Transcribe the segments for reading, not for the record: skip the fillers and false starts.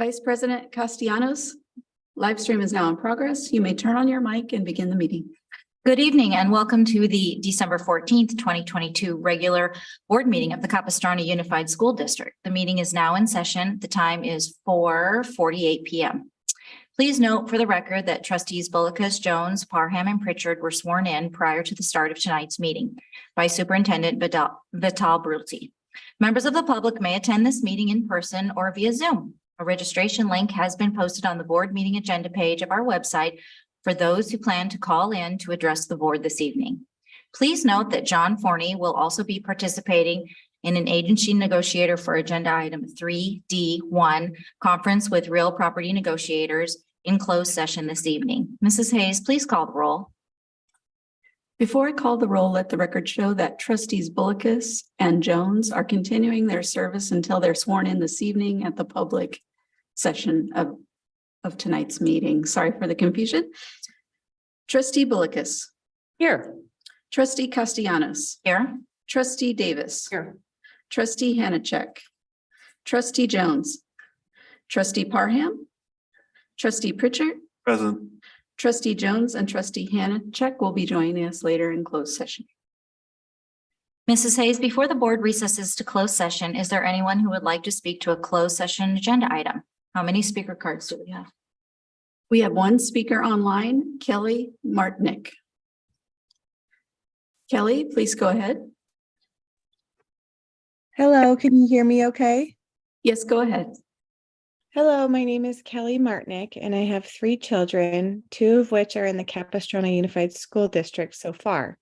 Vice President Castellanos, live stream is now in progress. You may turn on your mic and begin the meeting. Good evening and welcome to the December 14th, 2022 regular board meeting of the Capistrano Unified School District. The meeting is now in session. The time is 4:48 p.m. Please note for the record that trustees Bullicus, Jones, Parham, and Pritchard were sworn in prior to the start of tonight's meeting by Superintendent Vital Brutti. Members of the public may attend this meeting in person or via Zoom. A registration link has been posted on the board meeting agenda page of our website for those who plan to call in to address the board this evening. Please note that John Forney will also be participating in an agency negotiator for agenda item 3D1, conference with real property negotiators in closed session this evening. Mrs. Hayes, please call the roll. Before I call the roll, let the record show that trustees Bullicus and Jones are continuing their service until they're sworn in this evening at the public session of tonight's meeting. Sorry for the confusion. Trustee Bullicus. Here. Trustee Castellanos. Here. Trustee Davis. Here. Trustee Hanachek. Trustee Jones. Trustee Parham. Trustee Pritchard. Present. Trustee Jones and Trustee Hanachek will be joining us later in closed session. Mrs. Hayes, before the board recesses to closed session, is there anyone who would like to speak to a closed session agenda item? How many speaker cards do we have? We have one speaker online, Kelly Martnick. Kelly, please go ahead. Hello, can you hear me okay? Yes, go ahead. Hello, my name is Kelly Martnick, and I have 3 children, 2 of which are in the Capistrano Unified School District so far.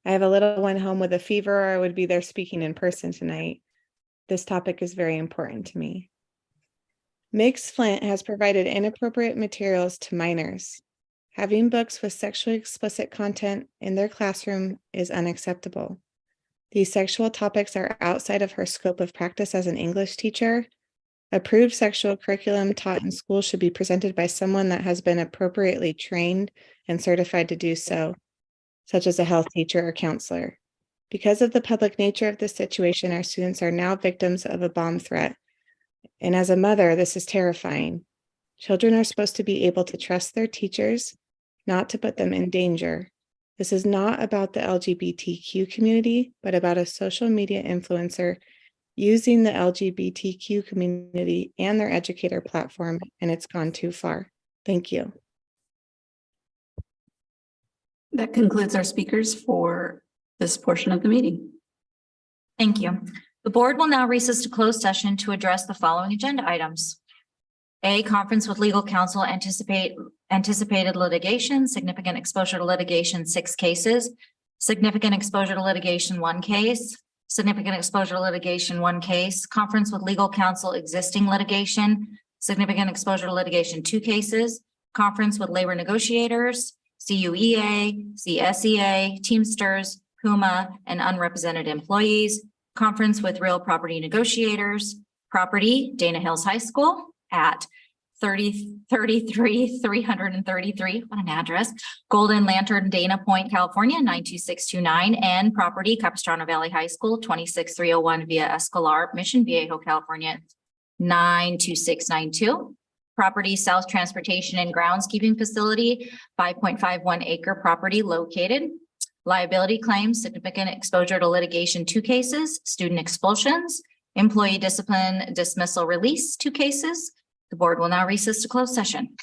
I have a little one home with a fever, or I would be there speaking in person tonight. This topic is very important to me. Mix Flint has provided inappropriate materials to minors. Having books with sexually explicit content in their classroom is unacceptable. These sexual topics are outside of her scope of practice as an English teacher. Approved sexual curriculum taught in school should be presented by someone that has been appropriately trained and certified to do so, such as a health teacher or counselor. Because of the public nature of this situation, our students are now victims of a bomb threat. And as a mother, this is terrifying. Children are supposed to be able to trust their teachers, not to put them in danger. This is not about the LGBTQ community, but about a social media influencer using the LGBTQ community and their educator platform, and it's gone too far. Thank you. That concludes our speakers for this portion of the meeting. Thank you. The board will now recess to closed session to address the following agenda items. A, conference with legal counsel, anticipated litigation, significant exposure to litigation, 6 cases, significant exposure to litigation, 1 case, significant exposure to litigation, 1 case, conference with legal counsel, existing litigation, significant exposure to litigation, 2 cases, conference with labor negotiators, CUEA, CSEA, Teamsters, PUMA, and unrepresented employees, conference with real property negotiators, property, Dana Hills High School at 333, what an address, Golden Lantern, Dana Point, California, 92629, and property, Capistrano Valley High School, 26301 Via Escolar, Mission Viejo, California, 92692. Property, South Transportation and Groundskeeping Facility, 5.51 acre property located. Liability claims, significant exposure to litigation, 2 cases, student expulsions, employee discipline, dismissal, release, 2 cases. The board will now recess to closed session.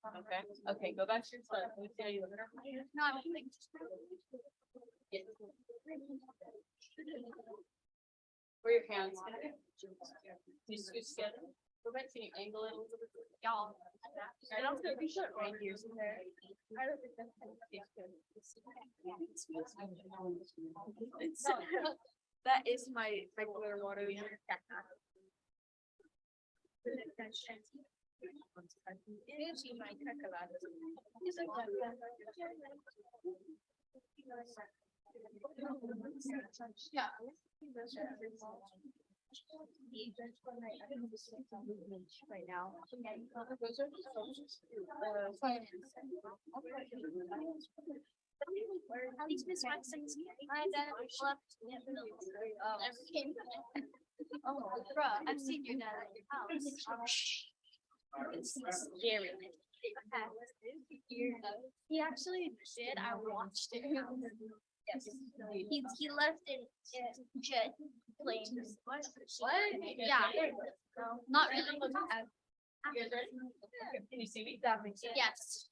Okay, okay, go back to your slide. Let me tell you. No, I don't think. Where your hands? You scoot together. Go back to your angle it a little bit. Y'all. I don't think we should right here. I don't think that's. That is my regular water. Yeah. Right now. These Miss Watson's, my dad left. Never came back. Oh, bruh, I've seen your dad at your house. It's scary. He actually did. I watched it. Yes. He left in jet plane. What? Yeah. Not really. Can you see me? Yes.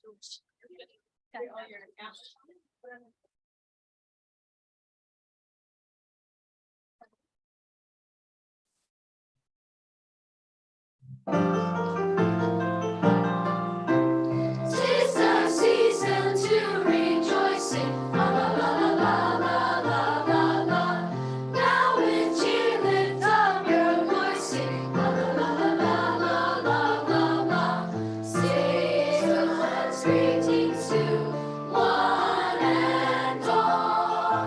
Tis the season to rejoicing. La la la la la la la la. Now with cheer lift up your voice, sing. La la la la la la la la. Season's greetings to one and all.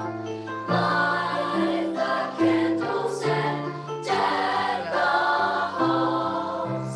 Light the candles and deck the halls.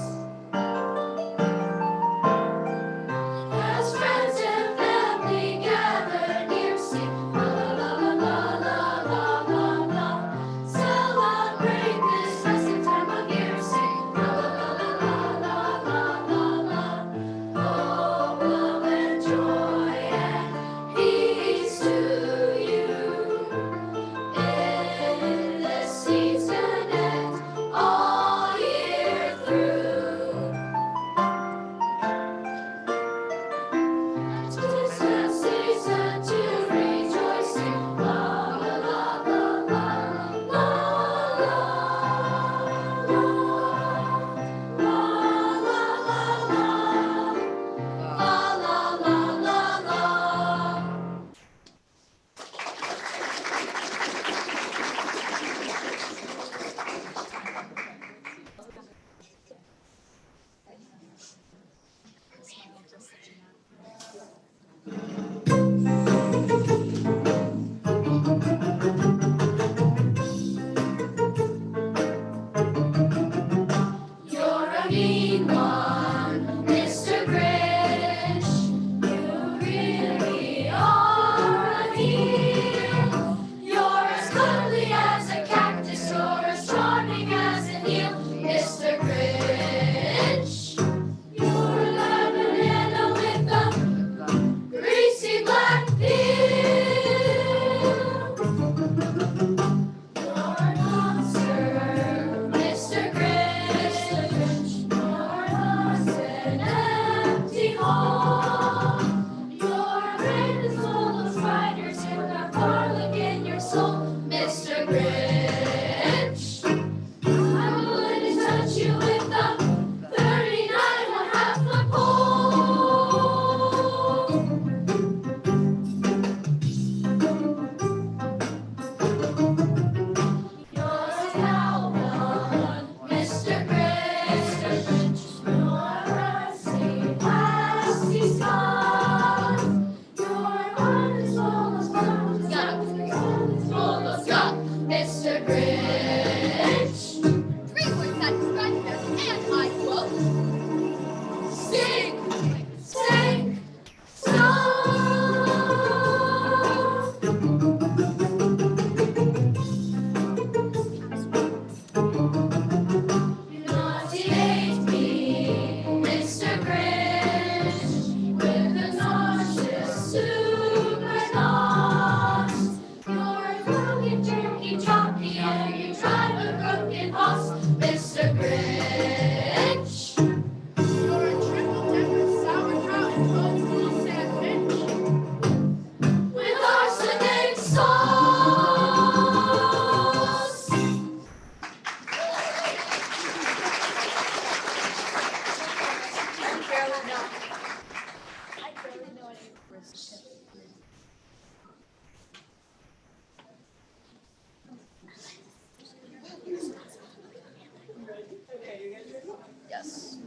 Yes.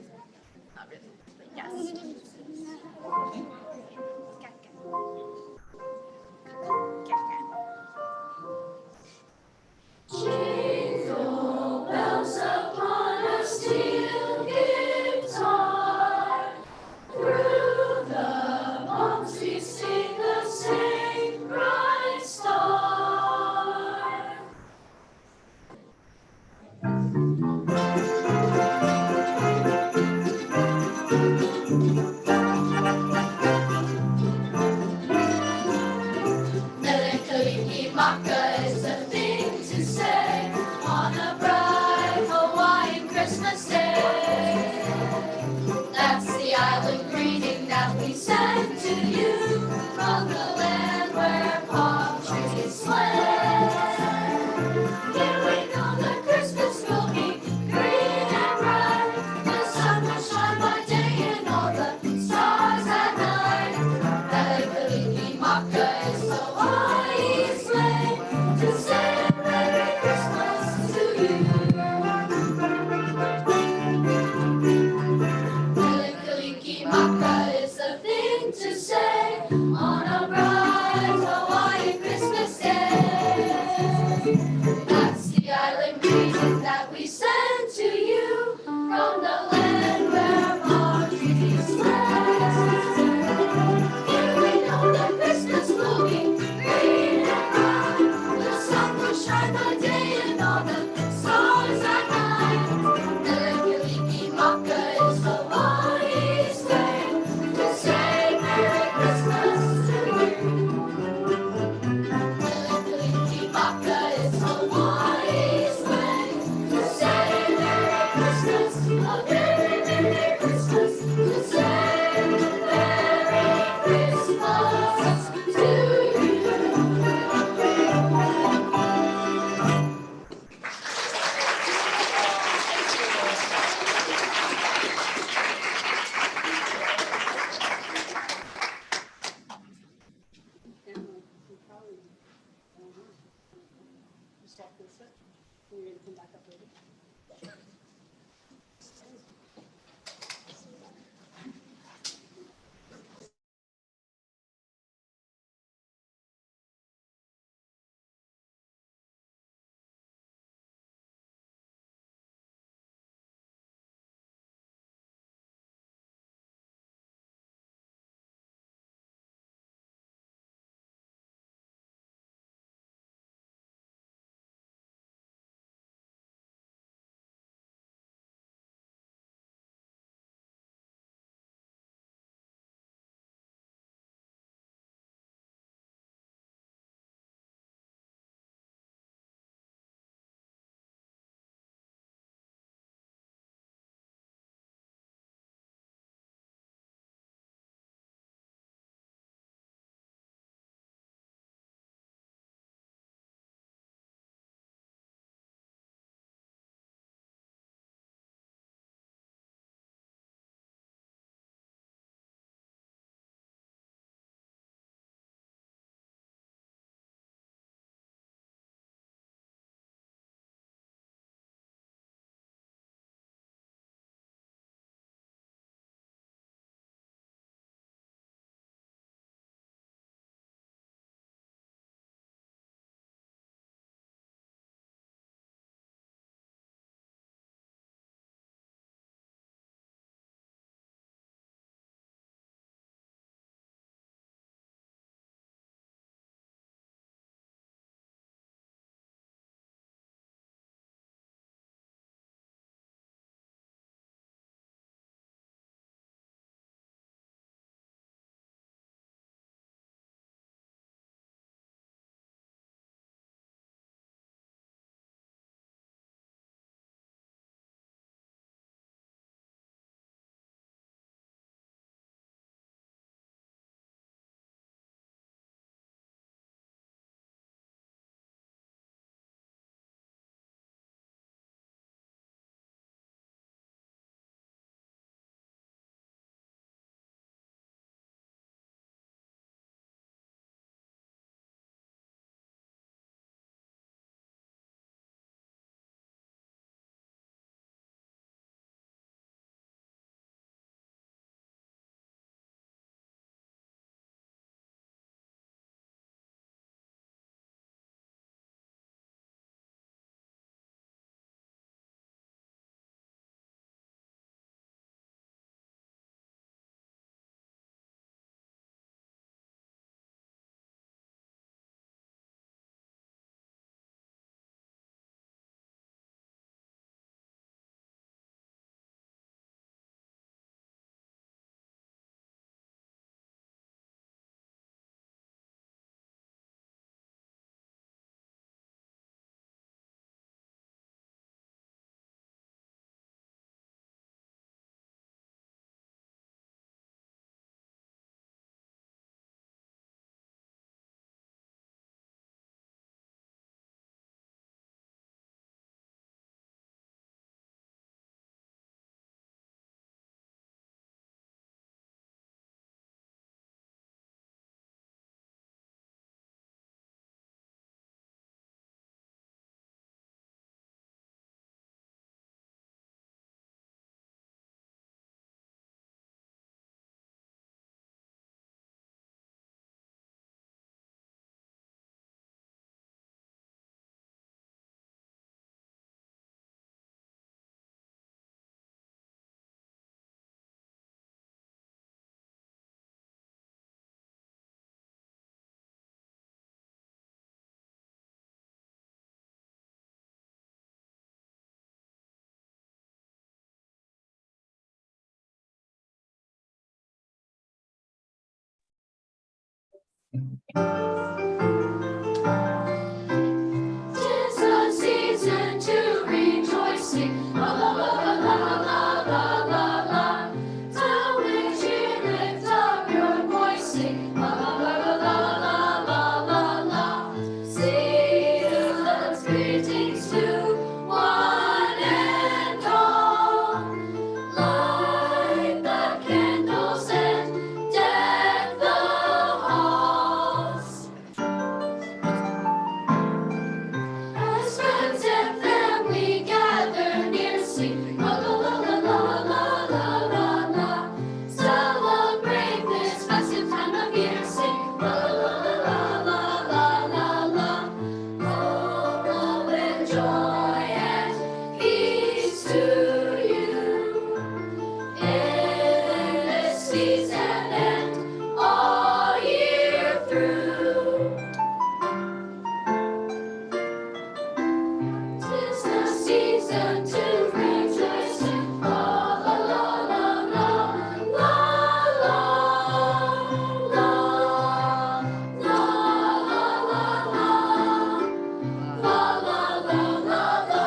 Not really, but yes. Jingle bells upon a steel guitar. Through the palms we sing the same bright star. Maka is the thing to say on a bright Hawaiian Christmas day. That's the island greeting that we send to you from the land where palm trees sway. Here we know that Christmas will be green and bright. The sun will shine by day and all the stars at night. Melikaliki Maka is the Hawaii's way to say Merry Christmas to you. Melikaliki Maka is the thing to say on a bright Hawaiian Christmas day. That's the island greeting that we send to you from the land where palm trees sway. Here we know that Christmas will be green and bright. The sun will shine by day and all the stars at night. Melikaliki Maka is Hawaii's way to say Merry Christmas. 'Tis the season to rejoice, sing la la la la la la la la. Now with cheer lift up your voice, sing la la la la la la la la. Season's greetings to one and all. Light the candles and deck the halls. As friends and family gather near, sing la la la la la la la la la. Celebrate this festive time of year, sing la la la la la la la la. Oh, with joy and peace to you in this season and all year through. 'Tis the season to rejoice in la la la la la la la la la la la la la.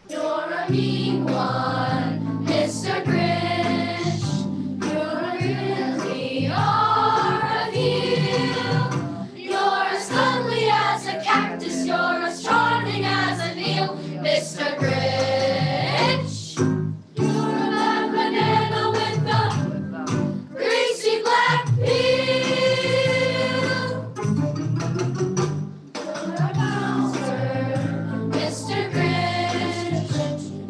You're a mean one, Mr. Grinch. You really are a heel. You're as cuddly as a cactus. You're as charming as an eel, Mr. Grinch. You're a bad banana with a greasy black peel. You're a monster, Mr. Grinch.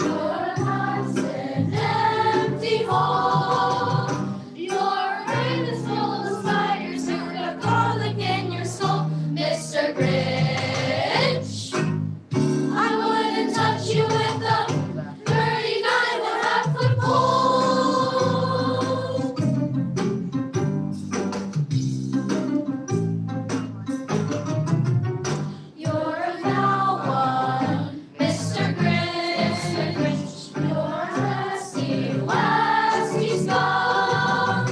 You're a constant empty hole. Your brain is full of spiders. You've got garlic in your soul, Mr. Grinch. I wouldn't touch you with a 39.5-foot pole. You're a foul one, Mr. Grinch. You're nasty, wasty scum.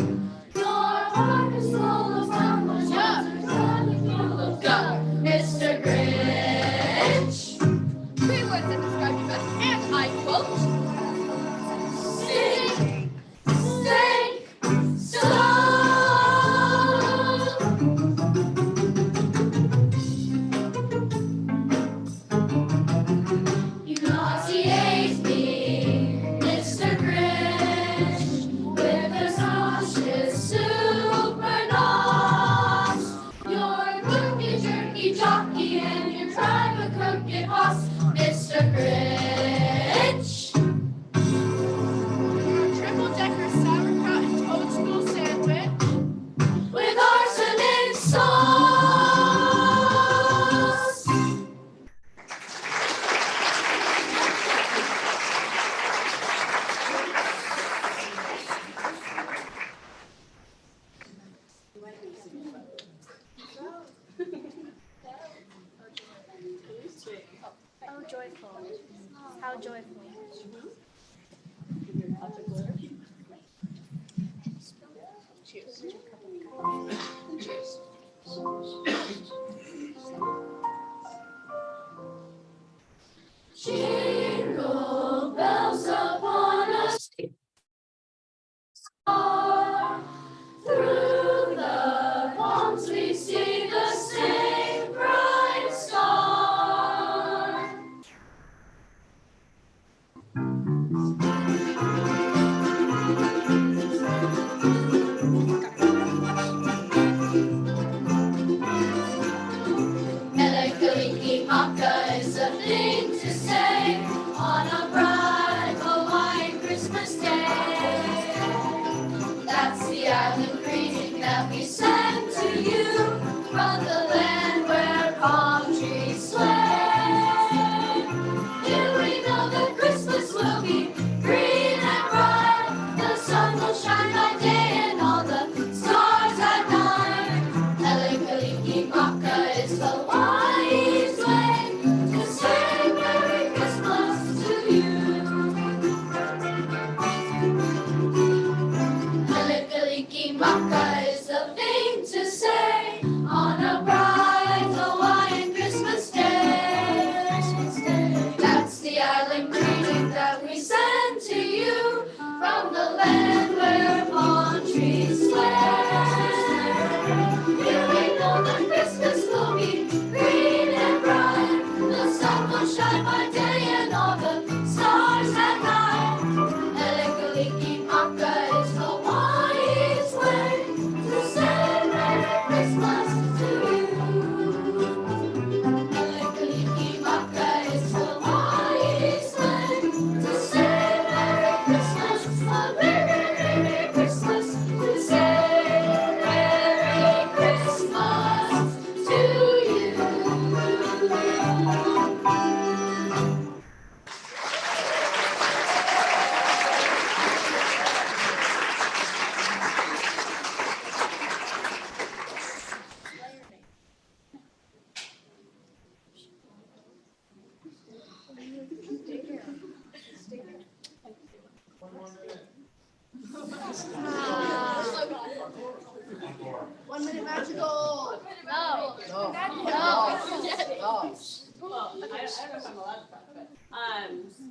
Your heart is full of stumbles, your tummy full of gum, Mr. Grinch. 3 words that describe you best, and I quote, Stink, stink, stunk. You nauseate me, Mr. Grinch, with this nauseous super nos. You're a cookie jerky jockey and you drive a crooked horse, Mr. Grinch. triple-decker sauerkraut and toadstool sandwich, With arsenic sauce. Oh, joyful. How joyful. Jingle bells upon a star. Through the palms we see the same bright star.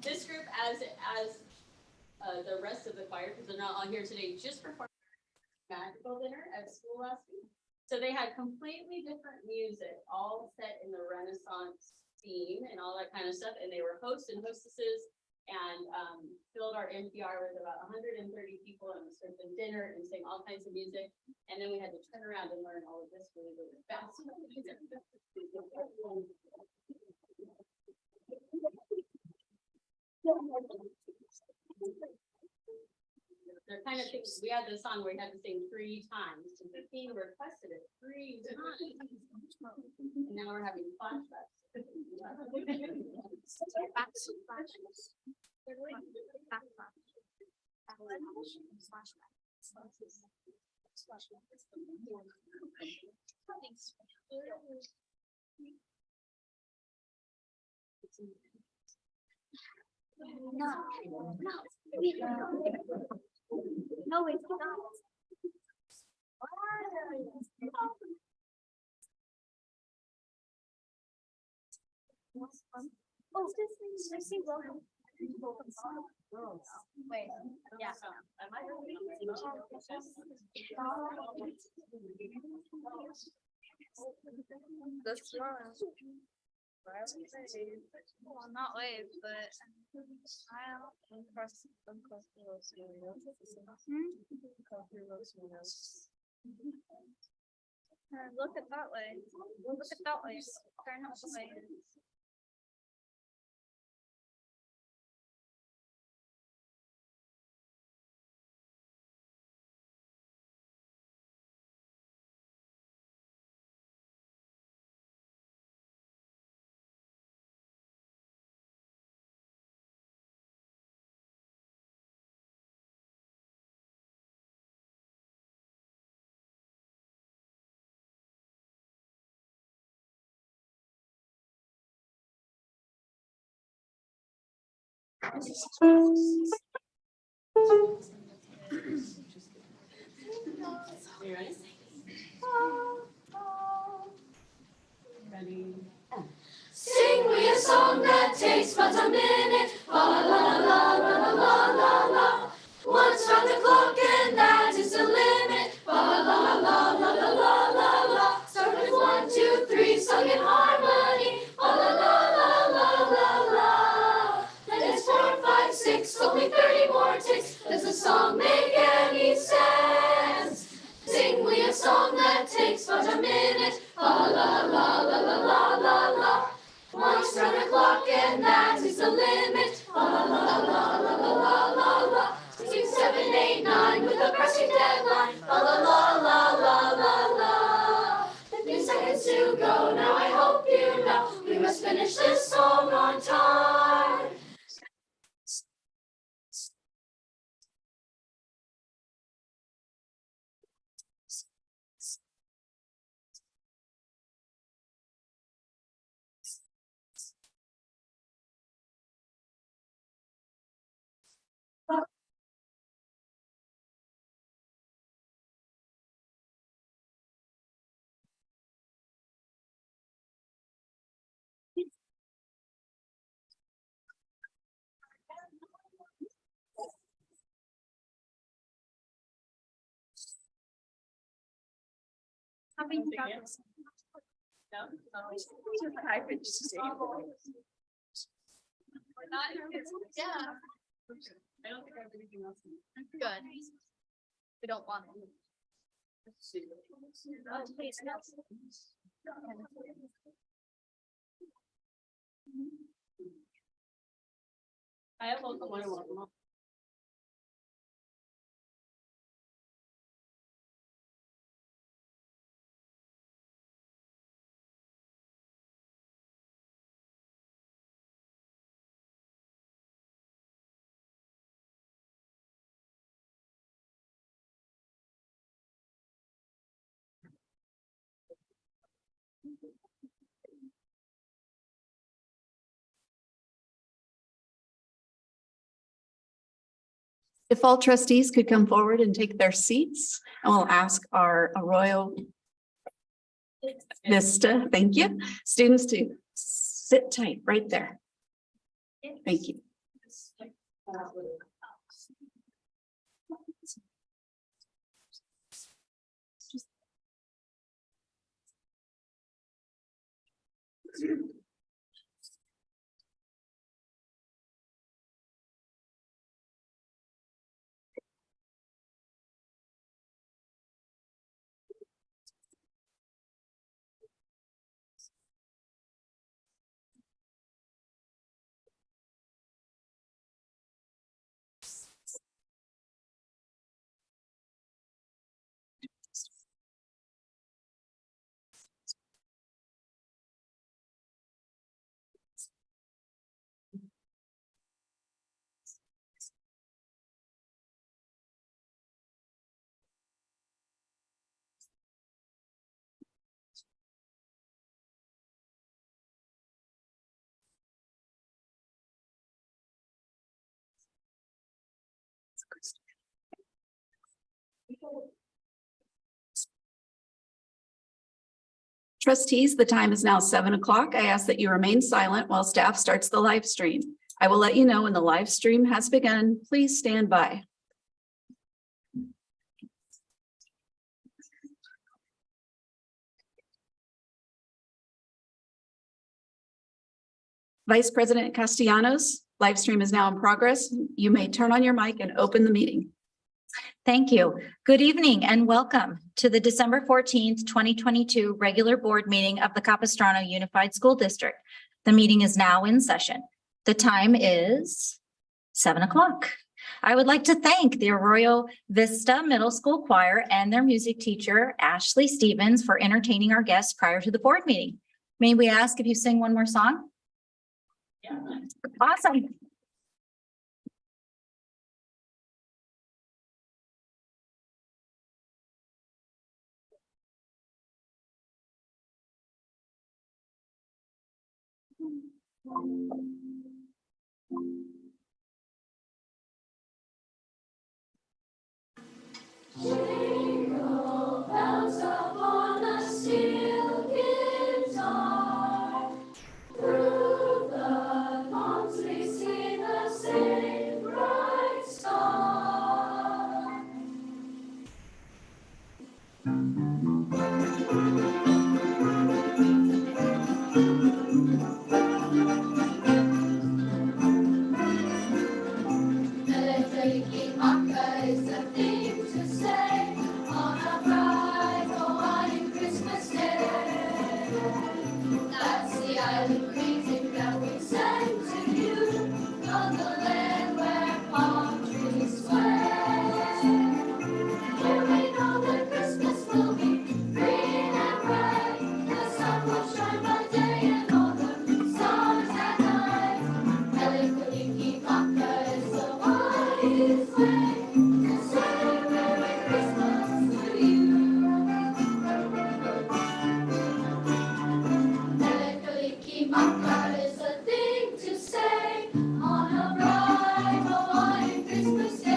This group, as the rest of the choir, because they're not all here today, just performed magical dinner at school last week. So they had completely different music, all set in the Renaissance theme and all that kind of stuff. And they were hosts and hostesses and filled our NPR with about 130 people and served them dinner and sang all kinds of music. And then we had to turn around and learn all of this really, really fast. They're kind of things, we had this song where we had to sing 3 times, and the king requested it 3 times. And now we're having flashbacks. No, it's not. Oh, I see welcome. Wait, yeah. That's wrong. Well, not wave, but I'll cross look at that way. Look at that way. Turn up the way. Are you ready? Ready? Sing me a song that takes but a minute. La la la la la la la la. Once round the clock and that is the limit. La la la la la la la la. Start with 1, 2, 3, sung in harmony. La la la la la la la. Then it's 4, 5, 6, only 30 more ticks. Does the song make any sense? Sing me a song that takes but a minute. La la la la la la la la. Once round the clock and that is the limit. La la la la la la la la. 6, 7, 8, 9 with a pressing deadline. La la la la la la la. 15 seconds to go. Now I hope you know we must finish this song on time. Yeah. I don't think I have anything else. Good. We don't want them. I have one more. If all trustees could come forward and take their seats, and we'll ask our Arroyo Vista, thank you, students to sit tight right there. Thank you. Trustees, the time is now 7 o'clock. I ask that you remain silent while staff starts the live stream. I will let you know when the live stream has begun. Please stand by. Vice President Castellanos, live stream is now in progress. You may turn on your mic and open the meeting. Thank you. Good evening and welcome to the December 14th, 2022 regular board meeting of the Capistrano Unified School District. The meeting is now in session. The time is 7 o'clock. I would like to thank the Arroyo Vista Middle School Choir and their music teacher, Ashley Stevens, for entertaining our guests prior to the board meeting. May we ask if you sing one more song? Yeah. Awesome. Jingle bells upon a steel guitar. Through the months we see the same bright star. Melancholy Maka is the thing to say on a bright Hawaiian Christmas day. That's the island greeting that we send to you on the land where palm trees sway. Here we know that Christmas will be green and bright. The sun will shine by day and all the stars at night. Melancholy Maka is the wise way to say Merry Christmas to you. Melancholy Maka is a thing to say on a bright Hawaiian Christmas day.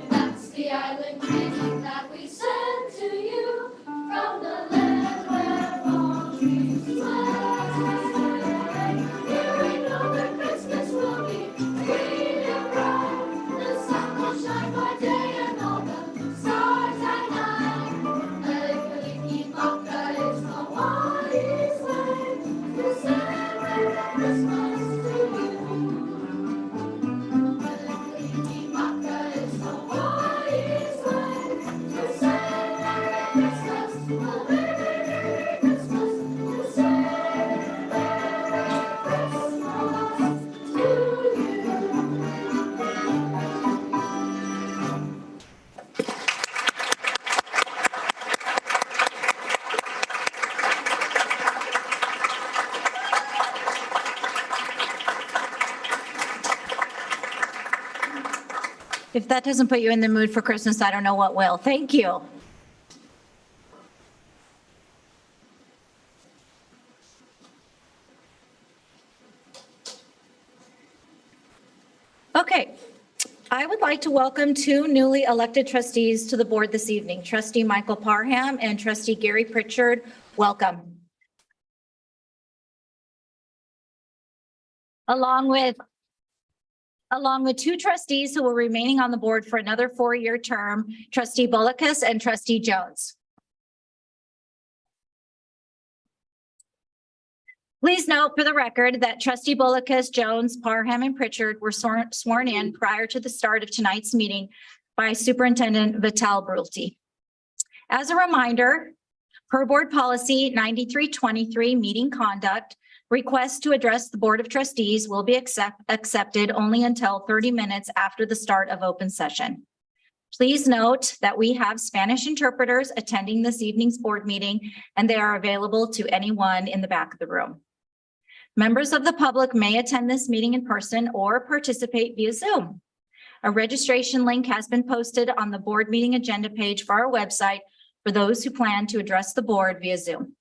That's the island greeting that we send to you from the land where palm trees sway. Here we know that Christmas will be green and bright. The sun will shine by day and all the stars at night. Melancholy Maka is the wise way to say Merry Christmas to you. Melancholy Maka is the wise way to say Merry Christmas, oh Merry Christmas, to say Merry Christmas to you. If that doesn't put you in the mood for Christmas, I don't know what will. Thank you. Okay, I would like to welcome two newly elected trustees to the board this evening, Trustee Michael Parham and Trustee Gary Pritchard. Welcome. along with two trustees who will remaining on the board for another 4-year term, trustee Bullicus and trustee Jones. Please note for the record that trustee Bullicus, Jones, Parham, and Pritchard were sworn in prior to the start of tonight's meeting by Superintendent Vital Brulte. As a reminder, per board policy 9323 meeting conduct, requests to address the Board of Trustees will be accepted only until 30 minutes after the start of open session. Please note that we have Spanish interpreters attending this evening's board meeting, and they are available to anyone in the back of the room. Members of the public may attend this meeting in person or participate via Zoom. A registration link has been posted on the board meeting agenda page for our website for those who plan to address the board via Zoom.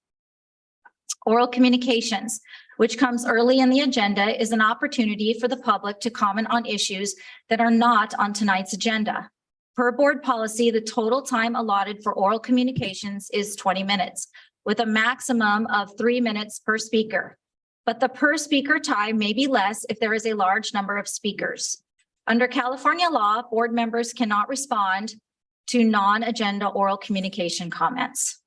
Oral communications, which comes early in the agenda, is an opportunity for the public to comment on issues that are not on tonight's agenda. Per board policy, the total time allotted for oral communications is 20 minutes, with a maximum of 3 minutes per speaker. But the per speaker time may be less if there is a large number of speakers. Under California law, board members cannot respond to non-agenda oral communication comments.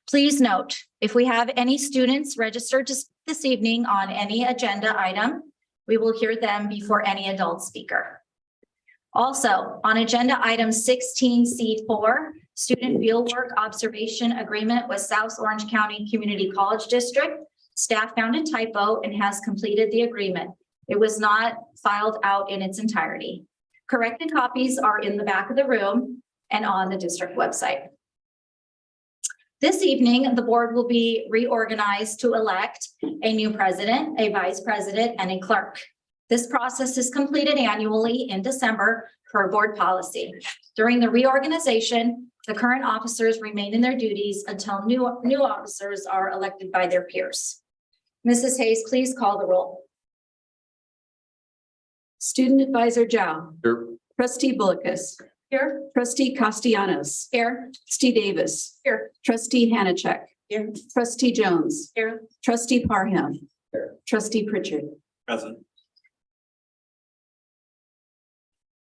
Please note, if we have any students registered this evening on any agenda item, we will hear them before any adult speaker. Also, on agenda item 16C4, student fieldwork observation agreement with South Orange County Community College District, staff found a typo and has completed the agreement. It was not filed out in its entirety. Corrected copies are in the back of the room and on the district website. This evening, the board will be reorganized to elect a new president, a vice president, and a clerk. This process is completed annually in December per board policy. During the reorganization, the current officers remain in their duties until new officers are elected by their peers. Mrs. Hayes, please call the roll. Student Advisor Zhao. Here. Trustee Bullicus. Here. Trustee Castellanos. Here. Trustee Davis. Here. Trustee Hanachek. Here. Trustee Jones. Here. Trustee Parham. Here. Trustee Pritchard. Present.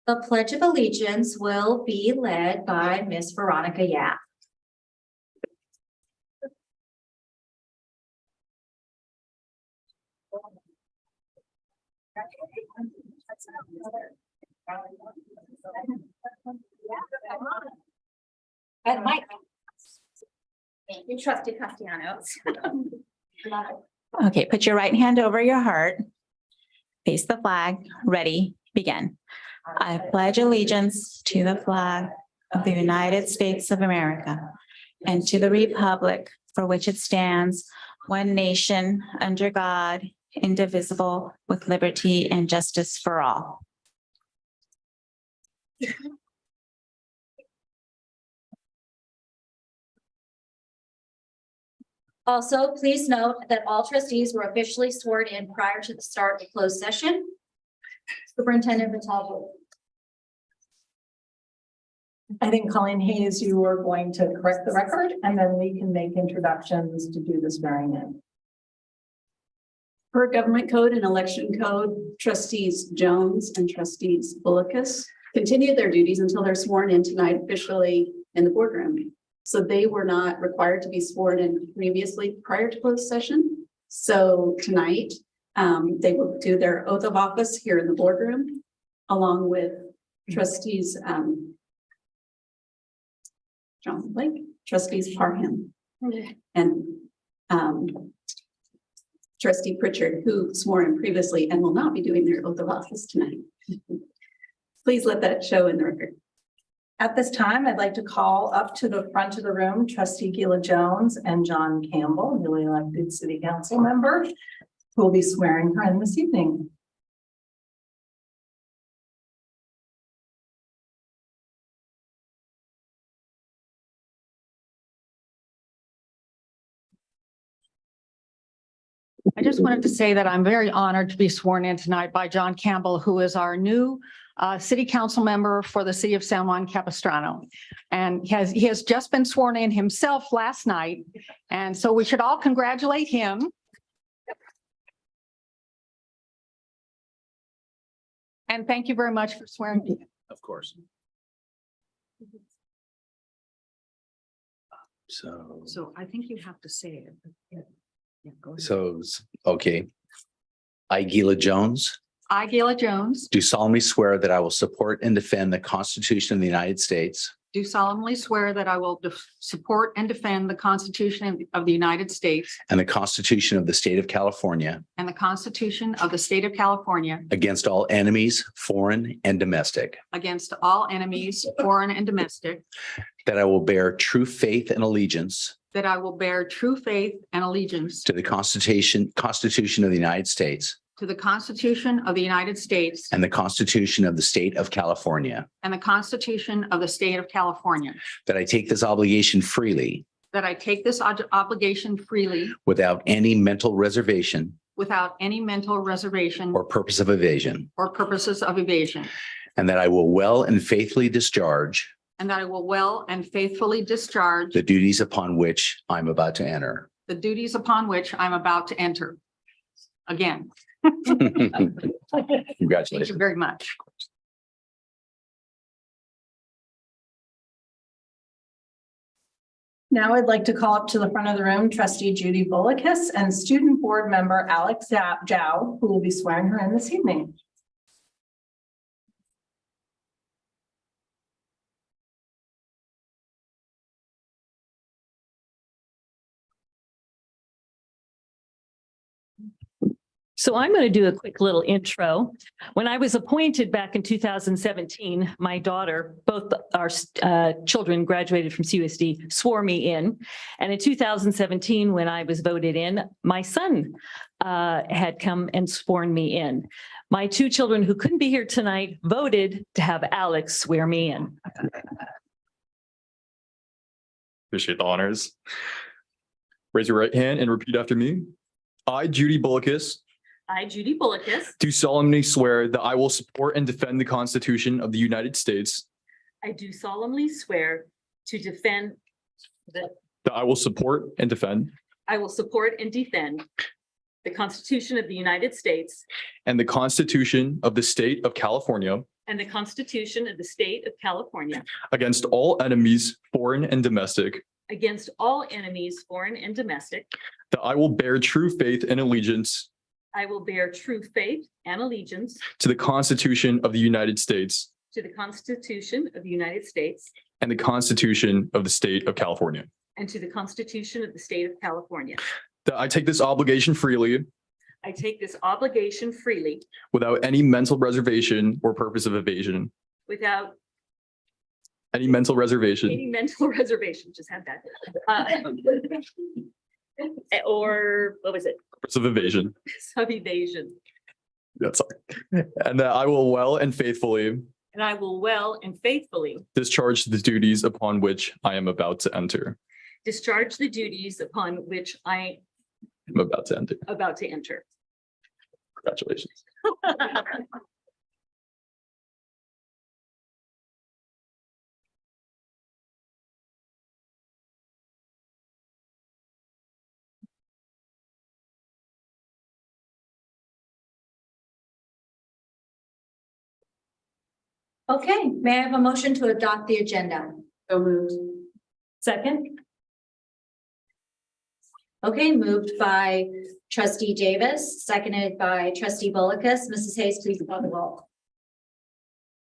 The Pledge of Allegiance will be led by Miss Veronica Yap. And Mike. Thank you, Trustee Castellanos. Okay, put your right hand over your heart. Face the flag. Ready, begin. I pledge allegiance to the flag of the United States of America and to the republic for which it stands, one nation, under God, indivisible, with liberty and justice for all. Also, please note that all trustees were officially sworn in prior to the start of closed session. Superintendent Vital. I think Colleen Hayes, you are going to correct the record and then we can make introductions to do this swearing in. Per government code and election code, trustees Jones and trustees Bullicus continue their duties until they're sworn in tonight officially in the boardroom. So they were not required to be sworn in previously prior to closed session. So tonight, they will do their oath of office here in the boardroom, along with trustees John Blake, trustees Parham, and trustee Pritchard, who swore in previously and will not be doing their oath of office tonight. Please let that show in the record. At this time, I'd like to call up to the front of the room, trustee Gila Jones and John Campbell, newly elected city council member, who will be swearing her in this evening. I just wanted to say that I'm very honored to be sworn in tonight by John Campbell, who is our new city council member for the city of San Juan Capistrano. And he has just been sworn in himself last night. And so we should all congratulate him. And thank you very much for swearing me in. Of course. So, So I think you have to say it. Yeah, go ahead. okay. I, Gila Jones, I, Gayla Jones, do solemnly swear that I will support and defend the Constitution of the United States do solemnly swear that I will support and defend the Constitution of the United States and the Constitution of the State of California and the Constitution of the State of California against all enemies, foreign and domestic, against all enemies, foreign and domestic, that I will bear true faith and allegiance that I will bear true faith and allegiance to the Constitution of the United States to the Constitution of the United States and the Constitution of the State of California, and the Constitution of the State of California, that I take this obligation freely that I take this obligation freely without any mental reservation without any mental reservation or purpose of evasion, or purposes of evasion, and that I will well and faithfully discharge and that I will well and faithfully discharge the duties upon which I'm about to enter. the duties upon which I'm about to enter. Again, thank Congratulations. you very much. Now I'd like to call up to the front of the room trustee Judy Bullicus and student board member Alex Zhao, who will be swearing her in this evening. So I'm going to do a quick little intro. When I was appointed back in 2017, my daughter, both our children graduated from CUSD, swore me in. And in 2017, when I was voted in, my son had come and sworn me in. My two children who couldn't be here tonight voted to have Alex swear me in. Appreciate the honors. Raise your right hand and repeat after me. I, Judy Bullicus, I, Judy Bullicus, do solemnly swear that I will support and defend the Constitution of the United States, I do solemnly swear to defend that I will support and defend I will support and defend the Constitution of the United States and the Constitution of the State of California and the Constitution of the State of California against all enemies, foreign and domestic, against all enemies, foreign and domestic. that I will bear true faith and allegiance I will bear true faith and allegiance to the Constitution of the United States to the Constitution of the United States and the Constitution of the State of California, and to the Constitution of the State of California. that I take this obligation freely I take this obligation freely without any mental reservation or purpose of evasion, without any mental reservation any mental reservation, just had that. Or what was it? purpose of evasion. Of evasion. That's sorry. And that I will well and faithfully And I will well and faithfully discharge the duties upon which I am about to enter. discharge the duties upon which I I'm about to enter. am about to enter. Congratulations. Okay, may I have a motion to adopt the agenda? So moved. Second, Okay, moved by trustee Davis, seconded by trustee Bullicus. Mrs. Hayes, please call the roll.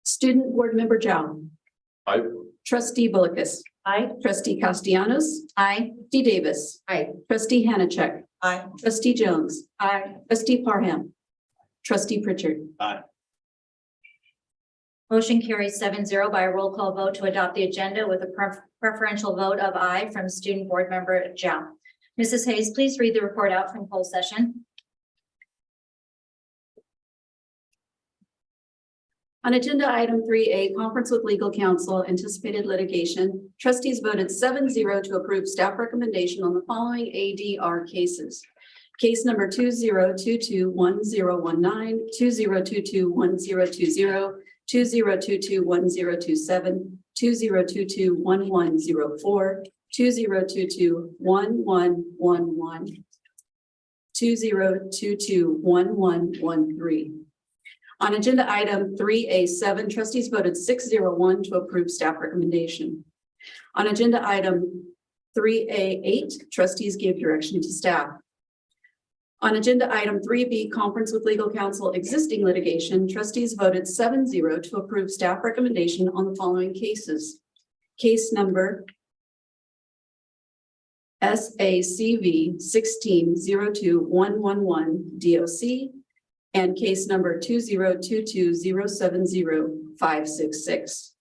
Student board member Zhao. Aye. Trustee Bullicus. Aye. Trustee Castellanos. Aye. Trustee Davis. Aye. Trustee Hannachek. Aye. Trustee Jones. Aye. Trustee Parham. Trustee Pritchard. Motion carries 7-0 by a roll call vote to adopt the agenda with a preferential vote of aye from student board member Zhao. Mrs. Hayes, please read the report out from closed session. On agenda item 3A, conference with legal counsel, anticipated litigation, trustees voted 7-0 to approve staff recommendation on the following ADR cases. Case number 2022-1019, 2022-1020, 2022-1027, 2022-1104, 2022-1111, 2022-1113. On agenda item 3A7, trustees voted 601 to approve staff recommendation. On agenda item 3A8, trustees gave direction to staff. On agenda item 3B, conference with legal counsel existing litigation, trustees voted 7-0 to approve staff recommendation on the following cases. Case number SACV 16021111 DOC and case number 2022070566.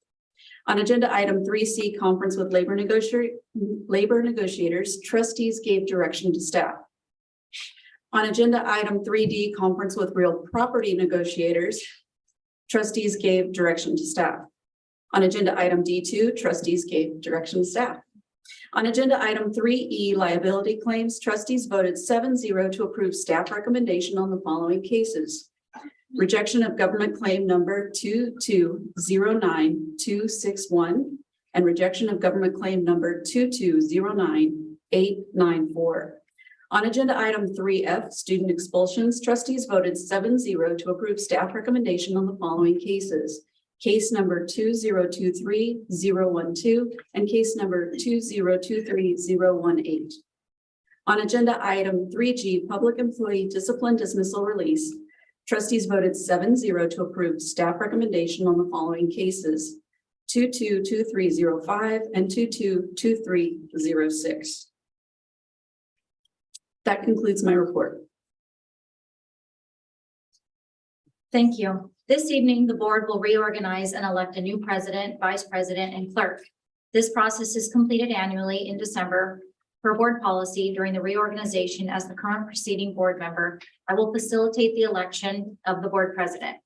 On agenda item 3C, conference with labor negotiators, trustees gave direction to staff. On agenda item 3D, conference with real property negotiators, trustees gave direction to staff. On agenda item D2, trustees gave direction to staff. On agenda item 3E, liability claims, trustees voted 7-0 to approve staff recommendation on the following cases. Rejection of government claim number 2209261 and rejection of government claim number 2209894. On agenda item 3F, student expulsions, trustees voted 7-0 to approve staff recommendation on the following cases. Case number 2023012 and case number 2023018. On agenda item 3G, public employee discipline dismissal release, trustees voted 7-0 to approve staff recommendation on the following cases. 222305 and 222306. That concludes my report. Thank you. This evening, the board will reorganize and elect a new president, vice president, and clerk. This process is completed annually in December per board policy. During the reorganization as the current preceding board member, I will facilitate the election of the board president.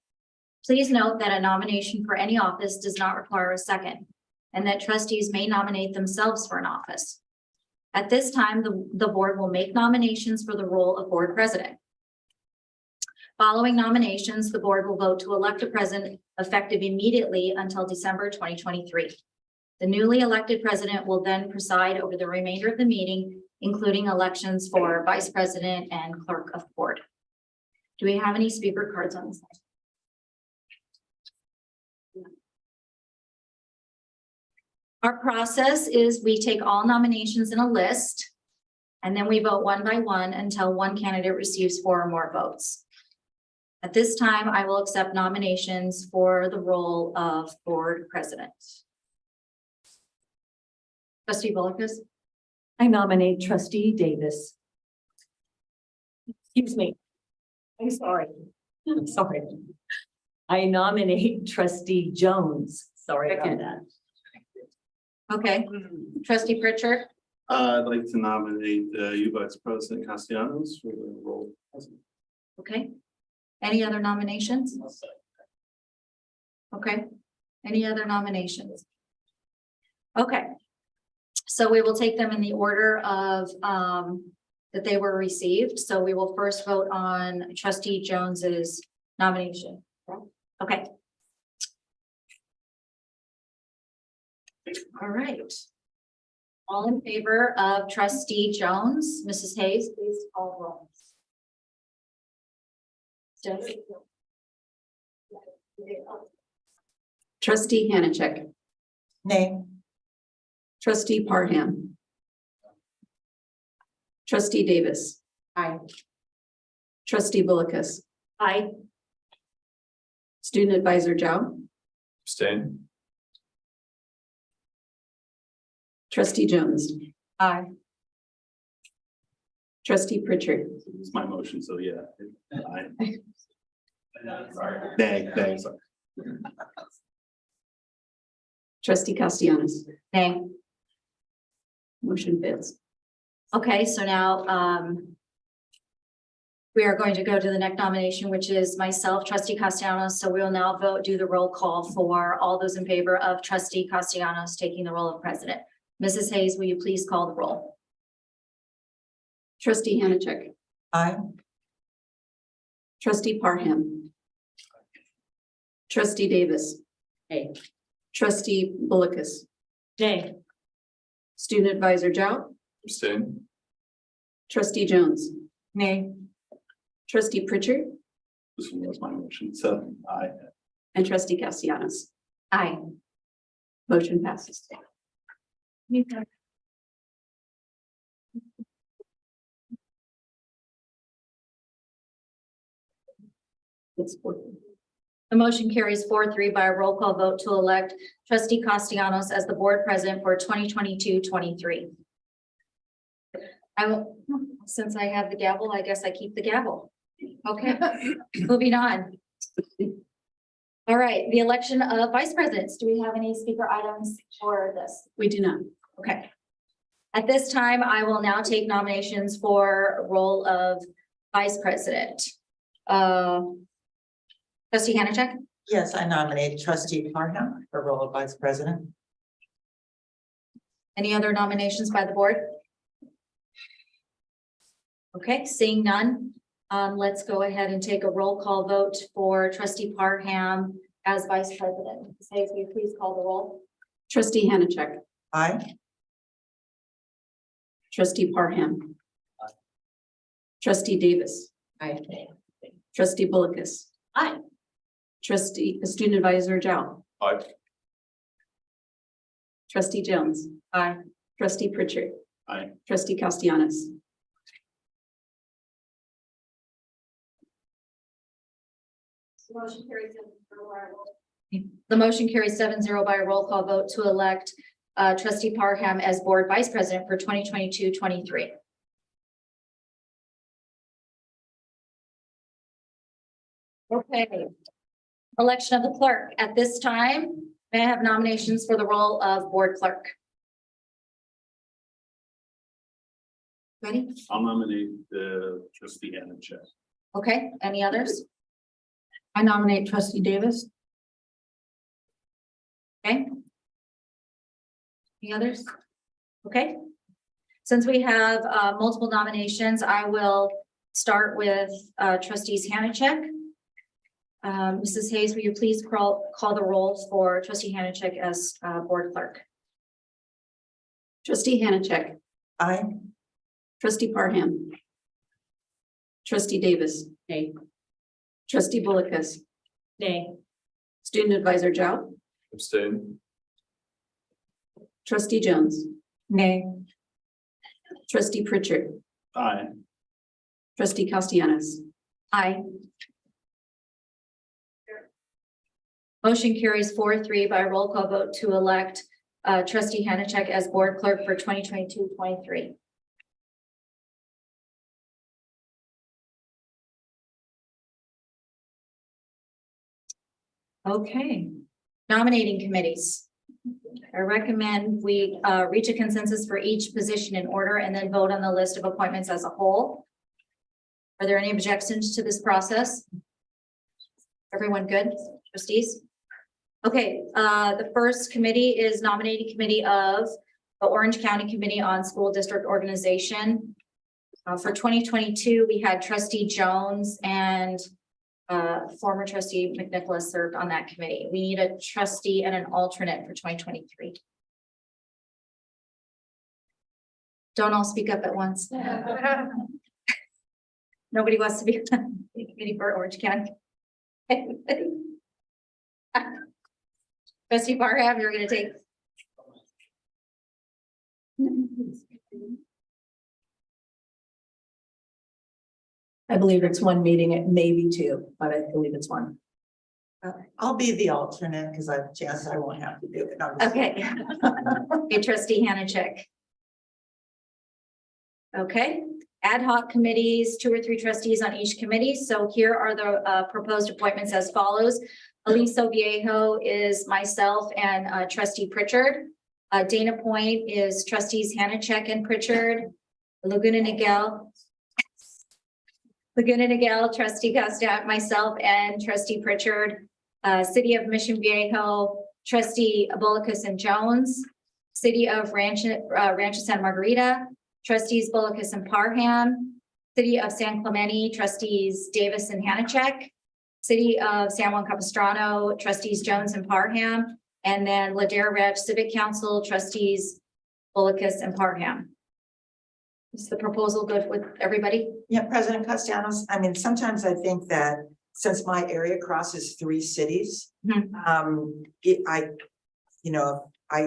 Please note that a nomination for any office does not require a second, and that trustees may nominate themselves for an office. At this time, the board will make nominations for the role of board president. Following nominations, the board will vote to elect a president effective immediately until December 2023. The newly elected president will then preside over the remainder of the meeting, including elections for vice president and clerk of board. Do we have any speaker cards on this? Our process is we take all nominations in a list, and then we vote one by one until one candidate receives 4 or more votes. At this time, I will accept nominations for the role of board president. Trustee Bullockis. I nominate trustee Davis. Excuse me. I'm sorry. I'm sorry. I nominate trustee Jones. Sorry about that. Okay. Trustee Pritchard. I'd like to nominate you, Vice President Castellanos, for the role of president. Okay. Any other nominations? Okay. Any other nominations? Okay. So we will take them in the order of that they were received. So we will first vote on trustee Jones's nomination. Okay. All right. All in favor of trustee Jones, Mrs. Hayes, please call roll. Trustee Hanachek. Nay. Trustee Parham. Trustee Davis. Aye. Trustee Bullockis. Aye. Student Advisor Zhao. Abstain. Trustee Jones. Aye. Trustee Pritchard. It's my motion, so yeah. Aye. Nay, sorry. Trustee Castellanos. Nay. Motion fails. Okay, so now we are going to go to the next nomination, which is myself, trustee Castellanos. So we will now do the roll call for all those in favor of trustee Castellanos taking the role of president. Mrs. Hayes, will you please call the roll? Trustee Hanachek. Aye. Trustee Parham. Trustee Davis. Aye. Trustee Bullockis. Nay. Student Advisor Zhao. Abstain. Trustee Jones. Nay. Trustee Pritchard. This was my motion. So I, and trustee Castellanos. Aye. Motion passes. It's 14. The motion carries 4-3 by a roll call vote to elect trustee Castellanos as the board president for 2022-23. I will, since I have the gavel, I guess I keep the gavel. Okay, moving on. All right, the election of vice presidents. Do we have any speaker items for this? We do not. Okay. At this time, I will now take nominations for role of vice president. Trustee Hanachek? Yes, I nominate trustee Parham for role of vice president. Any other nominations by the board? Okay, seeing none, let's go ahead and take a roll call vote for trustee Parham as vice president. Say, will you please call the roll? Trustee Hanachek. Aye. Trustee Parham. Trustee Davis. Aye. Trustee Bullockis. Aye. Trustee, Student Advisor Zhao. Aye. Trustee Jones. Aye. Trustee Pritchard. Aye. Trustee Castellanos. The motion carries 7-0 by a roll call vote to elect trustee Parham as board vice president for 2022-23. Okay. Election of the clerk. At this time, may I have nominations for the role of board clerk? Ready? I'll nominate the trustee Hanachek. Okay, any others? I nominate trustee Davis. Okay. Any others? Okay. Since we have multiple nominations, I will start with trustees Hanachek. Mrs. Hayes, will you please call the roll for trustee Hanachek as board clerk? Trustee Hanachek. Aye. Trustee Parham. Trustee Davis. Nay. Trustee Bullockis. Nay. Student Advisor Zhao. Abstain. Trustee Jones. Nay. Trustee Pritchard. Aye. Trustee Castellanos. Aye. Motion carries 4-3 by a roll call vote to elect trustee Hanachek as board clerk for 2022-23. Okay, nominating committees. I recommend we reach a consensus for each position in order and then vote on the list of appointments as a whole. Are there any objections to this process? Everyone good, trustees? Okay, the first committee is nominating committee of the Orange County Committee on School District Organization. For 2022, we had trustee Jones and former trustee McNicholas served on that committee. We need a trustee and an alternate for 2023. Don't all speak up at once. Nobody wants to be on the committee for Orange County. Trustee Parham, you're going to take. I believe it's one meeting, it may be two, but I believe it's one. I'll be the alternate because I've chanced I won't have to do it. No, I'm just Okay. Okay, trustee Hanachek. Okay, ad hoc committees, 2 or 3 trustees on each committee. So here are the proposed appointments as follows. Aliso Viejo is myself and trustee Pritchard. Dana Point is trustees Hanachek and Pritchard. Laguna Niguel, trustee Costa, myself and trustee Pritchard. City of Mission Viejo, trustee Bullockis and Jones. City of Rancho Santa Margarita, trustees Bullockis and Parham. City of San Clemente, trustees Davis and Hanachek. City of San Juan Capistrano, trustees Jones and Parham. And then Ladera Ranch Civic Council, trustees Bullockis and Parham. Is the proposal good with everybody? Yeah, President Castellanos, I mean, sometimes I think that since my area crosses 3 cities, Mhm.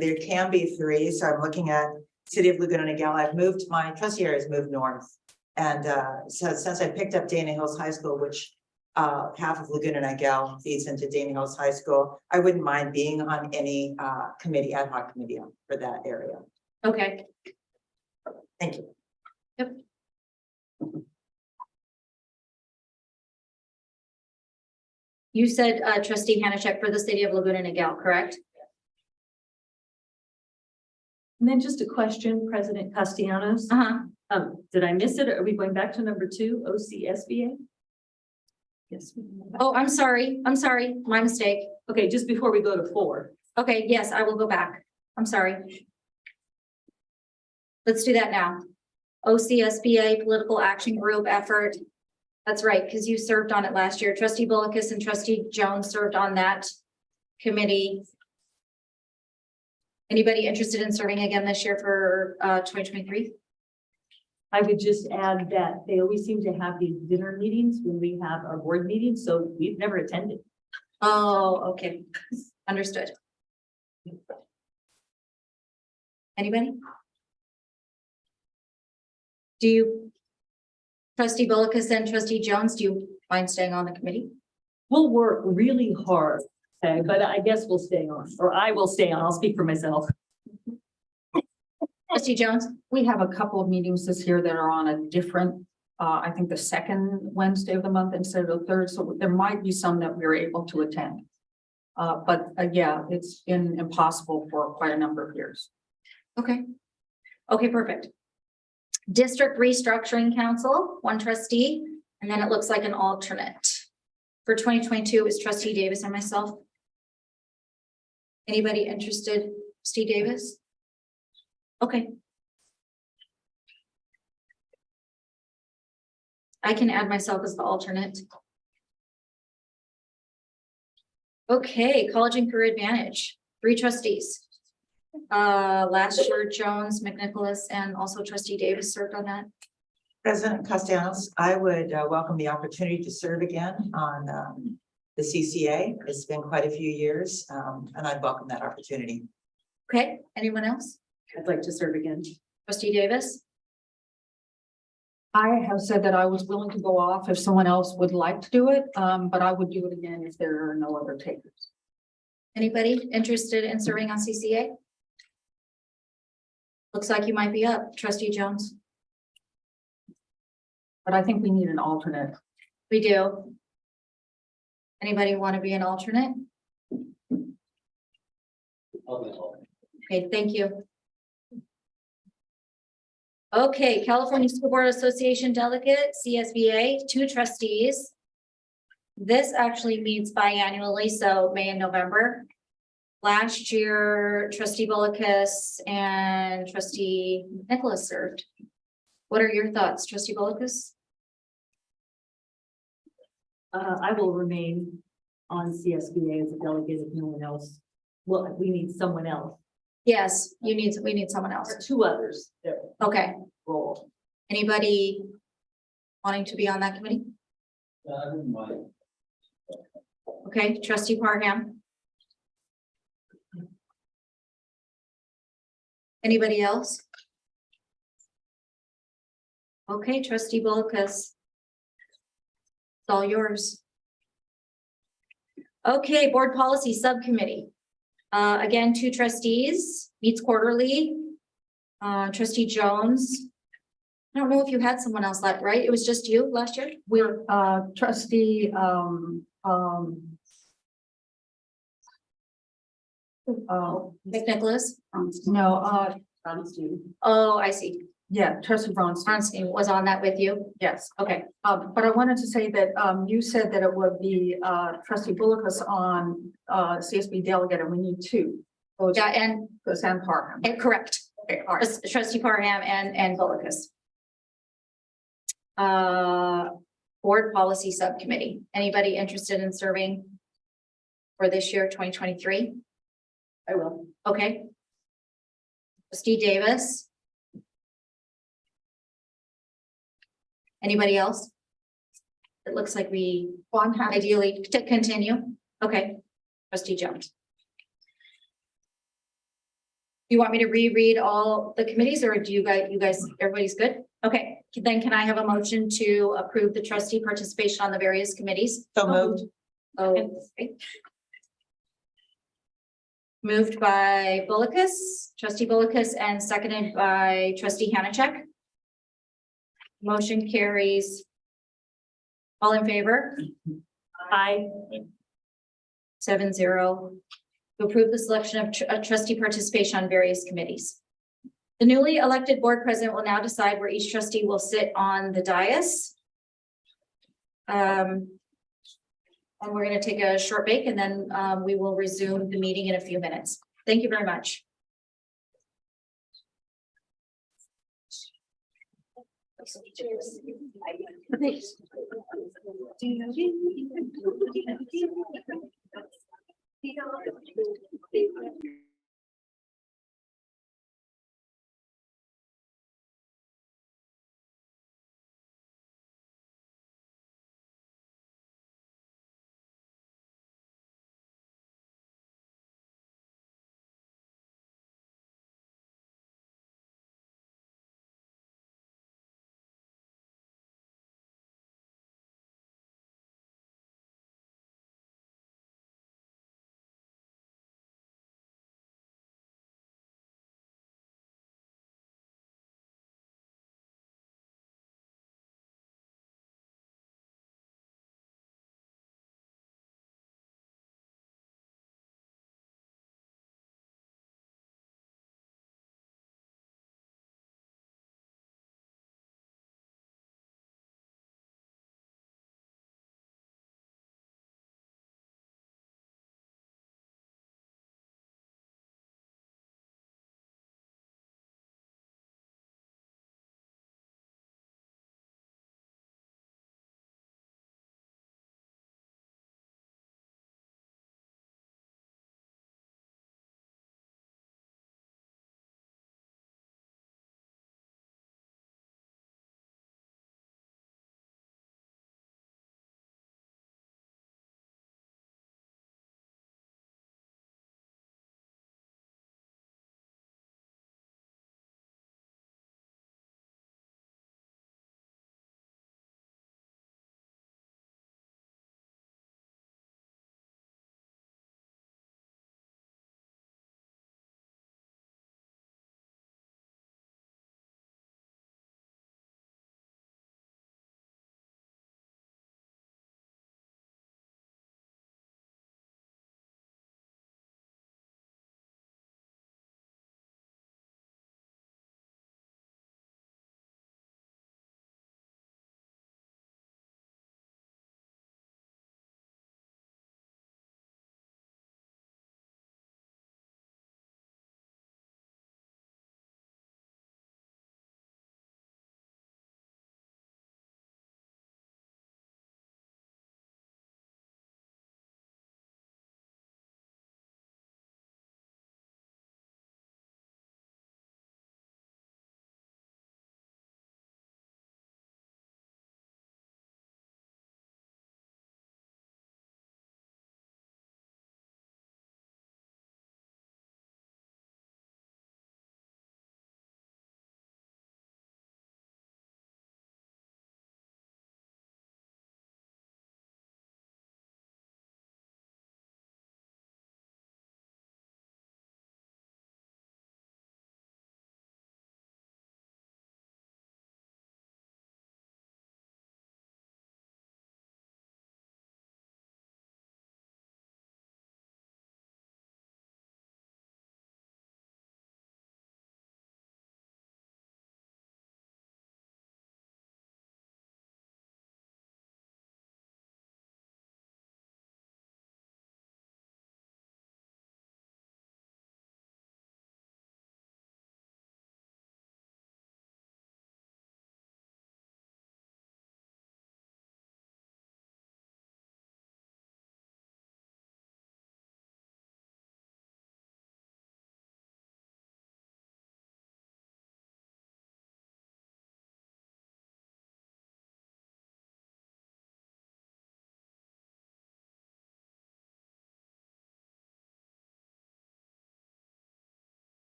there can be 3, so I'm looking at City of Laguna Niguel. I've moved, my trustee area has moved north. And so since I picked up Dana Hills High School, which half of Laguna Niguel feeds into Dana Hills High School, I wouldn't mind being on any committee, ad hoc committee for that area. Okay, Thank you. you said trustee Hanachek for the city of Laguna Niguel, correct? And then just a question, President Castellanos. Uh-huh. Did I miss it? Are we going back to number 2, OCSBA? Yes. Oh, I'm sorry. My mistake. Okay, just before we go to 4. Okay, yes, I will go back. I'm sorry. Let's do that now. OCSBA Political Action Group effort. That's right, because you served on it last year. Trustee Bullicus and trustee Jones served on that committee. Anybody interested in serving again this year for 2023? I would just add that they always seem to have these dinner meetings when we have our board meetings, so we've never attended. Oh, okay. Understood. Anybody? Do you, trustee Bullicus and trustee Jones, do you mind staying on the committee? We'll work really hard, okay, but I guess we'll stay on, or I will stay on. I'll speak for myself. Trustee Jones? We have a couple of meetings this year that are on a different, I think the second Wednesday of the month instead of the third, so there might be some that we're able to attend. Yeah, it's been impossible for quite a number of years. Okay. Okay, perfect. District Restructuring Council, 1 trustee, and then it looks like an alternate. For 2022 is trustee Davis and myself. Anybody interested? Steve Davis? Okay. I can add myself as the alternate. Okay, College and Career Advantage, 3 trustees. Last year, Jones, McNicholas, and also trustee Davis served on that. President Castellanos, I would welcome the opportunity to serve again on the CCA. It's been quite a few years, and I'd welcome that opportunity. Okay, anyone else? I'd like to serve again. Trustee Davis? I have said that I was willing to go off if someone else would like to do it, but I would do it again if there are no other takers. Anybody interested in serving on CCA? Looks like you might be up, trustee Jones. But I think we need an alternate. We do. Anybody want to be an alternate? Okay, thank you. Okay, California School Board Association delegate, CSBA, 2 trustees. This actually meets biannually, so May and November. Last year, trustee Bullicus and trustee Nicholas served. What are your thoughts, trustee Bullicus? I will remain on CSBA as a delegate if no one else. Well, we need someone else. Yes, we need someone else. 2 others. Okay, Role. anybody wanting to be on that committee? I wouldn't mind. Okay, trustee Parham. Anybody else? Okay, trustee Bullicus. It's all yours. Okay, board policy subcommittee. Again, 2 trustees, meets quarterly. Trustee Jones. I don't know if you had someone else left, right? It was just you last year? We're trustee McNicholas? no, Oh, I see. yeah, trustee Bronstein. Bronstein was on that with you? Yes. Okay. But I wanted to say that you said that it would be trustee Bullicus on CSB delegate, and we need 2. Yeah, and Sam Parham. correct. Okay, all right. Trustee Parham and Bullicus. Board policy subcommittee. Anybody interested in serving for this year, 2023? I will. Okay. Trustee Davis. Anybody else? it looks like we want ideally to continue. Okay, trustee Jones. Do you want me to reread all the committees or do you guys, everybody's good? Okay, then can I have a motion to approve the trustee participation on the various committees? So moved. Oh, okay. Moved by trustee Bullicus, and seconded by trustee Hanachek. Motion carries. All in favor? Aye. 7-0. To approve the selection of trustee participation on various committees. The newly elected board president will now decide where each trustee will sit on the dais. And we're going to take a short break and then we will resume the meeting in a few minutes. Thank you very much.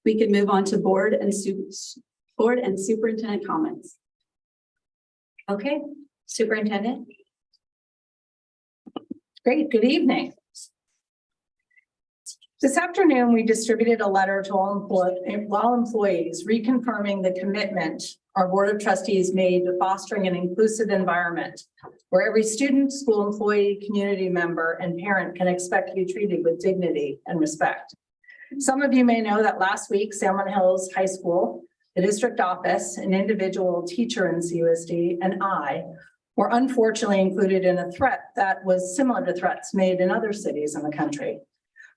we can move on to board and superintendent comments. Okay, Superintendent? Great, good evening. This afternoon, we distributed a letter to all employees reconfirming the commitment our Board of Trustees made to fostering an inclusive environment where every student, school employee, community member, and parent can expect to be treated with dignity and respect. Some of you may know that last week, San Juan Hills High School, the district office, an individual teacher in CUSD, and I were unfortunately included in a threat that was similar to threats made in other cities in the country.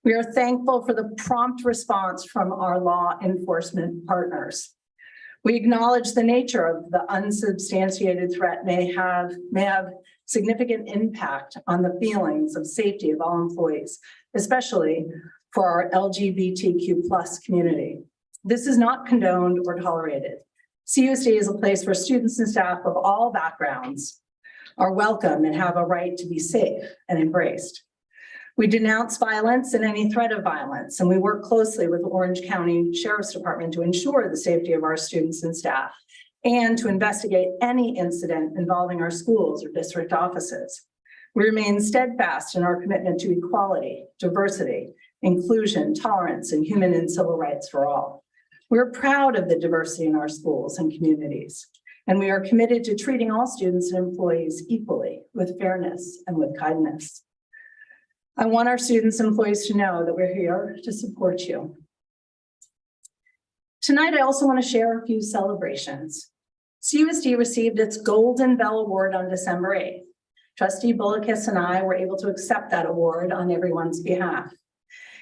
We are thankful for the prompt response from our law enforcement partners. We acknowledge the nature of the unsubstantiated threat may have significant impact on the feelings of safety of all employees, especially for our LGBTQ+ community. This is not condoned or tolerated. CUSD is a place where students and staff of all backgrounds are welcome and have a right to be safe and embraced. We denounce violence and any threat of violence, and we work closely with the Orange County Sheriff's Department to ensure the safety of our students and staff and to investigate any incident involving our schools or district offices. We remain steadfast in our commitment to equality, diversity, inclusion, tolerance, and human and civil rights for all. We're proud of the diversity in our schools and communities, and we are committed to treating all students and employees equally with fairness and with kindness. I want our students and employees to know that we're here to support you. Tonight, I also want to share a few celebrations. CUSD received its Golden Bell Award on December 8th. Trustee Bullicus and I were able to accept that award on everyone's behalf.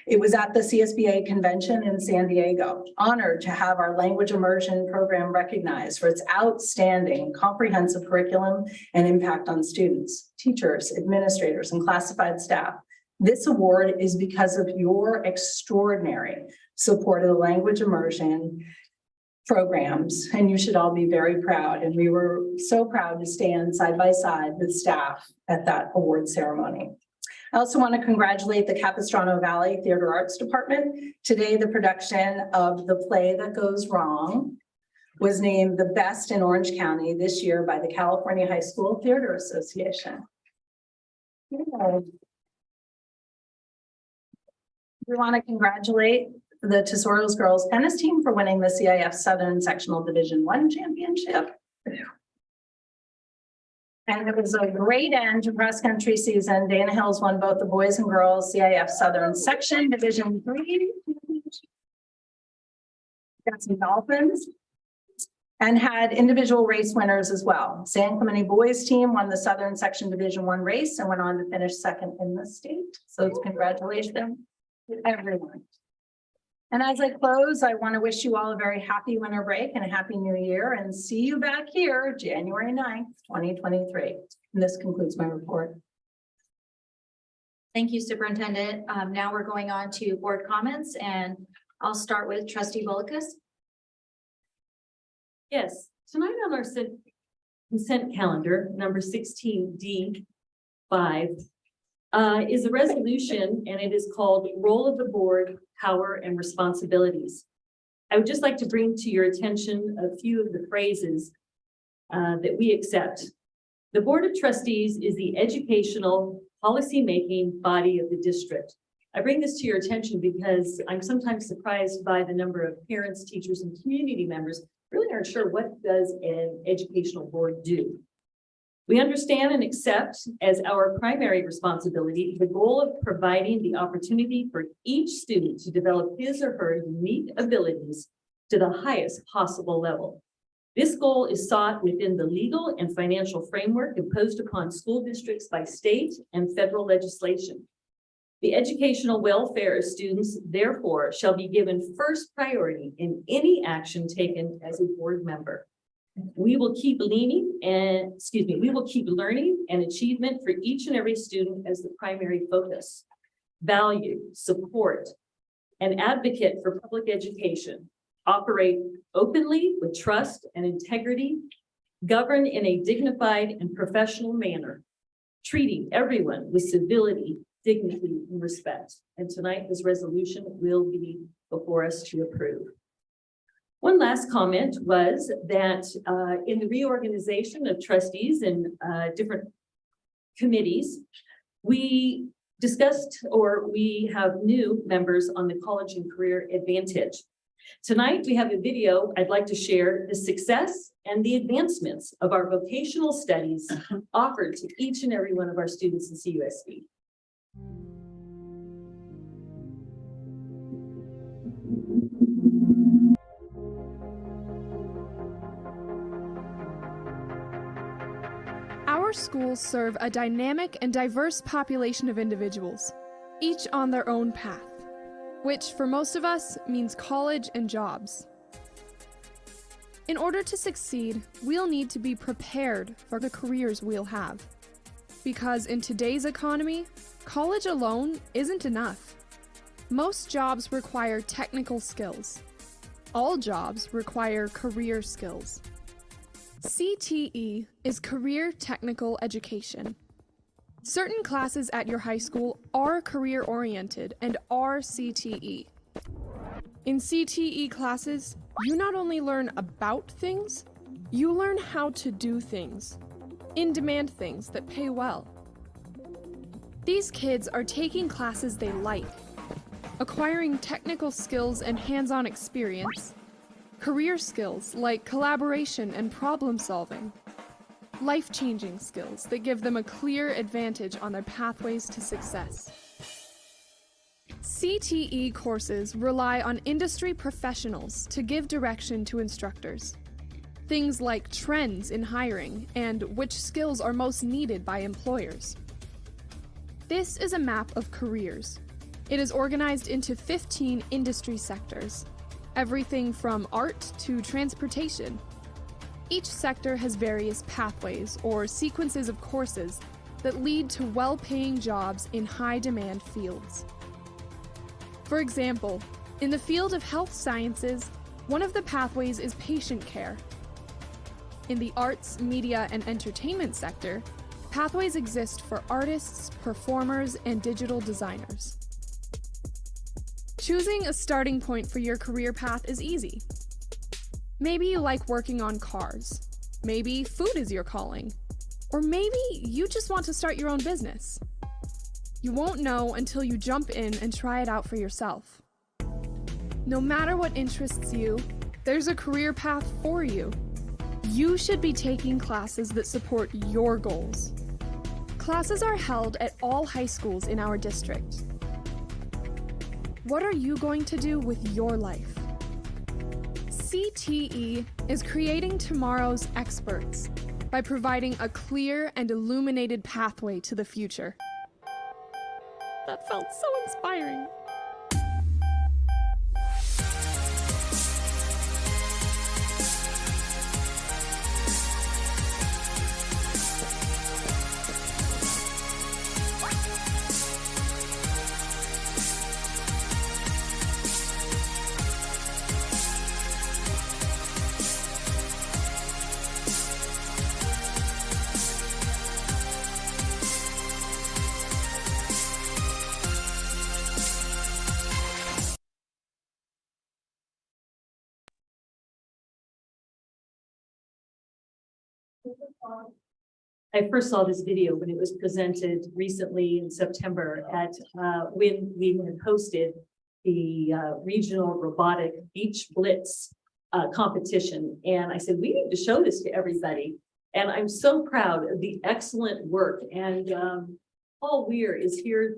It was at the CSBA convention in San Diego, honored to have our language immersion program recognized for its outstanding comprehensive curriculum and impact on students, teachers, administrators, and classified staff. This award is because of your extraordinary support of the language immersion programs, and you should all be very proud. And we were so proud to stand side by side with staff at that award ceremony. I also want to congratulate the Capistrano Valley Theater Arts Department. Today, the production of The Play That Goes Wrong was named the best in Orange County this year by the California High School Theater Association. We want to congratulate the Tesoros girls tennis team for winning the CIF Southern Sectional Division I championship. And it was a great end to cross country season. Dana Hills won both the boys and girls CIF Southern Section Division III. Got some Dolphins and had individual race winners as well. San Clemente boys team won the Southern Section Division I race and went on to finish second in the state. So it's congratulations to everyone. And as I close, I want to wish you all a very happy winter break and a happy new year, and see you back here January 9th, 2023. And this concludes my report. Thank you, Superintendent. Now we're going on to board comments, and I'll start with Trustee Bullicus. Yes, tonight on our consent calendar, number 16D5, is a resolution, and it is called Role of the Board, Power and Responsibilities. I would just like to bring to your attention a few of the phrases that we accept. The Board of Trustees is the educational policy-making body of the district. I bring this to your attention because I'm sometimes surprised by the number of parents, teachers, and community members really aren't sure what does an educational board do. We understand and accept as our primary responsibility the goal of providing the opportunity for each student to develop his or her unique abilities to the highest possible level. This goal is sought within the legal and financial framework imposed upon school districts by state and federal legislation. The educational welfare of students, therefore, shall be given first priority in any action taken as a board member. We will keep learning and achievement for each and every student as the primary focus. Value, support, and advocate for public education. Operate openly with trust and integrity. Govern in a dignified and professional manner. Treating everyone with civility, dignity, and respect. And tonight, this resolution will be before us to approve. One last comment was that in the reorganization of trustees and different committees, we discussed, or we have new members on the College and Career Advantage. Tonight, we have a video I'd like to share the success and the advancements of our vocational studies offered to each and every one of our students in CUSD. Our schools serve a dynamic and diverse population of individuals, each on their own path, which for most of us means college and jobs. In order to succeed, we'll need to be prepared for the careers we'll have. Because in today's economy, college alone isn't enough. Most jobs require technical skills. All jobs require career skills. CTE is Career Technical Education. Certain classes at your high school are career-oriented and are CTE. In CTE classes, you not only learn about things, you learn how to do things, in-demand things that pay well. These kids are taking classes they like, acquiring technical skills and hands-on experience, career skills like collaboration and problem solving, life-changing skills that give them a clear advantage on their pathways to success. CTE courses rely on industry professionals to give direction to instructors. Things like trends in hiring and which skills are most needed by employers. This is a map of careers. It is organized into 15 industry sectors, everything from art to transportation. Each sector has various pathways or sequences of courses that lead to well-paying jobs in high-demand fields. For example, in the field of health sciences, one of the pathways is patient care. In the arts, media, and entertainment sector, pathways exist for artists, performers, and digital designers. Choosing a starting point for your career path is easy. Maybe you like working on cars. Maybe food is your calling. Or maybe you just want to start your own business. You won't know until you jump in and try it out for yourself. No matter what interests you, there's a career path for you. You should be taking classes that support your goals. Classes are held at all high schools in our district. What are you going to do with your life? CTE is creating tomorrow's experts by providing a clear and illuminated pathway to the future. That felt so inspiring. I first saw this video when it was presented recently in September at when we had hosted the regional robotic beach blitz competition. And I said, we need to show this to everybody. And I'm so proud of the excellent work. And Paul Weir is here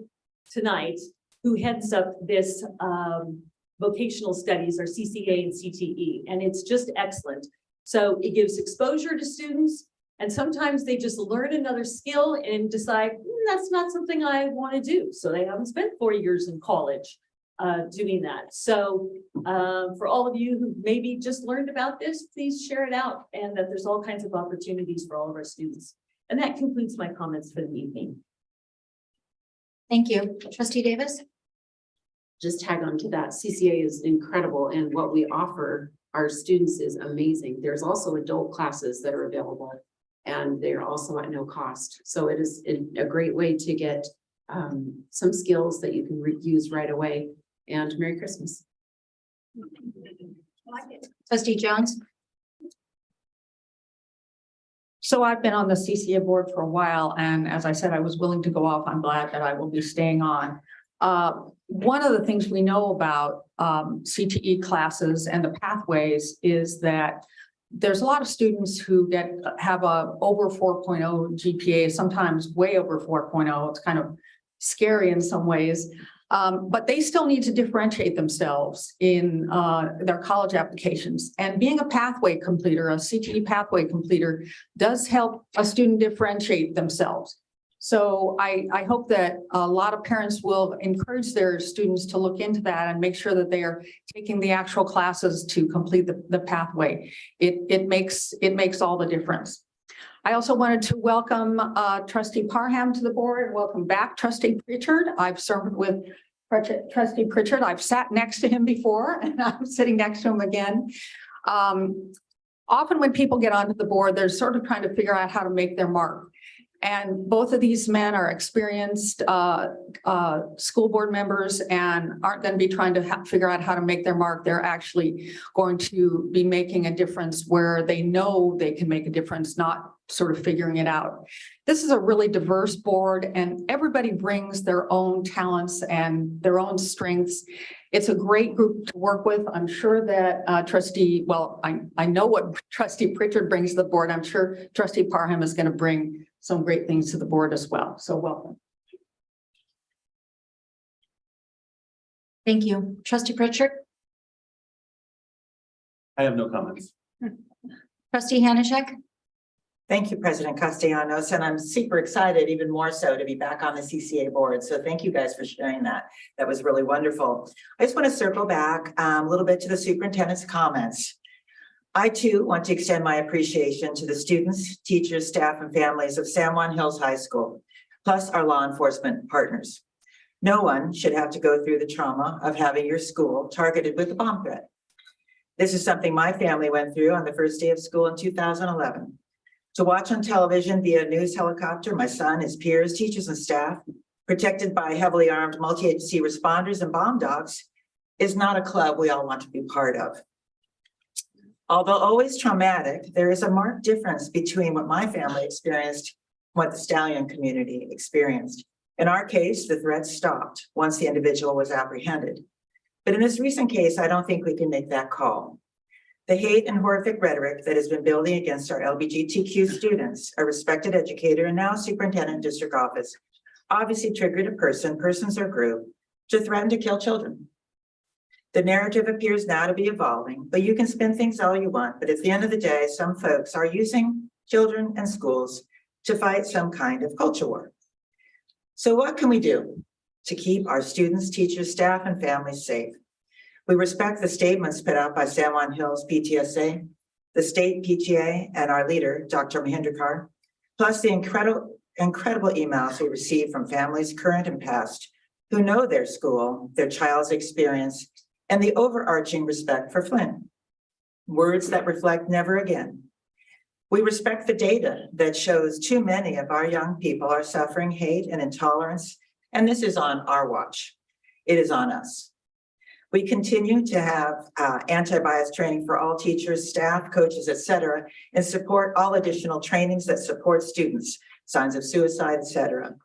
tonight, who heads up this vocational studies, or CCA and CTE, and it's just excellent. So it gives exposure to students, and sometimes they just learn another skill and decide, that's not something I want to do. So they haven't spent 4 years in college doing that. So for all of you who maybe just learned about this, please share it out, and that there's all kinds of opportunities for all of our students. And that concludes my comments for the evening. Thank you. Trustee Davis? Just tag on to that. CCA is incredible, and what we offer our students is amazing. There's also adult classes that are available, and they're also at no cost. So it is a great way to get some skills that you can use right away. And Merry Christmas. Trustee Jones? So I've been on the CCA board for a while, and as I said, I was willing to go off. I'm glad that I will be staying on. One of the things we know about CTE classes and the pathways is that there's a lot of students who have a over 4.0 GPA, sometimes way over 4.0. It's kind of scary in some ways. But they still need to differentiate themselves in their college applications. And being a pathway completer, a CTE pathway completer, does help a student differentiate themselves. So I hope that a lot of parents will encourage their students to look into that and make sure that they are taking the actual classes to complete the pathway. It makes all the difference. I also wanted to welcome Trustee Parham to the board. Welcome back, Trustee Pritchard. I've served with Trustee Pritchard. I've sat next to him before, and I'm sitting next to him again. Often when people get onto the board, they're sort of trying to figure out how to make their mark. And both of these men are experienced school board members and aren't going to be trying to figure out how to make their mark. They're actually going to be making a difference where they know they can make a difference, not sort of figuring it out. This is a really diverse board, and everybody brings their own talents and their own strengths. It's a great group to work with. I'm sure that I know what Trustee Pritchard brings to the board. I'm sure Trustee Parham is going to bring some great things to the board as well. So welcome. Thank you. Trustee Pritchard? I have no comments. Trustee Hanishek? Thank you, President Castellanos, and I'm super excited, even more so, to be back on the CCA board. So thank you guys for sharing that. That was really wonderful. I just want to circle back a little bit to the superintendent's comments. I too want to extend my appreciation to the students, teachers, staff, and families of San Juan Hills High School, plus our law enforcement partners. No one should have to go through the trauma of having your school targeted with a bomb threat. This is something my family went through on the first day of school in 2011. To watch on television via news helicopter, my son, his peers, teachers, and staff, protected by heavily armed multi-agency responders and bomb dogs, is not a club we all want to be part of. Although always traumatic, there is a marked difference between what my family experienced and what the Stallion community experienced. In our case, the threat stopped once the individual was apprehended. But in this recent case, I don't think we can make that call. The hate and horrific rhetoric that has been building against our LGBTQ students, a respected educator and now superintendent district office, obviously triggered a persons or group to threaten to kill children. The narrative appears now to be evolving, but you can spin things all you want. But at the end of the day, some folks are using children and schools to fight some kind of culture war. So what can we do to keep our students, teachers, staff, and families safe? We respect the statements put out by San Juan Hills PTSA, the state PTA, and our leader, Dr. Mahindrakar, plus the incredible emails we receive from families, current and past, who know their school, their child's experience, and the overarching respect for Flint. Words that reflect never again. We respect the data that shows too many of our young people are suffering hate and intolerance, and this is on our watch. It is on us. We continue to have anti-bias training for all teachers, staff, coaches, et cetera, and support all additional trainings that support students, signs of suicide, et cetera.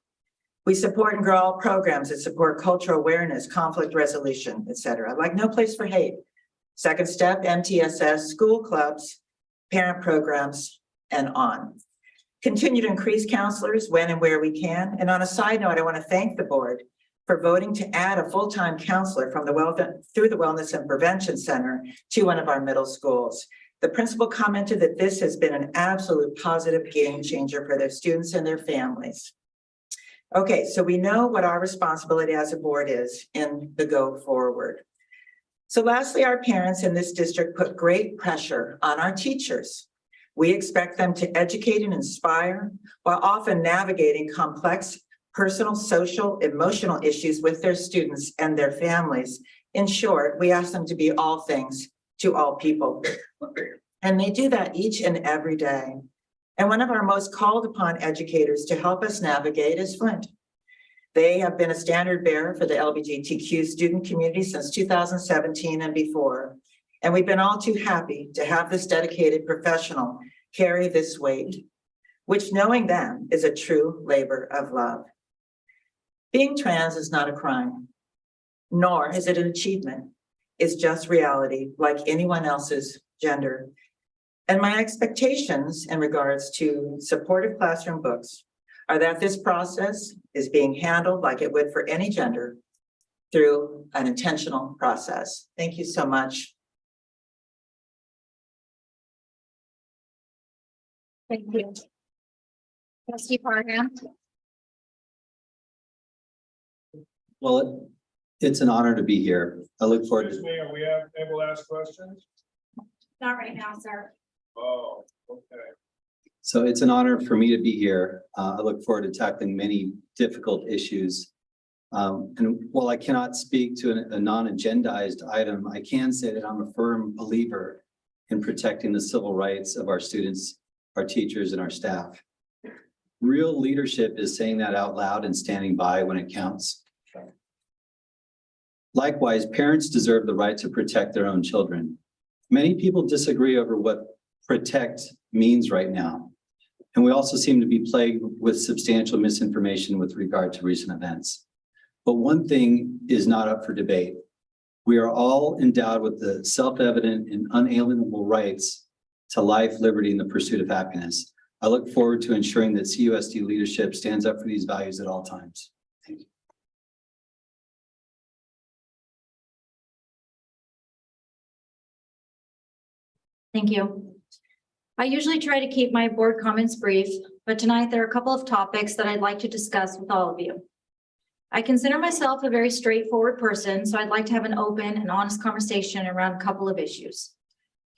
We support and grow all programs that support cultural awareness, conflict resolution, et cetera, like No Place for Hate, Second Step, MTSS, school clubs, parent programs, and on. Continue to increase counselors when and where we can. And on a side note, I want to thank the board for voting to add a full-time counselor from through the Wellness and Prevention Center to one of our middle schools. The principal commented that this has been an absolute positive game changer for their students and their families. Okay, so we know what our responsibility as a board is in the go forward. So lastly, our parents in this district put great pressure on our teachers. We expect them to educate and inspire while often navigating complex personal, social, emotional issues with their students and their families. In short, we ask them to be all things to all people. And they do that each and every day. And one of our most called upon educators to help us navigate is Flint. They have been a standard bearer for the LGBTQ student community since 2017 and before. And we've been all too happy to have this dedicated professional carry this weight, which knowing them is a true labor of love. Being trans is not a crime, nor is it an achievement. It's just reality like anyone else's gender. And my expectations in regards to supportive classroom books are that this process is being handled like it would for any gender through an intentional process. Thank you so much. Thank you. Trustee Parham. Well, it's an honor to be here. I look forward to. Are we able to ask questions? Not right now, sir. Oh, okay. So it's an honor for me to be here. I look forward to tackling many difficult issues. And while I cannot speak to a non-agendized item, I can say that I'm a firm believer in protecting the civil rights of our students, our teachers, and our staff. Real leadership is saying that out loud and standing by when it counts. Likewise, parents deserve the right to protect their own children. Many people disagree over what protect means right now. And we also seem to be plagued with substantial misinformation with regard to recent events. But one thing is not up for debate. We are all endowed with the self-evident and unalienable rights to life, liberty, and the pursuit of happiness. I look forward to ensuring that CUSD leadership stands up for these values at all times. Thank you. Thank you. I usually try to keep my board comments brief, but tonight there are a couple of topics that I'd like to discuss with all of you. I consider myself a very straightforward person, so I'd like to have an open and honest conversation around a couple of issues.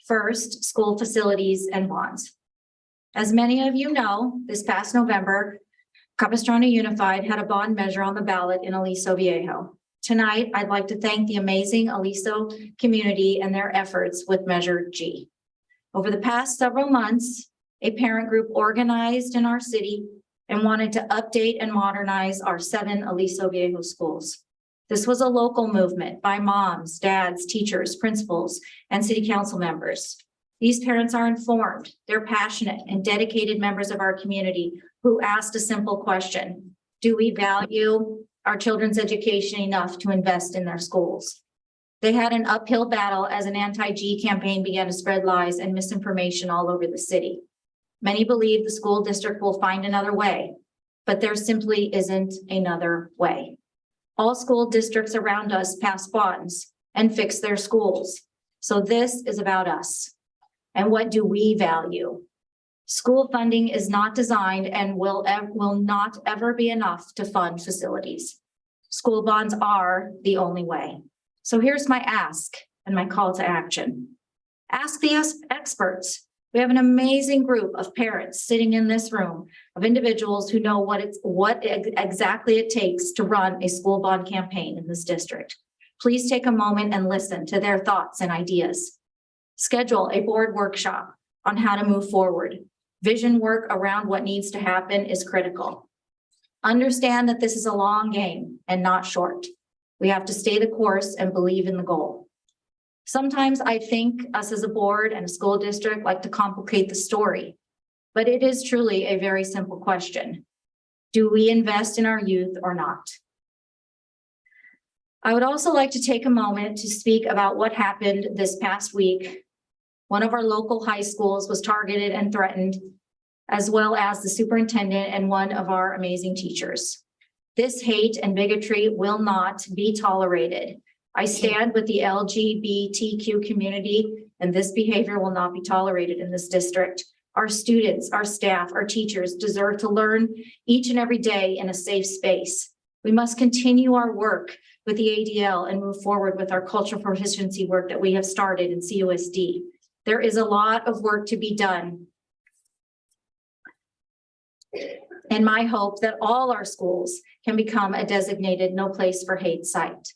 First, school facilities and bonds. As many of you know, this past November, Capistrano Unified had a bond measure on the ballot in Aliso Viejo. Tonight, I'd like to thank the amazing Aliso community and their efforts with Measure G. Over the past several months, a parent group organized in our city and wanted to update and modernize our 7 Aliso Viejo schools. This was a local movement by moms, dads, teachers, principals, and city council members. These parents are informed, they're passionate and dedicated members of our community who asked a simple question: do we value our children's education enough to invest in their schools? They had an uphill battle as an anti-G campaign began to spread lies and misinformation all over the city. Many believe the school district will find another way, but there simply isn't another way. All school districts around us pass bonds and fix their schools. So this is about us. And what do we value? School funding is not designed and will not ever be enough to fund facilities. School bonds are the only way. So here's my ask and my call to action. Ask the experts. We have an amazing group of parents sitting in this room of individuals who know what exactly it takes to run a school bond campaign in this district. Please take a moment and listen to their thoughts and ideas. Schedule a board workshop on how to move forward. Vision work around what needs to happen is critical. Understand that this is a long game and not short. We have to stay the course and believe in the goal. Sometimes I think us as a board and a school district like to complicate the story, but it is truly a very simple question. Do we invest in our youth or not? I would also like to take a moment to speak about what happened this past week. One of our local high schools was targeted and threatened, as well as the superintendent and one of our amazing teachers. This hate and bigotry will not be tolerated. I stand with the LGBTQ community, and this behavior will not be tolerated in this district. Our students, our staff, our teachers deserve to learn each and every day in a safe space. We must continue our work with the ADL and move forward with our cultural proficiency work that we have started in CUSD. There is a lot of work to be done. And my hope that all our schools can become a designated no place for hate site.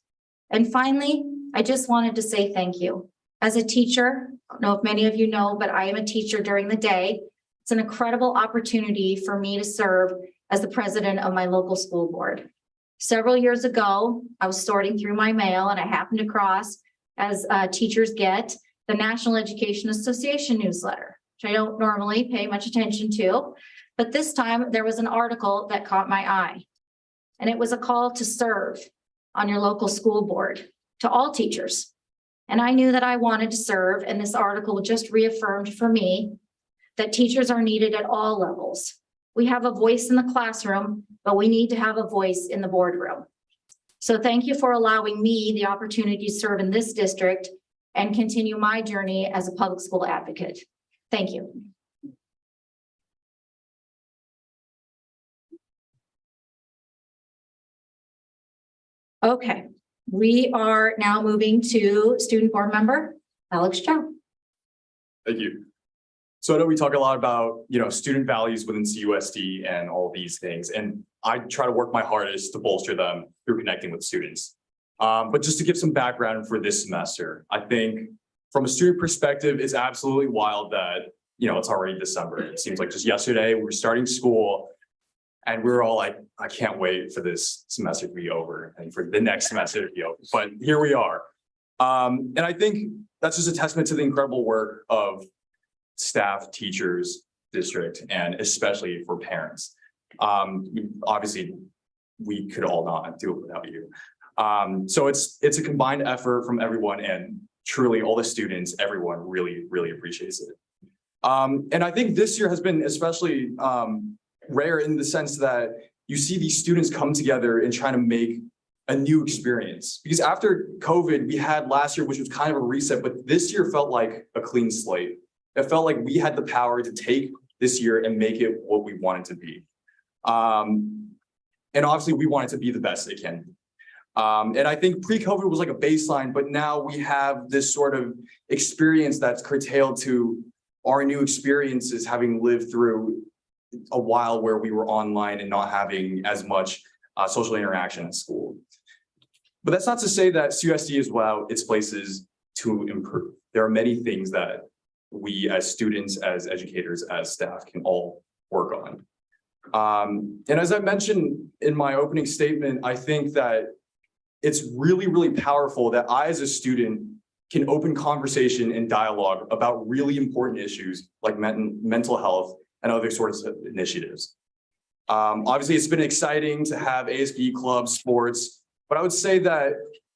And finally, I just wanted to say thank you. As a teacher, I don't know if many of you know, but I am a teacher during the day. It's an incredible opportunity for me to serve as the president of my local school board. Several years ago, I was sorting through my mail and I happened across, as teachers get, the National Education Association newsletter, which I don't normally pay much attention to, but this time there was an article that caught my eye. And it was a call to serve on your local school board to all teachers. And I knew that I wanted to serve, and this article just reaffirmed for me that teachers are needed at all levels. We have a voice in the classroom, but we need to have a voice in the boardroom. So thank you for allowing me the opportunity to serve in this district and continue my journey as a public school advocate. Thank you. Okay, we are now moving to student board member, Alex Chow. Thank you. So I know we talk a lot about, student values within CUSD and all these things, and I try to work my hardest to bolster them through connecting with students. But just to give some background for this semester, I think from a student perspective, it's absolutely wild that, it's already December. It seems like just yesterday we were starting school and we were all like, I can't wait for this semester to be over and for the next semester to be over. But here we are. And I think that's just a testament to the incredible work of staff, teachers, district, and especially for parents. Obviously, we could all not do it without you. So it's a combined effort from everyone, and truly all the students, everyone really, really appreciates it. And I think this year has been especially rare in the sense that you see these students come together and trying to make a new experience. Because after COVID, we had last year, which was kind of a reset, but this year felt like a clean slate. It felt like we had the power to take this year and make it what we want it to be. And obviously we want it to be the best it can be. And I think pre-COVID was like a baseline, but now we have this sort of experience that's curtailed to our new experiences, having lived through a while where we were online and not having as much social interaction at school. But that's not to say that CUSD is without its places to improve. There are many things that we as students, as educators, as staff can all work on. And as I mentioned in my opening statement, I think that it's really, really powerful that I, as a student, can open conversation and dialogue about really important issues like mental health and other sorts of initiatives. Obviously, it's been exciting to have ASB clubs, sports, but I would say that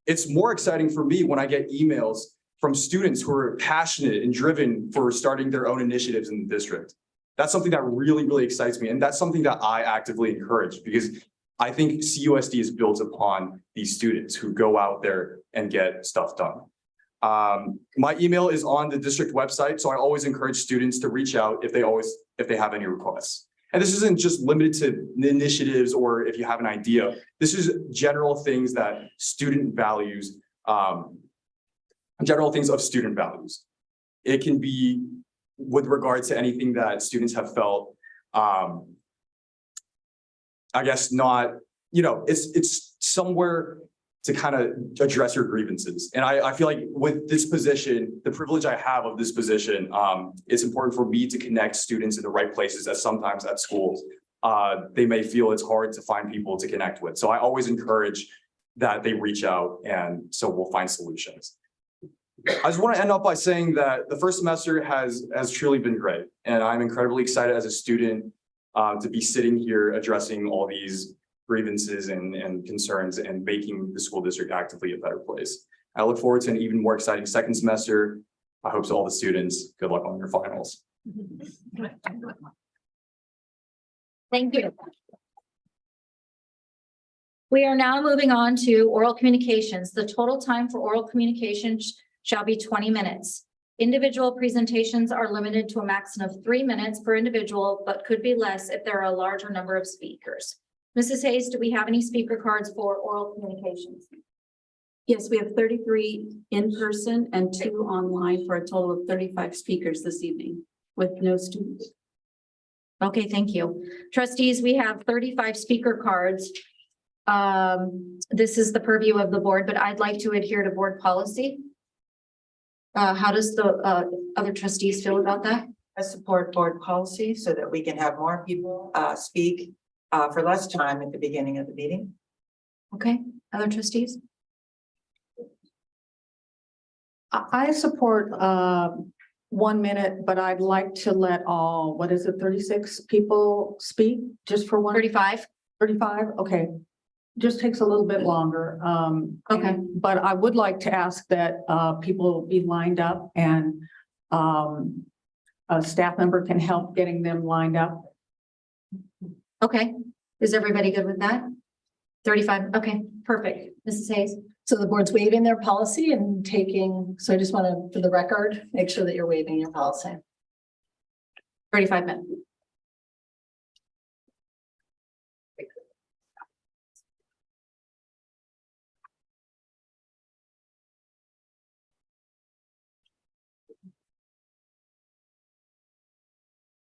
it's more exciting for me when I get emails from students who are passionate and driven for starting their own initiatives in the district. That's something that really, really excites me. And that's something that I actively encourage because I think CUSD is built upon these students who go out there and get stuff done. My email is on the district website, so I always encourage students to reach out if they have any requests. And this isn't just limited to initiatives or if you have an idea. This is general things that student values, general things of student values. It can be with regard to anything that students have felt, I guess not, it's somewhere to kind of address your grievances. And I feel like with this position, the privilege I have of this position, it's important for me to connect students in the right places, as sometimes at schools, they may feel it's hard to find people to connect with. So I always encourage that they reach out, and so we'll find solutions. I just want to end up by saying that the first semester has truly been great. And I'm incredibly excited as a student to be sitting here addressing all these grievances and concerns and making the school district actively a better place. I look forward to an even more exciting second semester. I hope to all the students, good luck on your finals. Thank you. We are now moving on to oral communications. The total time for oral communications shall be 20 minutes. Individual presentations are limited to a maximum of 3 minutes per individual, but could be less if there are a larger number of speakers. Mrs. Hayes, do we have any speaker cards for oral communications? Yes, we have 33 in person and 2 online for a total of 35 speakers this evening with no students. Okay, thank you. Trustees, we have 35 speaker cards. This is the purview of the board, but I'd like to adhere to board policy. How does the other trustees feel about that? I support board policy so that we can have more people speak for less time at the beginning of the meeting. Okay, other trustees? I support 1 minute, but I'd like to let all, what is it, 36 people speak just for 35? 35, okay. Just takes a little bit longer. Okay. But I would like to ask that people be lined up and a staff member can help getting them lined up. Okay. Is everybody good with that? 35, okay, perfect. Mrs. Hayes? So the board's waiving their policy and taking, so I just want to, for the record, make sure that you're waiving your policy. 35 minutes.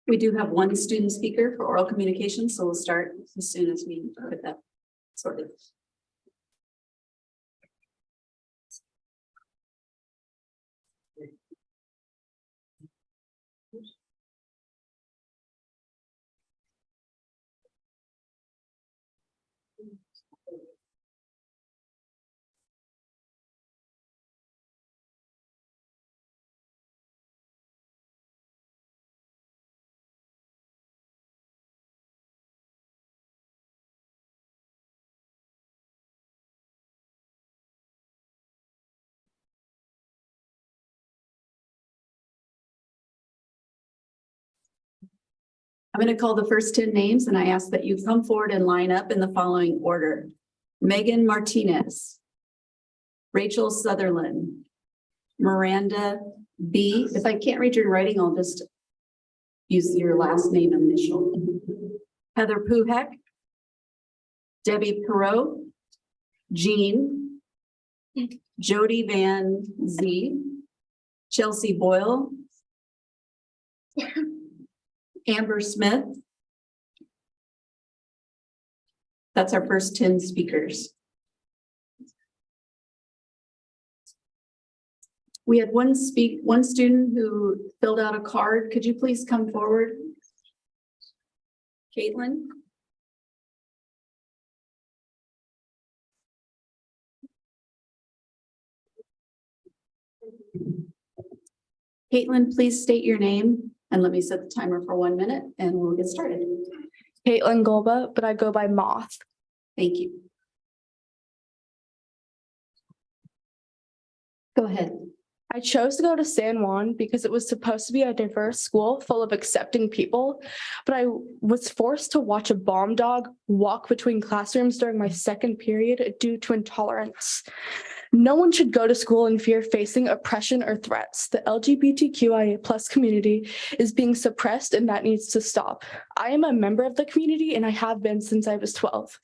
We do have one student speaker for oral communication, so we'll start as soon as we get that sorted. I'm going to call the first 10 names and I ask that you come forward and line up in the following order. Megan Martinez, Rachel Sutherland, Miranda B. If I can't read your writing, I'll just use your last name initial. Heather Puhek, Debbie Perot, Jean, Jody Van Z, Chelsea Boyle, Amber Smith. That's our first 10 speakers. We had one student who filled out a card. Could you please come forward? Caitlin? Caitlin, please state your name and let me set the timer for 1 minute and we'll get started. Caitlin Golba, but I go by Moth. Thank you. Go ahead. I chose to go to San Juan because it was supposed to be a diverse school full of accepting people, but I was forced to watch a bomb dog walk between classrooms during my second period due to intolerance. No one should go to school in fear facing oppression or threats. The LGBTQIA+ community is being suppressed and that needs to stop. I am a member of the community and I have been since I was 12.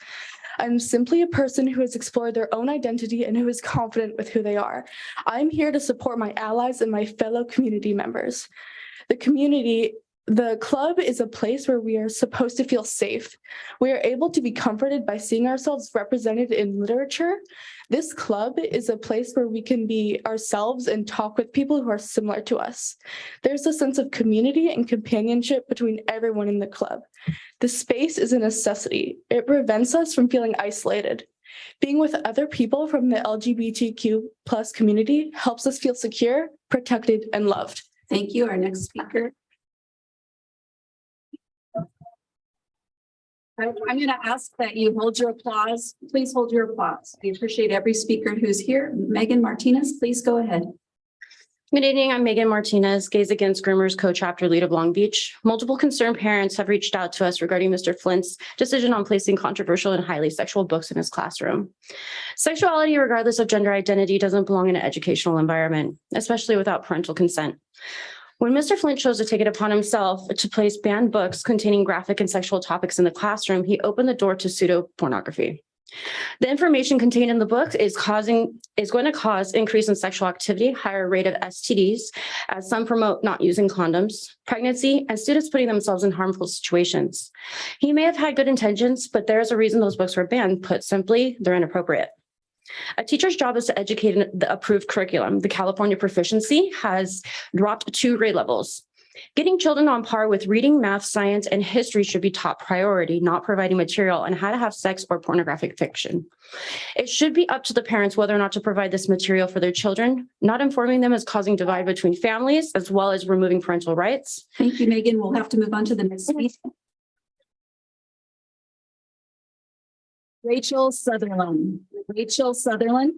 I'm simply a person who has explored their own identity and who is confident with who they are. I'm here to support my allies and my fellow community members. The club is a place where we are supposed to feel safe. We are able to be comforted by seeing ourselves represented in literature. This club is a place where we can be ourselves and talk with people who are similar to us. There's a sense of community and companionship between everyone in the club. The space is a necessity. It prevents us from feeling isolated. Being with other people from the LGBTQ+ community helps us feel secure, protected, and loved. Thank you. Our next speaker. I'm going to ask that you hold your applause. Please hold your applause. We appreciate every speaker who's here. Megan Martinez, please go ahead. Good evening. I'm Megan Martinez, Gays Against Groomers co-chapter lead of Long Beach. Multiple concerned parents have reached out to us regarding Mr. Flint's decision on placing controversial and highly sexual books in his classroom. Sexuality, regardless of gender identity, doesn't belong in an educational environment, especially without parental consent. When Mr. Flint chose to take it upon himself to place banned books containing graphic and sexual topics in the classroom, he opened the door to pseudo-pornography. The information contained in the book is going to cause increase in sexual activity, higher rate of STDs, as some promote not using condoms, pregnancy, and students putting themselves in harmful situations. He may have had good intentions, but there's a reason those books were banned. Put simply, they're inappropriate. A teacher's job is to educate in the approved curriculum. The California proficiency has dropped 2 grade levels. Getting children on par with reading, math, science, and history should be top priority, not providing material on how to have sex or pornographic fiction. It should be up to the parents whether or not to provide this material for their children. Not informing them is causing divide between families as well as removing parental rights. Thank you, Megan. We'll have to move on to the next speaker. Rachel Sutherland. Rachel Sutherland.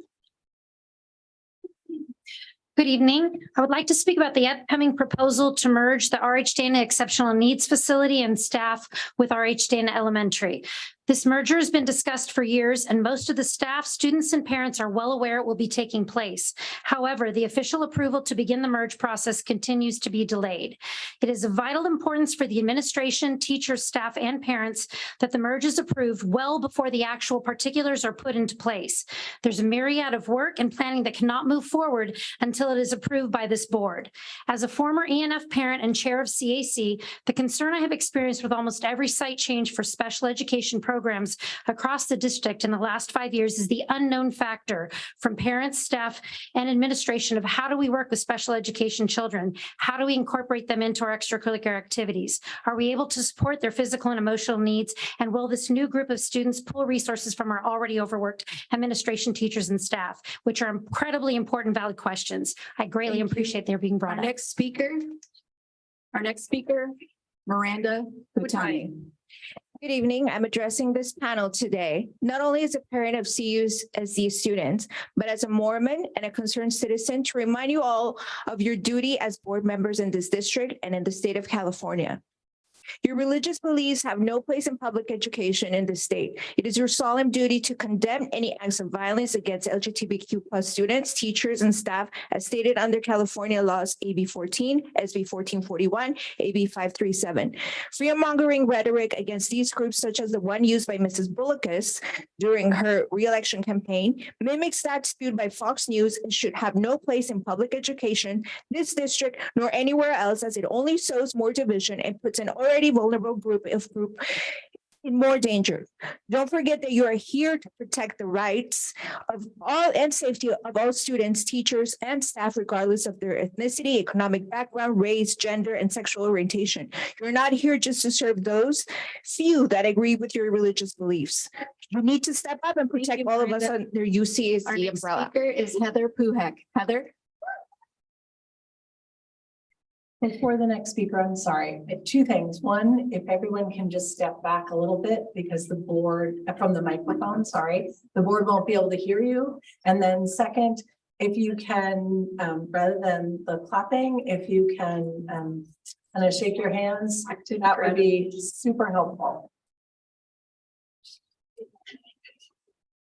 Good evening. I would like to speak about the upcoming proposal to merge the RH Dana Exceptional Needs Facility and staff with RH Dana Elementary. This merger has been discussed for years, and most of the staff, students, and parents are well aware it will be taking place. However, the official approval to begin the merge process continues to be delayed. It is of vital importance for the administration, teachers, staff, and parents that the merge is approved well before the actual particulars are put into place. There's a myriad of work and planning that cannot move forward until it is approved by this board. As a former ENF parent and chair of CAC, the concern I have experienced with almost every site change for special education programs across the district in the last 5 years is the unknown factor from parents, staff, and administration of how do we work with special education children? How do we incorporate them into our extracurricular activities? Are we able to support their physical and emotional needs? And will this new group of students pull resources from our already overworked administration, teachers, and staff, which are incredibly important, valid questions. I greatly appreciate they're being brought up. Next speaker, Miranda Butani. Good evening. I'm addressing this panel today, not only as a parent of CUSD students, but as a Mormon and a concerned citizen to remind you all of your duty as board members in this district and in the state of California. Your religious beliefs have no place in public education in the state. It is your solemn duty to condemn any acts of violence against LGBTQ+ students, teachers, and staff as stated under California laws AB 14, SB 1441, AB 537. Fear-mongering rhetoric against these groups, such as the one used by Mrs. Bullockis during her re-election campaign, mimics that spewed by Fox News and should have no place in public education, this district, nor anywhere else, as it only sows more division and puts an already vulnerable group in more danger. Don't forget that you are here to protect the rights of all and safety of all students, teachers, and staff, regardless of their ethnicity, economic background, race, gender, and sexual orientation. You're not here just to serve those few that agree with your religious beliefs. You need to step up and protect all of us under UCAC umbrella. Speaker is Heather Puhek. Heather. Before the next speaker, I'm sorry, two things. One, if everyone can just step back a little bit because the board, from the microphone, sorry, the board won't be able to hear you. And then second, if you can, rather than the clapping, if you can kind of shake your hands, that would be super helpful.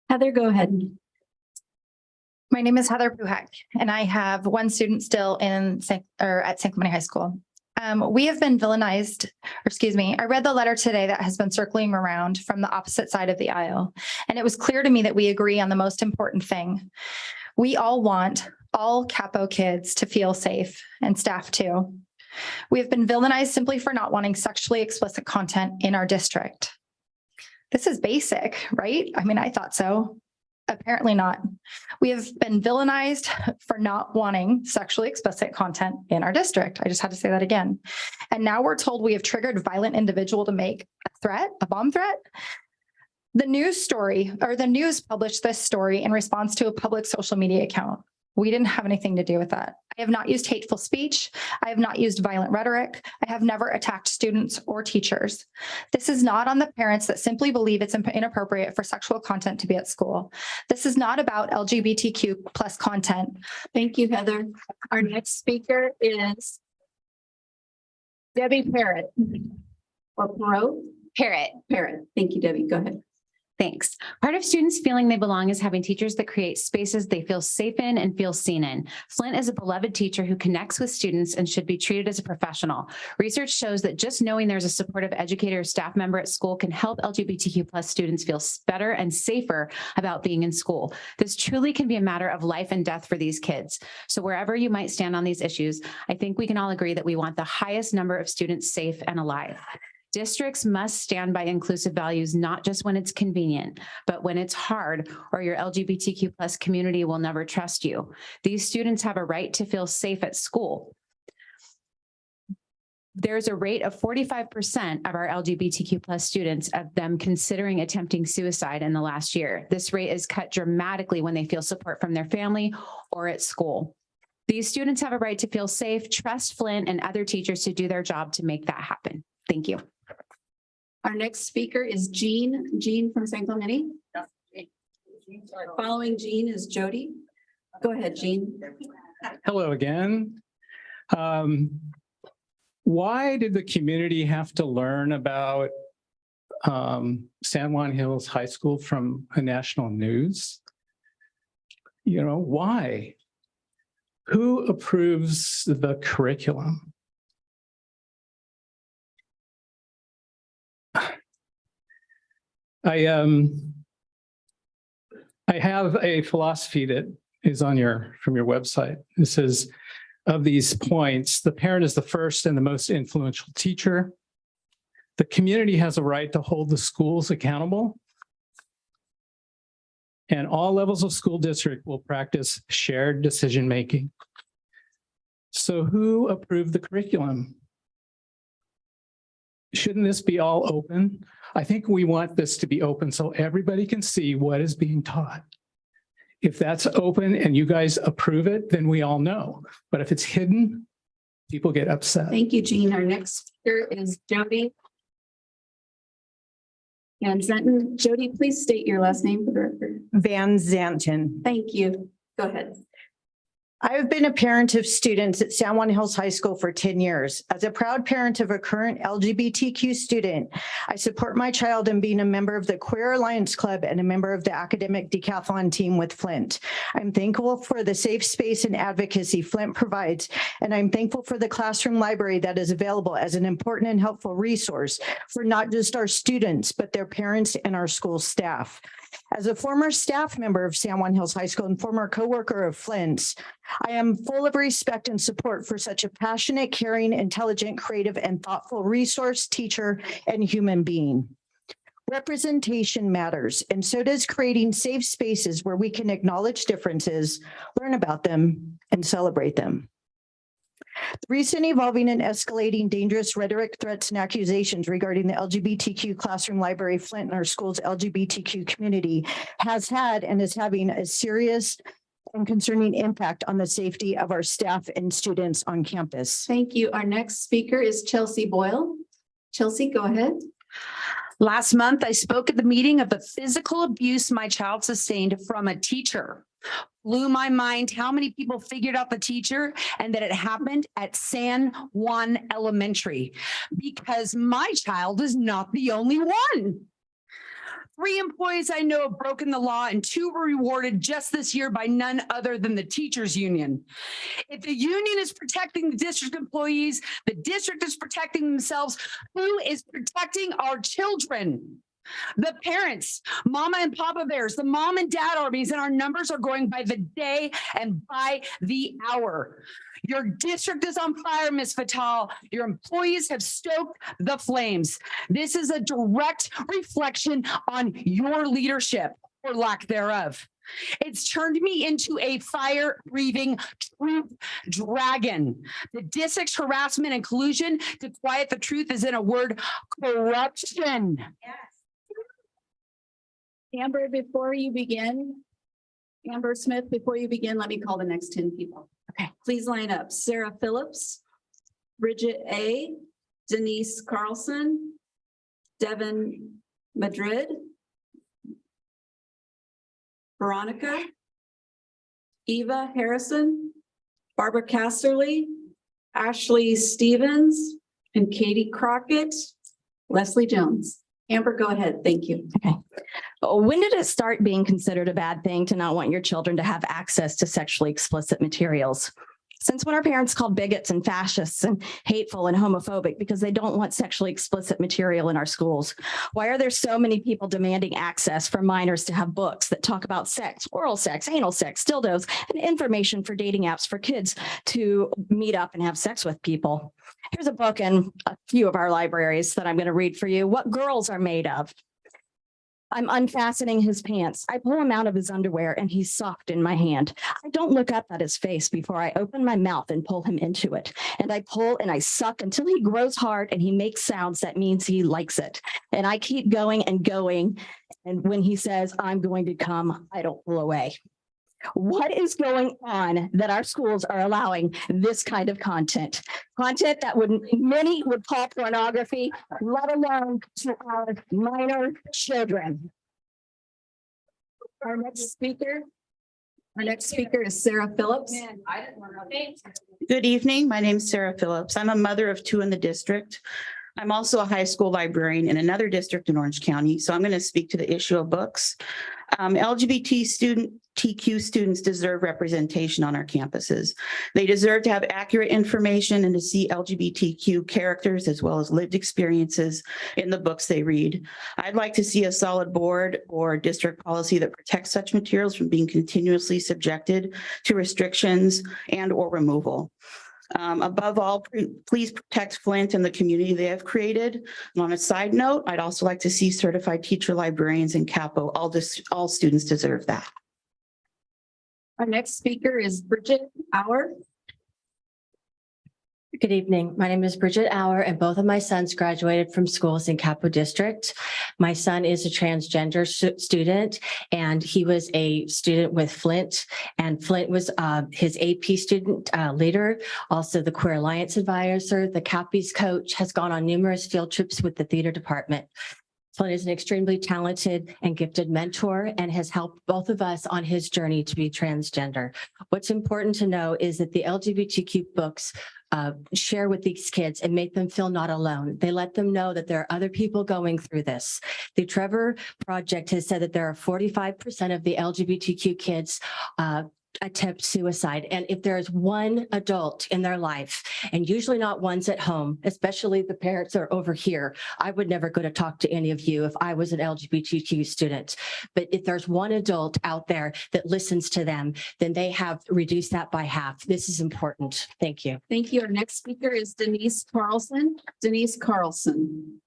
Heather, go ahead. My name is Heather Puhek, and I have one student still at San Clemente High School. We have been villainized, or excuse me, I read the letter today that has been circling around from the opposite side of the aisle, and it was clear to me that we agree on the most important thing. We all want all Capo kids to feel safe, and staff too. We have been villainized simply for not wanting sexually explicit content in our district. This is basic, right? I mean, I thought so. Apparently not. We have been villainized for not wanting sexually explicit content in our district. I just had to say that again. And now we're told we have triggered a violent individual to make a threat, a bomb threat. The news published this story in response to a public social media account. We didn't have anything to do with that. I have not used hateful speech. I have not used violent rhetoric. I have never attacked students or teachers. This is not on the parents that simply believe it's inappropriate for sexual content to be at school. This is not about LGBTQ+ content. Thank you, Heather. Our next speaker is Debbie Parrott. Or Perot? Parrott. Parrott. Thank you, Debbie. Go ahead. Thanks. Part of students feeling they belong is having teachers that create spaces they feel safe in and feel seen in. Flint is a beloved teacher who connects with students and should be treated as a professional. Research shows that just knowing there's a supportive educator or staff member at school can help LGBTQ+ students feel better and safer about being in school. This truly can be a matter of life and death for these kids. So wherever you might stand on these issues, I think we can all agree that we want the highest number of students safe and alive. Districts must stand by inclusive values, not just when it's convenient, but when it's hard, or your LGBTQ+ community will never trust you. These students have a right to feel safe at school. There's a rate of 45% of our LGBTQ plus students of them considering attempting suicide in the last year. This rate is cut dramatically when they feel support from their family or at school. These students have a right to feel safe, trust Flint and other teachers to do their job to make that happen. Thank you. Our next speaker is Jean from San Clemente. Following Jean is Jody. Go ahead, Jean. Hello again. Why did the community have to learn about San Juan Hills High School from a national news? You know, why? Who approves the curriculum? I have a philosophy that is on from your website. It says, of these points, the parent is the first and the most influential teacher. The community has a right to hold the schools accountable. And all levels of school district will practice shared decision-making. So who approved the curriculum? Shouldn't this be all open? I think we want this to be open so everybody can see what is being taught. If that's open and you guys approve it, then we all know. But if it's hidden, people get upset. Thank you, Jean. Our next speaker is Jody. And Zenton. Jody, please state your last name for the record. Van Zanten. Thank you. Go ahead. I've been a parent of students at San Juan Hills High School for 10 years. As a proud parent of a current LGBTQ student, I support my child in being a member of the Queer Alliance Club and a member of the academic decathlon team with Flint. I'm thankful for the safe space and advocacy Flint provides, and I'm thankful for the classroom library that is available as an important and helpful resource for not just our students, but their parents and our school staff. As a former staff member of San Juan Hills High School and former coworker of Flint's, I am full of respect and support for such a passionate, caring, intelligent, creative, and thoughtful resource, teacher, and human being. Representation matters, and so does creating safe spaces where we can acknowledge differences, learn about them, and celebrate them. The recent evolving and escalating dangerous rhetoric, threats, and accusations regarding the LGBTQ classroom library, Flint, and our school's LGBTQ community has had and is having a serious and concerning impact on the safety of our staff and students on campus. Thank you. Our next speaker is Chelsea Boyle. Chelsea, go ahead. Last month, I spoke at the meeting of the physical abuse my child sustained from a teacher. Blew my mind how many people figured out the teacher and that it happened at San Juan Elementary, because my child is not the only one. 3 employees I know have broken the law and 2 were rewarded just this year by none other than the teachers union. If the union is protecting the district employees, the district is protecting themselves. Who is protecting our children? The parents, mama and papa bears, the mom and dad armies, and our numbers are growing by the day and by the hour. Your district is on fire, Ms. Fatal. Your employees have stoked the flames. This is a direct reflection on your leadership or lack thereof. It's turned me into a fire-breathing truth dragon. The district's harassment and collusion to quiet the truth is, in a word, corruption. Yes. Amber, before you begin, Amber Smith, before you begin, let me call the next 10 people. Okay, please line up. Sarah Phillips, Bridget A., Denise Carlson, Devin Madrid, Veronica, Eva Harrison, Barbara Casterly, Ashley Stevens, and Katie Crockett, Leslie Jones. Amber, go ahead. Thank you. Okay. When did it start being considered a bad thing to not want your children to have access to sexually explicit materials? Since when are parents called bigots and fascists and hateful and homophobic because they don't want sexually explicit material in our schools? Why are there so many people demanding access for minors to have books that talk about sex, oral sex, anal sex, dildos, and information for dating apps for kids to meet up and have sex with people? Here's a book in a few of our libraries that I'm going to read for you. What Girls Are Made Of. I'm unfastening his pants. I pull him out of his underwear and he's soft in my hand. I don't look up at his face before I open my mouth and pull him into it. And I pull and I suck until he grows hard and he makes sounds that means he likes it. And I keep going and going. And when he says, I'm going to come, I don't pull away. What is going on that our schools are allowing this kind of content? Content that many would call pornography, let alone to our minor children. Our next speaker is Sarah Phillips. Good evening. My name is Sarah Phillips. I'm a mother of 2 in the district. I'm also a high school librarian in another district in Orange County. So I'm going to speak to the issue of books. LGBTQ students deserve representation on our campuses. They deserve to have accurate information and to see LGBTQ characters as well as lived experiences in the books they read. I'd like to see a solid board or district policy that protects such materials from being continuously subjected to restrictions and or removal. Above all, please protect Flint and the community they have created. And on a side note, I'd also like to see certified teacher librarians in Capo. All students deserve that. Our next speaker is Bridget Auer. Good evening. My name is Bridget Auer, and both of my sons graduated from schools in Capo District. My son is a transgender student, and he was a student with Flint, and Flint was his AP student leader, also the Queer Alliance advisor, the Cappies coach, has gone on numerous field trips with the theater department. Flint is an extremely talented and gifted mentor and has helped both of us on his journey to be transgender. What's important to know is that the LGBTQ books share with these kids and make them feel not alone. They let them know that there are other people going through this. The Trevor Project has said that there are 45% of the LGBTQ kids attempt suicide. And if there is one adult in their life, and usually not ones at home, especially the parents are over here, I would never go to talk to any of you if I was an LGBTQ student. But if there's one adult out there that listens to them, then they have reduced that by half. This is important. Thank you. Thank you. Our next speaker is Denise Carlson. Denise Carlson.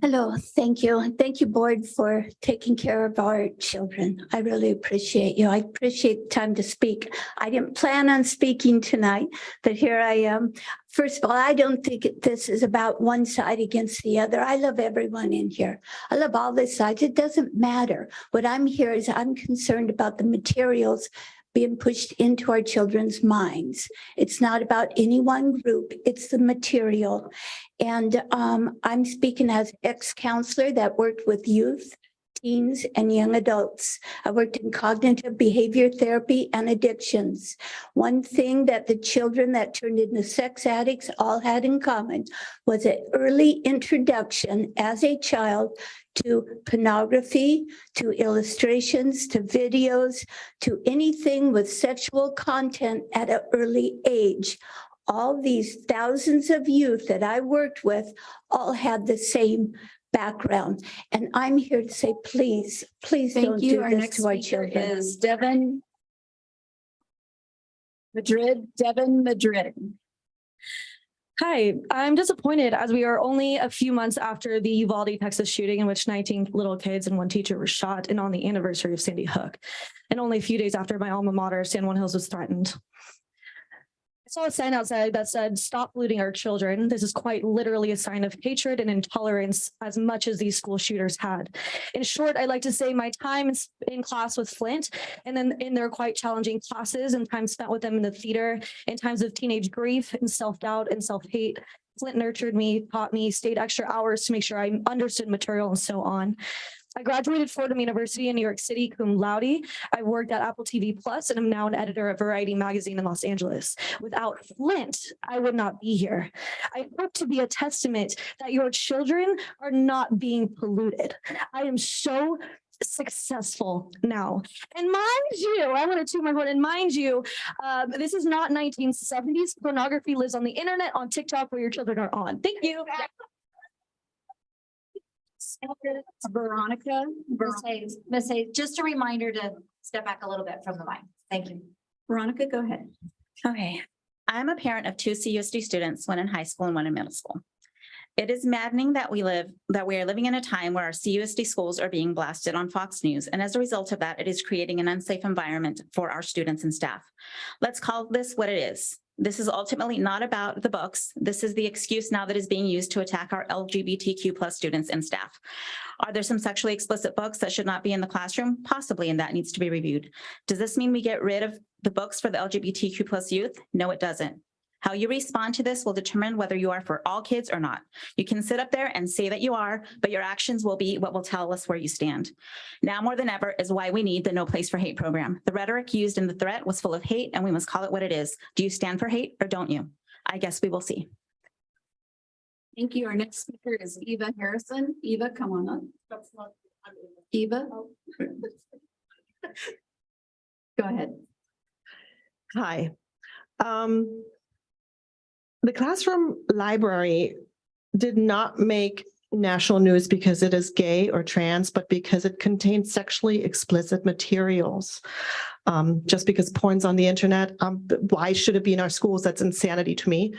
Hello, thank you. Thank you, board, for taking care of our children. I really appreciate you. I appreciate the time to speak. I didn't plan on speaking tonight, but here I am. First of all, I don't think this is about one side against the other. I love everyone in here. I love all the sides. It doesn't matter. What I'm here is I'm concerned about the materials being pushed into our children's minds. It's not about any one group, it's the material. And I'm speaking as ex-counselor that worked with youth, teens, and young adults. I worked in cognitive behavior therapy and addictions. One thing that the children that turned into sex addicts all had in common was an early introduction as a child to pornography, to illustrations, to videos, to anything with sexual content at an early age. All these thousands of youth that I worked with all had the same background. And I'm here to say, please, please don't do this to our children. Is Devin Madrid. Hi, I'm disappointed as we are only a few months after the Uvalde, Texas shooting in which 19 little kids and one teacher were shot, and on the anniversary of Sandy Hook, and only a few days after my alma mater, San Juan Hills, was threatened. I saw a sign outside that said, "Stop looting our children." This is quite literally a sign of hatred and intolerance as much as these school shooters had. In short, I'd like to say my time in class with Flint and then in their quite challenging classes and time spent with them in the theater in times of teenage grief and self-doubt and self-hate. Flint nurtured me, taught me, stayed extra hours to make sure I understood material and so on. I graduated Fordham University in New York City cum laude. I worked at Apple TV Plus and I'm now an editor of Variety magazine in Los Angeles. Without Flint, I would not be here. I hope to be a testament that your children are not being polluted. I am so successful now. And mind you, I want to toot my horn, and mind you, this is not 1970s. Pornography lives on the internet, on TikTok, where your children are on. Thank you. Veronica. Ms. Hayes, just a reminder to step back a little bit from the mic. Thank you. Veronica, go ahead. Okay. I'm a parent of 2 CUSD students, one in high school and one in middle school. It is maddening that we are living in a time where our CUSD schools are being blasted on Fox News. And as a result of that, it is creating an unsafe environment for our students and staff. Let's call this what it is. This is ultimately not about the books. This is the excuse now that is being used to attack our LGBTQ+ students and staff. Are there some sexually explicit books that should not be in the classroom? Possibly, and that needs to be reviewed. Does this mean we get rid of the books for the LGBTQ+ youth? No, it doesn't. How you respond to this will determine whether you are for all kids or not. You can sit up there and say that you are, but your actions will be what will tell us where you stand. Now more than ever is why we need the No Place for Hate program. The rhetoric used in the threat was full of hate, and we must call it what it is. Do you stand for hate or don't you? I guess we will see. Thank you. Our next speaker is Eva Harrison. Eva, come on up. Eva. Go ahead. Hi. The classroom library did not make national news because it is gay or trans, but because it contains sexually explicit materials. Just because porn's on the internet, why should it be in our schools? That's insanity to me.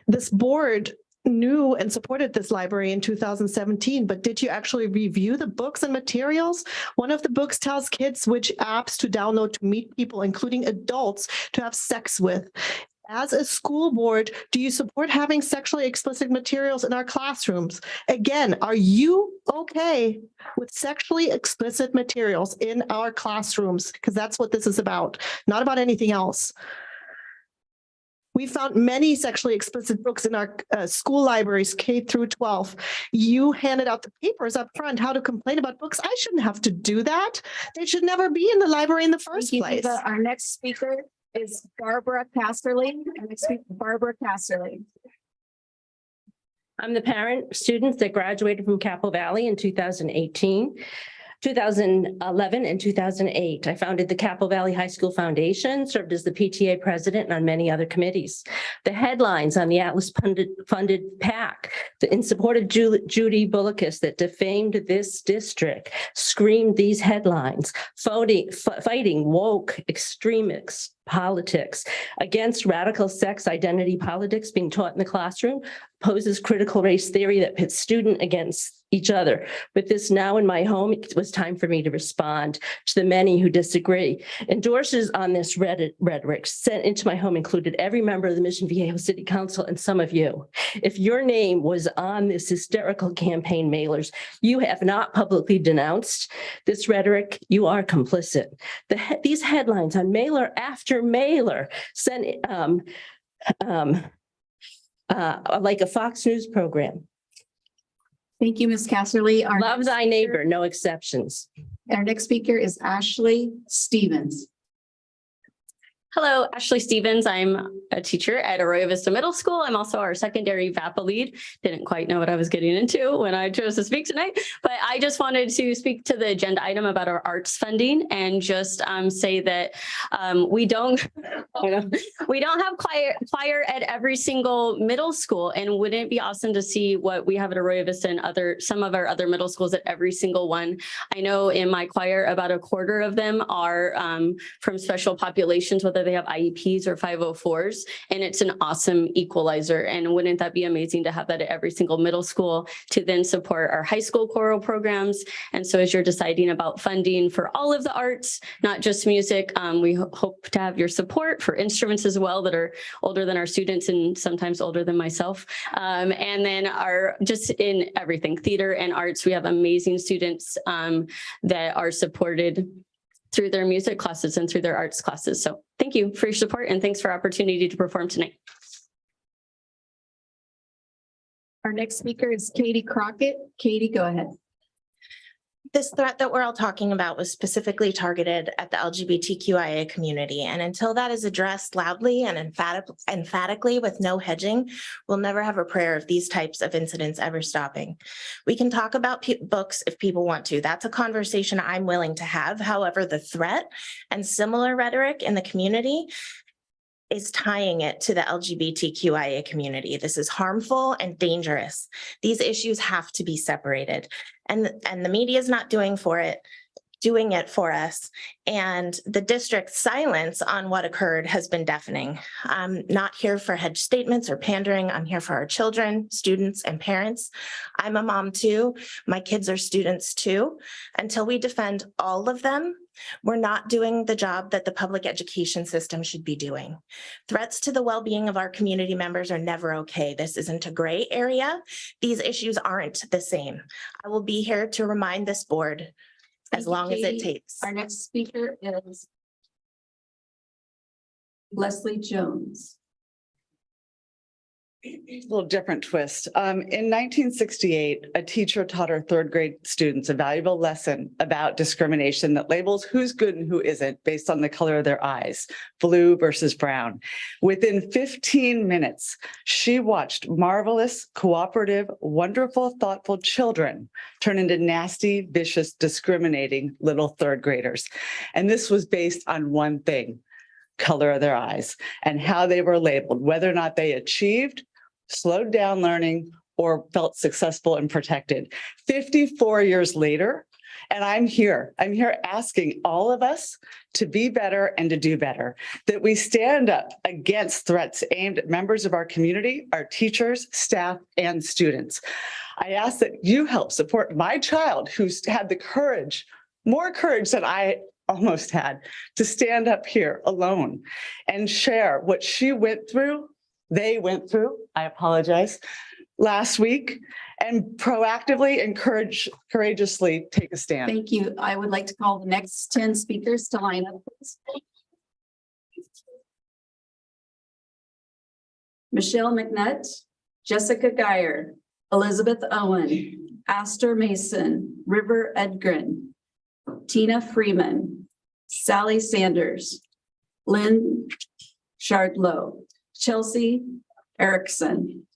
This board knew and supported this library in 2017, but did you actually review the books and materials? One of the books tells kids which apps to download to meet people, including adults, to have sex with. As a school board, do you support having sexually explicit materials in our classrooms? Again, are you okay with sexually explicit materials in our classrooms? Because that's what this is about, not about anything else. We found many sexually explicit books in our school libraries, K through 12. You handed out the papers up front, how to complain about books. I shouldn't have to do that. They should never be in the library in the first place. Eva. Our next speaker is Barbara Casterly. Barbara Casterly. I'm the parent of students that graduated from Capo Valley in 2018. 2011 and 2008. I founded the Capo Valley High School Foundation, served as the PTA president and on many other committees. The headlines on the Atlas funded PAC in support of Judy Bullicus that defamed this district screamed these headlines, fighting woke extremists politics against radical sex identity politics being taught in the classroom, poses critical race theory that pits students against each other. With this now in my home, it was time for me to respond to the many who disagree. Endorsers on this rhetoric sent into my home included every member of the Mission Viejo City Council and some of you. If your name was on this hysterical campaign mailers, you have not publicly denounced this rhetoric, you are complicit. These headlines on mailer after mailer sent like a Fox News program. Thank you, Ms. Casterly. Love thy neighbor, no exceptions. Our next speaker is Ashley Stevens. Hello, Ashley Stevens. I'm a teacher at Arroyo Vista Middle School. I'm also our secondary VAPA lead. Didn't quite know what I was getting into when I chose to speak tonight, but I just wanted to speak to the agenda item about our arts funding and just say that we don't have choir at every single middle school, and wouldn't it be awesome to see what we have at Arroyo Vista and some of our other middle schools at every single one. I know in my choir, about a quarter of them are from special populations, whether they have IEPs or 504s, and it's an awesome equalizer. And wouldn't that be amazing to have that at every single middle school to then support our high school choral programs? And so as you're deciding about funding for all of the arts, not just music, we hope to have your support for instruments as well that are older than our students and sometimes older than myself. And then just in everything, theater and arts, we have amazing students that are supported through their music classes and through their arts classes. So thank you for your support and thanks for opportunity to perform tonight. Our next speaker is Katie Crockett. Katie, go ahead. This threat that we're all talking about was specifically targeted at the LGBTQIA community. And until that is addressed loudly and emphatically with no hedging, we'll never have a prayer of these types of incidents ever stopping. We can talk about books if people want to. That's a conversation I'm willing to have. However, the threat and similar rhetoric in the community is tying it to the LGBTQIA community. This is harmful and dangerous. These issues have to be separated. And the media is not doing for it. doing it for us. And the district's silence on what occurred has been deafening. I'm not here for hedge statements or pandering. I'm here for our children, students, and parents. I'm a mom too. My kids are students too. Until we defend all of them, we're not doing the job that the public education system should be doing. Threats to the well-being of our community members are never okay. This isn't a gray area. These issues aren't the same. I will be here to remind this board as long as it takes. Our next speaker is Leslie Jones. A little different twist. In 1968, a teacher taught her third grade students a valuable lesson about discrimination that labels who's good and who isn't based on the color of their eyes, blue versus brown. Within 15 minutes, she watched marvelous, cooperative, wonderful, thoughtful children turn into nasty, vicious, discriminating little third graders. And this was based on one thing: color of their eyes and how they were labeled, whether or not they achieved, slowed down learning, or felt successful and protected. 54 years later, and I'm here asking all of us to be better and to do better, that we stand up against threats aimed at members of our community, our teachers, staff, and students. I ask that you help support my child who's had the courage, more courage than I almost had, to stand up here alone and share what she went through, they went through, I apologize, last week, and proactively and courageously take a stand. Thank you. I would like to call the next 10 speakers to line up, please. Michelle McNutt, Jessica Geyer, Elizabeth Owen, Astor Mason, River Edgren, Tina Freeman, Sally Sanders, Lynn Shardlow, Chelsea Erickson,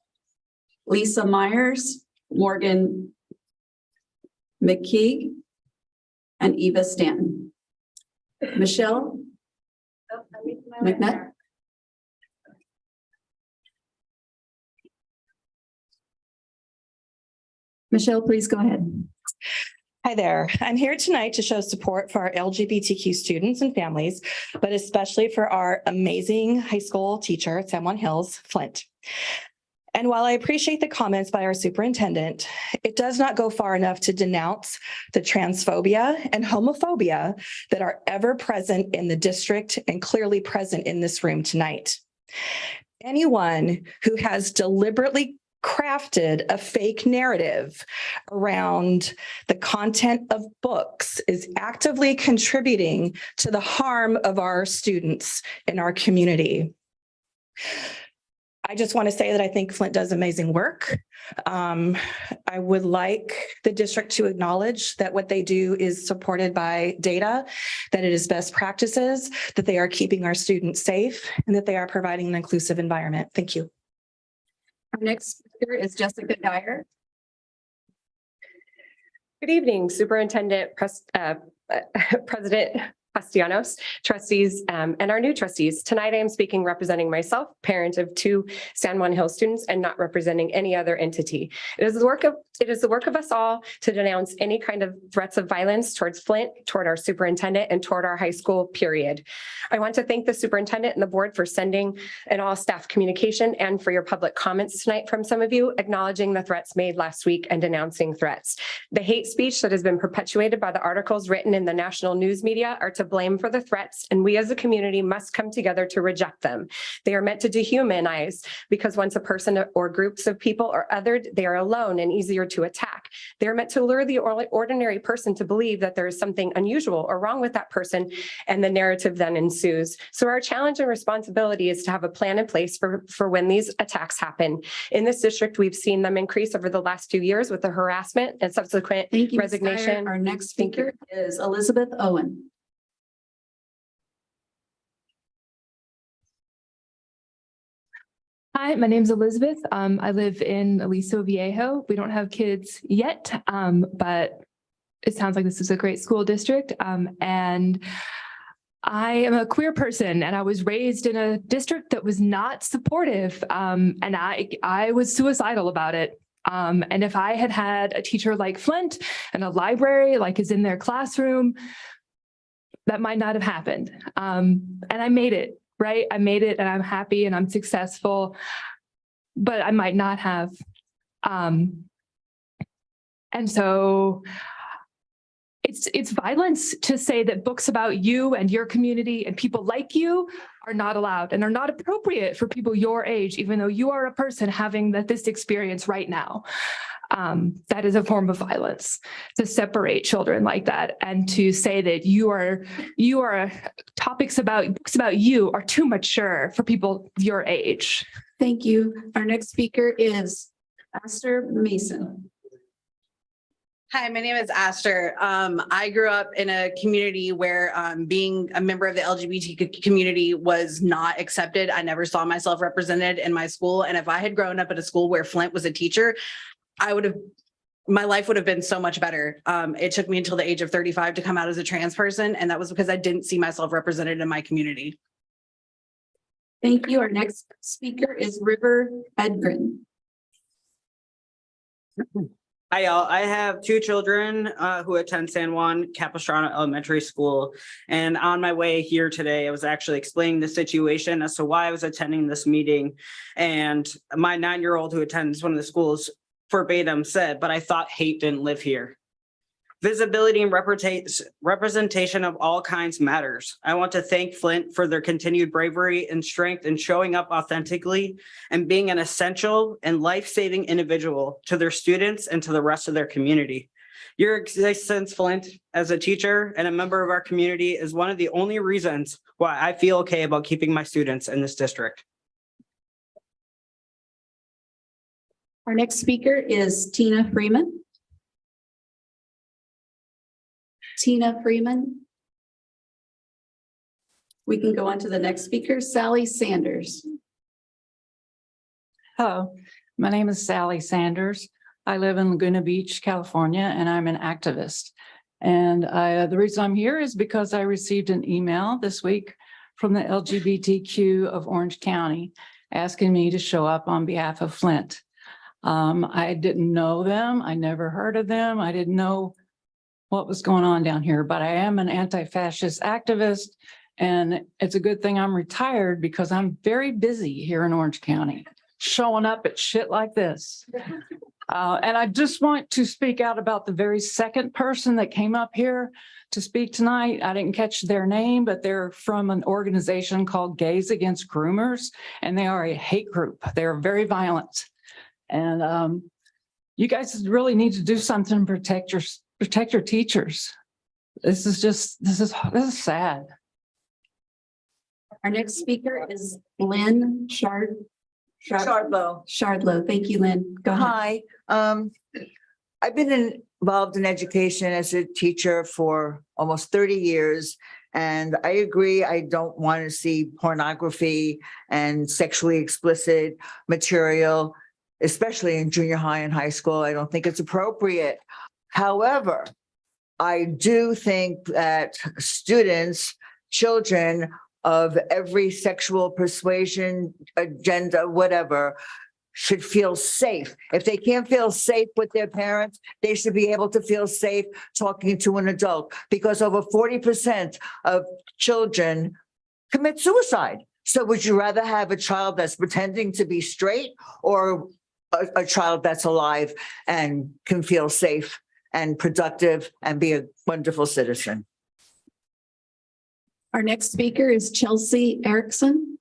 Lisa Myers, Morgan McKeague, and Eva Stanton. Michelle McNutt. Michelle, please go ahead. Hi there. I'm here tonight to show support for our LGBTQ students and families, but especially for our amazing high school teacher at San Juan Hills, Flint. And while I appreciate the comments by our superintendent, it does not go far enough to denounce the transphobia and homophobia that are ever present in the district and clearly present in this room tonight. Anyone who has deliberately crafted a fake narrative around the content of books is actively contributing to the harm of our students in our community. I just want to say that I think Flint does amazing work. I would like the district to acknowledge that what they do is supported by data, that it is best practices, that they are keeping our students safe, and that they are providing an inclusive environment. Thank you. Our next speaker is Jessica Geyer. Good evening, Superintendent, President Castellanos, trustees, and our new trustees. Tonight, I am speaking representing myself, parent of 2 San Juan Hills students, and not representing any other entity. It is the work of us all to denounce any kind of threats of violence towards Flint, toward our superintendent, and toward our high school, period. I want to thank the superintendent and the board for sending an all staff communication and for your public comments tonight from some of you, acknowledging the threats made last week and denouncing threats. The hate speech that has been perpetuated by the articles written in the national news media are to blame for the threats, and we as a community must come together to reject them. They are meant to dehumanize, because once a person or groups of people are othered, they are alone and easier to attack. They are meant to lure the ordinary person to believe that there is something unusual or wrong with that person, and the narrative then ensues. So our challenge and responsibility is to have a plan in place for when these attacks happen. In this district, we've seen them increase over the last few years with the harassment and subsequent resignation. Our next speaker is Elizabeth Owen. Hi, my name is Elizabeth. I live in Aliso Viejo. We don't have kids yet, but it sounds like this is a great school district. And I am a queer person, and I was raised in a district that was not supportive. And I was suicidal about it. And if I had had a teacher like Flint and a library like is in their classroom, that might not have happened. And I made it, right? I made it and I'm happy and I'm successful, but I might not have. And so it's violence to say that books about you and your community and people like you are not allowed and are not appropriate for people your age, even though you are a person having this experience right now. That is a form of violence to separate children like that and to say that books about you are too mature for people your age. Thank you. Our next speaker is Esther Mason. Hi, my name is Aster. I grew up in a community where being a member of the LGBT community was not accepted. I never saw myself represented in my school. And if I had grown up at a school where Flint was a teacher, my life would have been so much better. It took me until the age of 35 to come out as a trans person. And that was because I didn't see myself represented in my community. Thank you. Our next speaker is River Edgren. Hi, y'all. I have two children who attend San Juan Capistrano Elementary School. And on my way here today, I was actually explaining the situation as to why I was attending this meeting. And my 9-year-old who attends one of the schools verbatim said, "But I thought hate didn't live here." Visibility and representation of all kinds matters. I want to thank Flint for their continued bravery and strength in showing up authentically and being an essential and life-saving individual to their students and to the rest of their community. Your existence, Flint, as a teacher and a member of our community is one of the only reasons why I feel okay about keeping my students in this district. Our next speaker is Tina Freeman. Tina Freeman. We can go on to the next speaker, Sally Sanders. Hello, my name is Sally Sanders. I live in Laguna Beach, California, and I'm an activist. And the reason I'm here is because I received an email this week from the LGBTQ of Orange County asking me to show up on behalf of Flint. I didn't know them. I never heard of them. I didn't know what was going on down here, but I am an anti-fascist activist, and it's a good thing I'm retired because I'm very busy here in Orange County, showing up at shit like this. And I just want to speak out about the very second person that came up here to speak tonight. I didn't catch their name, but they're from an organization called Gays Against Groomers, and they are a hate group. They're very violent. And you guys really need to do something to protect your teachers. This is sad. Our next speaker is Lynn Shardlow. Shardlow. Thank you, Lynn. Go ahead. Hi. I've been involved in education as a teacher for almost 30 years. And I agree, I don't want to see pornography and sexually explicit material, especially in junior high and high school. I don't think it's appropriate. However, I do think that students, children of every sexual persuasion, agenda, whatever, should feel safe. If they can't feel safe with their parents, they should be able to feel safe talking to an adult, because over 40% of children commit suicide. So would you rather have a child that's pretending to be straight or a child that's alive and can feel safe and productive and be a wonderful citizen? Our next speaker is Chelsea Erickson.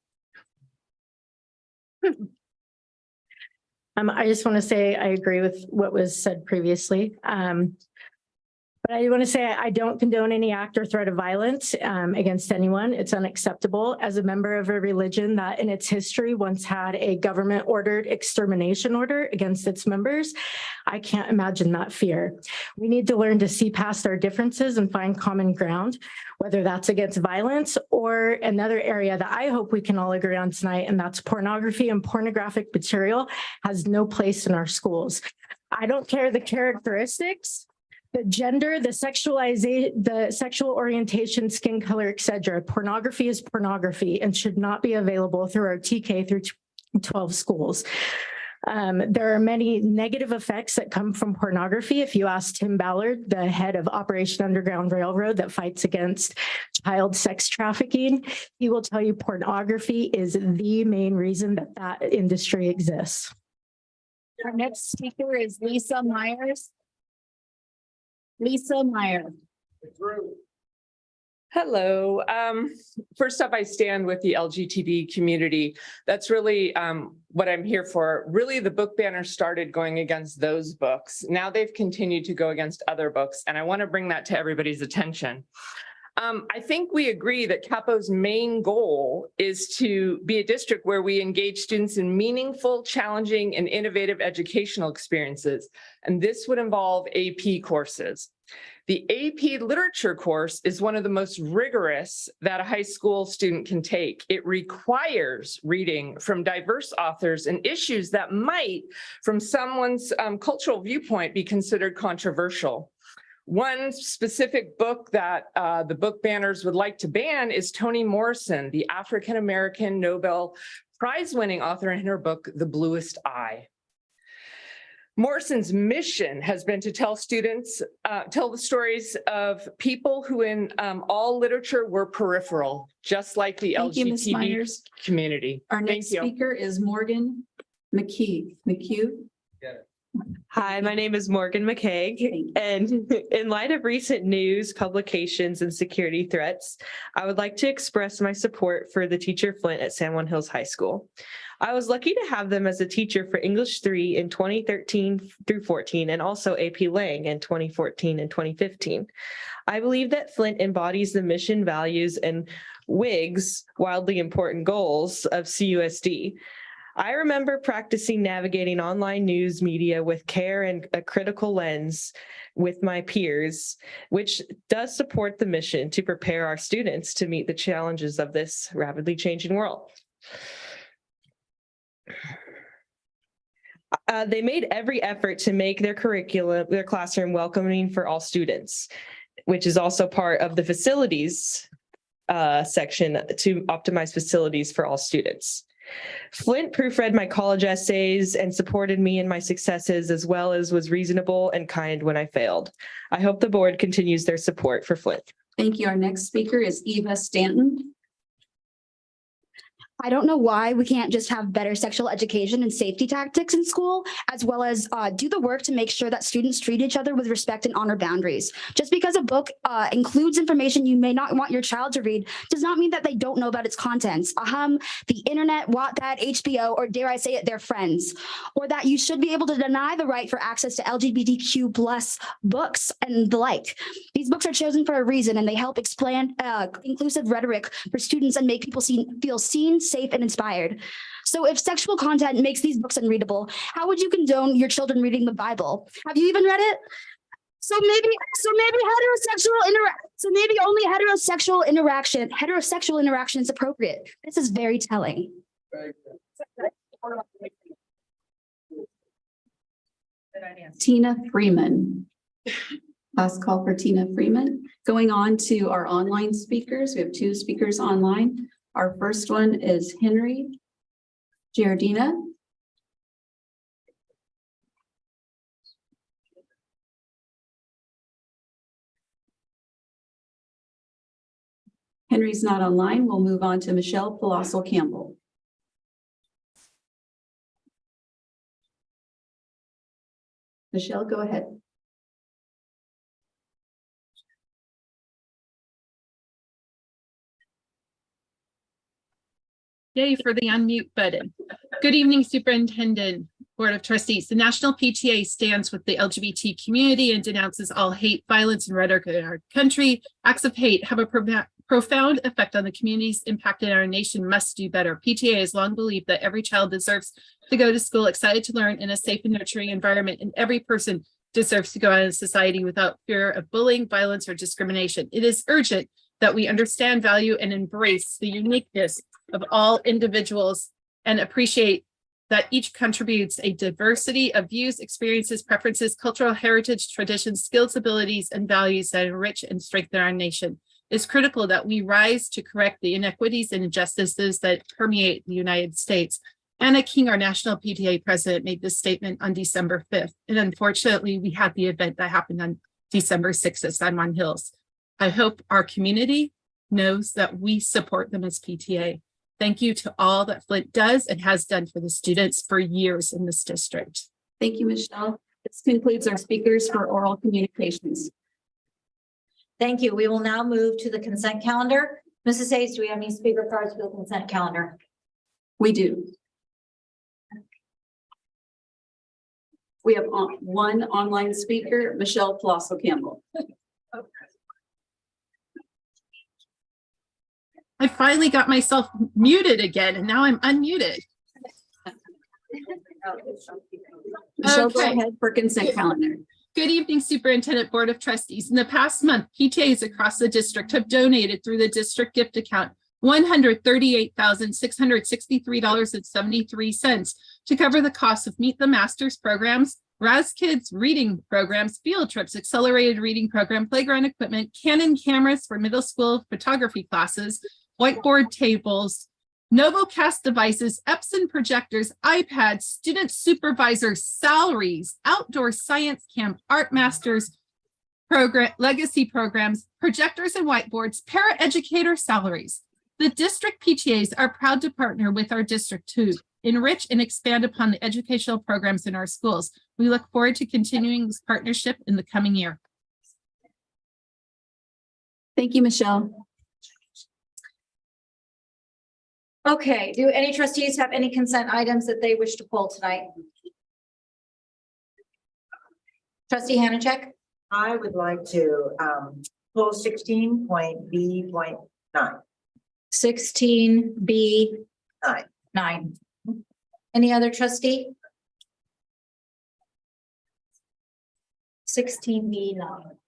I just want to say I agree with what was said previously. But I want to say I don't condone any act or threat of violence against anyone. It's unacceptable. As a member of a religion that in its history once had a government ordered extermination order against its members, I can't imagine that fear. We need to learn to see past our differences and find common ground, whether that's against violence or another area that I hope we can all agree on tonight, and that's pornography and pornographic material has no place in our schools. I don't care the characteristics, the gender, the sexualization, the sexual orientation, skin color, etc. Pornography is pornography and should not be available through our TK through 12 schools. There are many negative effects that come from pornography. If you ask Tim Ballard, the head of Operation Underground Railroad that fights against child sex trafficking, he will tell you pornography is the main reason that that industry exists. Our next speaker is Lisa Myers. Lisa Meyer. Hello. First up, I stand with the LGBT community. That's really what I'm here for. Really, the book banner started going against those books. Now they've continued to go against other books, and I want to bring that to everybody's attention. I think we agree that Capo's main goal is to be a district where we engage students in meaningful, challenging, and innovative educational experiences, and this would involve AP courses. The AP Literature course is one of the most rigorous that a high school student can take. It requires reading from diverse authors and issues that might, from someone's cultural viewpoint, be considered controversial. One specific book that the book banners would like to ban is Toni Morrison, the African-American Nobel Prize-winning author, in her book, The Bluest Eye. Morrison's mission has been to tell students, tell the stories of people who in all literature were peripheral, just like the Thank you, Ms. LGBT Myers. community. Our next speaker is Morgan McHugh. Hi, my name is Morgan McCaig, and in light of recent news, publications, and security threats, I would like to express my support for the teacher Flint at San Juan Hills High School. I was lucky to have them as a teacher for English 3 in 2013 through 14, and also AP Lang in 2014 and 2015. I believe that Flint embodies the mission, values, and WIG's wildly important goals of CUSD. I remember practicing navigating online news media with care and a critical lens with my peers, which does support the mission to prepare our students to meet the challenges of this rapidly changing world. They made every effort to make their curriculum, their classroom welcoming for all students, which is also part of the facilities section to optimize facilities for all students. Flint proofread my college essays and supported me in my successes, as well as was reasonable and kind when I failed. I hope the board continues their support for Flint. Thank you. Our next speaker is Eva Stanton. I don't know why we can't just have better sexual education and safety tactics in school, as well as do the work to make sure that students treat each other with respect and honor boundaries. Just because a book includes information you may not want your child to read does not mean that they don't know about its contents. The internet, Wattpad, HBO, or dare I say it, their friends, or that you should be able to deny the right for access to LGBTQ plus books and the like. These books are chosen for a reason, and they help explain inclusive rhetoric for students and make people feel seen, safe, and inspired. So if sexual content makes these books unreadable, how would you condone your children reading the Bible? Have you even read it? So maybe only heterosexual interaction is appropriate. This is very telling. Tina Freeman. Last call for Tina Freeman. Going on to our online speakers. We have 2 speakers online. Our first one is Henry Giardina. Henry's not online. We'll move on to Michelle Palassel Campbell. Michelle, go ahead. Yay for the unmute button. Good evening, Superintendent, Board of Trustees. The National PTA stands with the LGBT community and denounces all hate, violence, and rhetoric in our country. Acts of hate have a profound effect on the communities impacted in our nation. Must do better. PTA has long believed that every child deserves to go to school excited to learn in a safe and nurturing environment, and every person deserves to go out in society without fear of bullying, violence, or discrimination. It is urgent that we understand, value, and embrace the uniqueness of all individuals and appreciate that each contributes a diversity of views, experiences, preferences, cultural heritage, traditions, skills, abilities, and values that enrich and strengthen our nation. It's critical that we rise to correct the inequities and injustices that permeate the United States. Anna King, our national PTA president, made this statement on December 5th. And unfortunately, we had the event that happened on December 6th at San Juan Hills. I hope our community knows that we support them as PTA. Thank you to all that Flint does and has done for the students for years in this district. Thank you, Michelle. This concludes our speakers for oral communications. Thank you. We will now move to the consent calendar. Mrs. Hayes, do we have any speaker cards for the consent calendar? We do. We have one online speaker, Michelle Colosso Campbell. I finally got myself muted again, and now I'm unmuted. Michelle, go ahead for consent calendar. Good evening, Superintendent, Board of Trustees. In the past month, PTAs across the district have donated through the district gift account $138,663.73 to cover the cost of Meet the Masters programs, Raz Kids reading programs, field trips, accelerated reading program, playground equipment, Canon cameras for middle school photography classes, whiteboard tables, NovoCast devices, Epson projectors, iPads, student supervisor salaries, outdoor science camp, art masters program, legacy programs, projectors and whiteboards, paraeducator salaries. The district PTAs are proud to partner with our district to enrich and expand upon the educational programs in our schools. We look forward to continuing this partnership in the coming year. Thank you, Michelle. Okay, do any trustees have any consent items that they wish to pull tonight? Trustee Hanachek? I would like to pull 16.B.9. 16B9. Any other trustee? 16B9.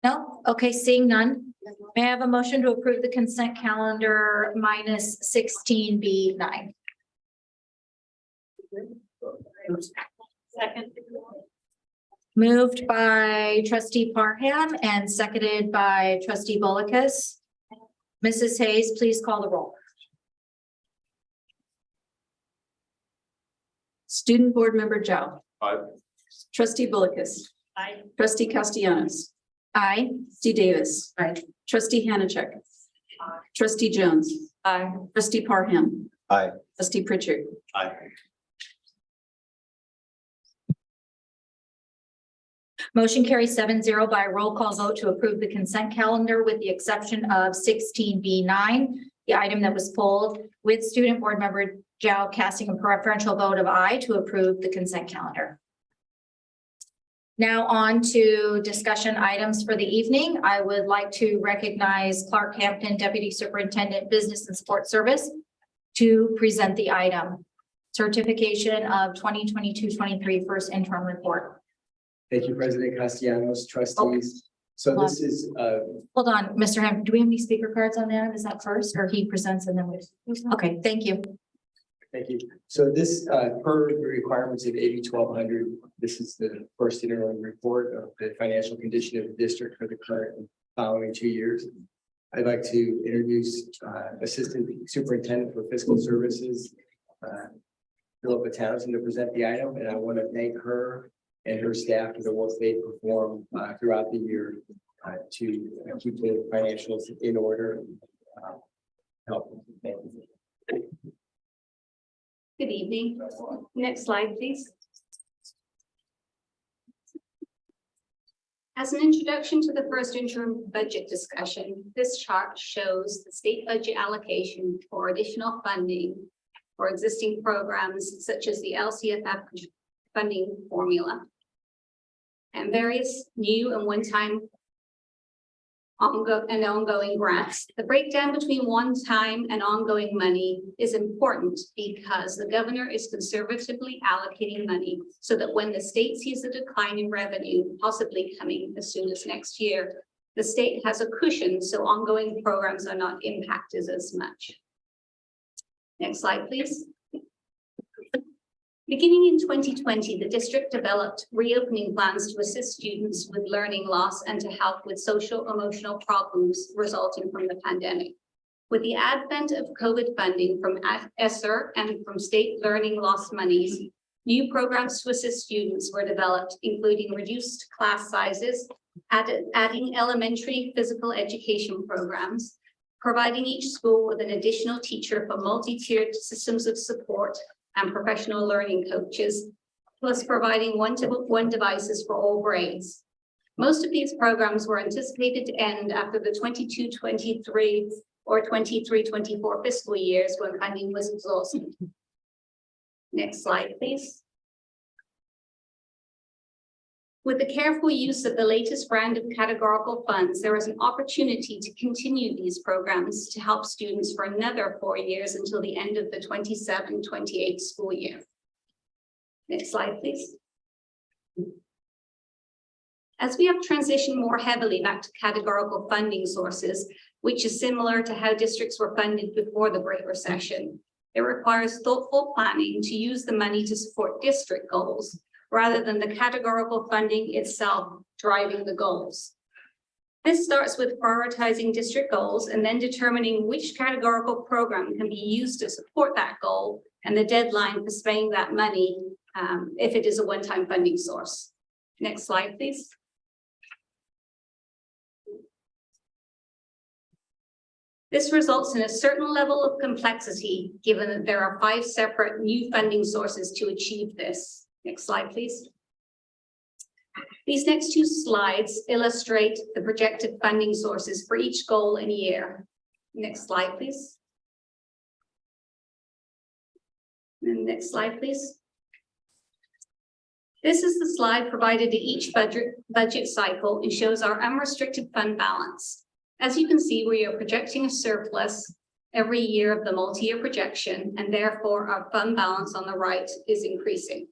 No? Okay, seeing none. May I have a motion to approve the consent calendar minus 16B9? Second. Moved by trustee Parham and seconded by trustee Bullicus. Mrs. Hayes, please call the roll. Student Board Member Zhao. Aye. Trustee Bullicus. Aye. Trustee Castellanos. Aye. Trustee Davis. Aye. Trustee Hanachek. Trustee Jones. Aye. Trustee Parham. Aye. Trustee Pritchard. Aye. Motion carries 7-0 by a roll call vote to approve the consent calendar with the exception of 16B9, the item that was pulled, with student board member Zhao casting a preferential vote of aye to approve the consent calendar. Now on to discussion items for the evening. I would like to recognize Clark Hampton, Deputy Superintendent, Business and Support Service, to present the item. Certification of 2022-23 first interim report. Thank you, President Castellanos, trustees. So this is, Hold on, Mr. Ham, do we have any speaker cards on that? Is that first, or he presents and then we? Okay, thank you. thank you. So this, per the requirements of AB 1200, this is the first interim report of the financial condition of the district for the current and following 2 years. I'd like to introduce Assistant Superintendent for Fiscal Services, Philippa Townsend, to present the item, and I want to thank her and her staff for the work they perform throughout the year to keep the financials in order. Help. Good evening. Next slide, please. As an introduction to the first interim budget discussion, this chart shows the state budget allocation for additional funding for existing programs such as the LCFF funding formula and various new and one-time ongoing grants. The breakdown between one-time and ongoing money is important because the governor is conservatively allocating money so that when the state sees a decline in revenue, possibly coming as soon as next year, the state has a cushion so ongoing programs are not impacted as much. Next slide, please. Beginning in 2020, the district developed reopening plans to assist students with learning loss and to help with social emotional problems resulting from the pandemic. With the advent of COVID funding from ESSER and from state learning loss monies, new programs to assist students were developed, including reduced class sizes, adding elementary physical education programs, providing each school with an additional teacher for multi-tiered systems of support and professional learning coaches, plus providing one-to-one devices for all grades. Most of these programs were anticipated to end after the 22-23 or 23-24 fiscal years when funding was exhausted. Next slide, please. With the careful use of the latest round of categorical funds, there is an opportunity to continue these programs to help students for another 4 years until the end of the 27-28 school year. Next slide, please. As we have transitioned more heavily back to categorical funding sources, which is similar to how districts were funded before the Great Recession, it requires thoughtful planning to use the money to support district goals, rather than the categorical funding itself driving the goals. This starts with prioritizing district goals and then determining which categorical program can be used to support that goal and the deadline for spending that money if it is a one-time funding source. Next slide, please. This results in a certain level of complexity, given that there are 5 separate new funding sources to achieve this. Next slide, please. These next 2 slides illustrate the projected funding sources for each goal and year. Next slide, please. And next slide, please. This is the slide provided to each budget cycle and shows our unrestricted fund balance. As you can see, we are projecting a surplus every year of the multi-year projection, and therefore our fund balance on the right is increasing.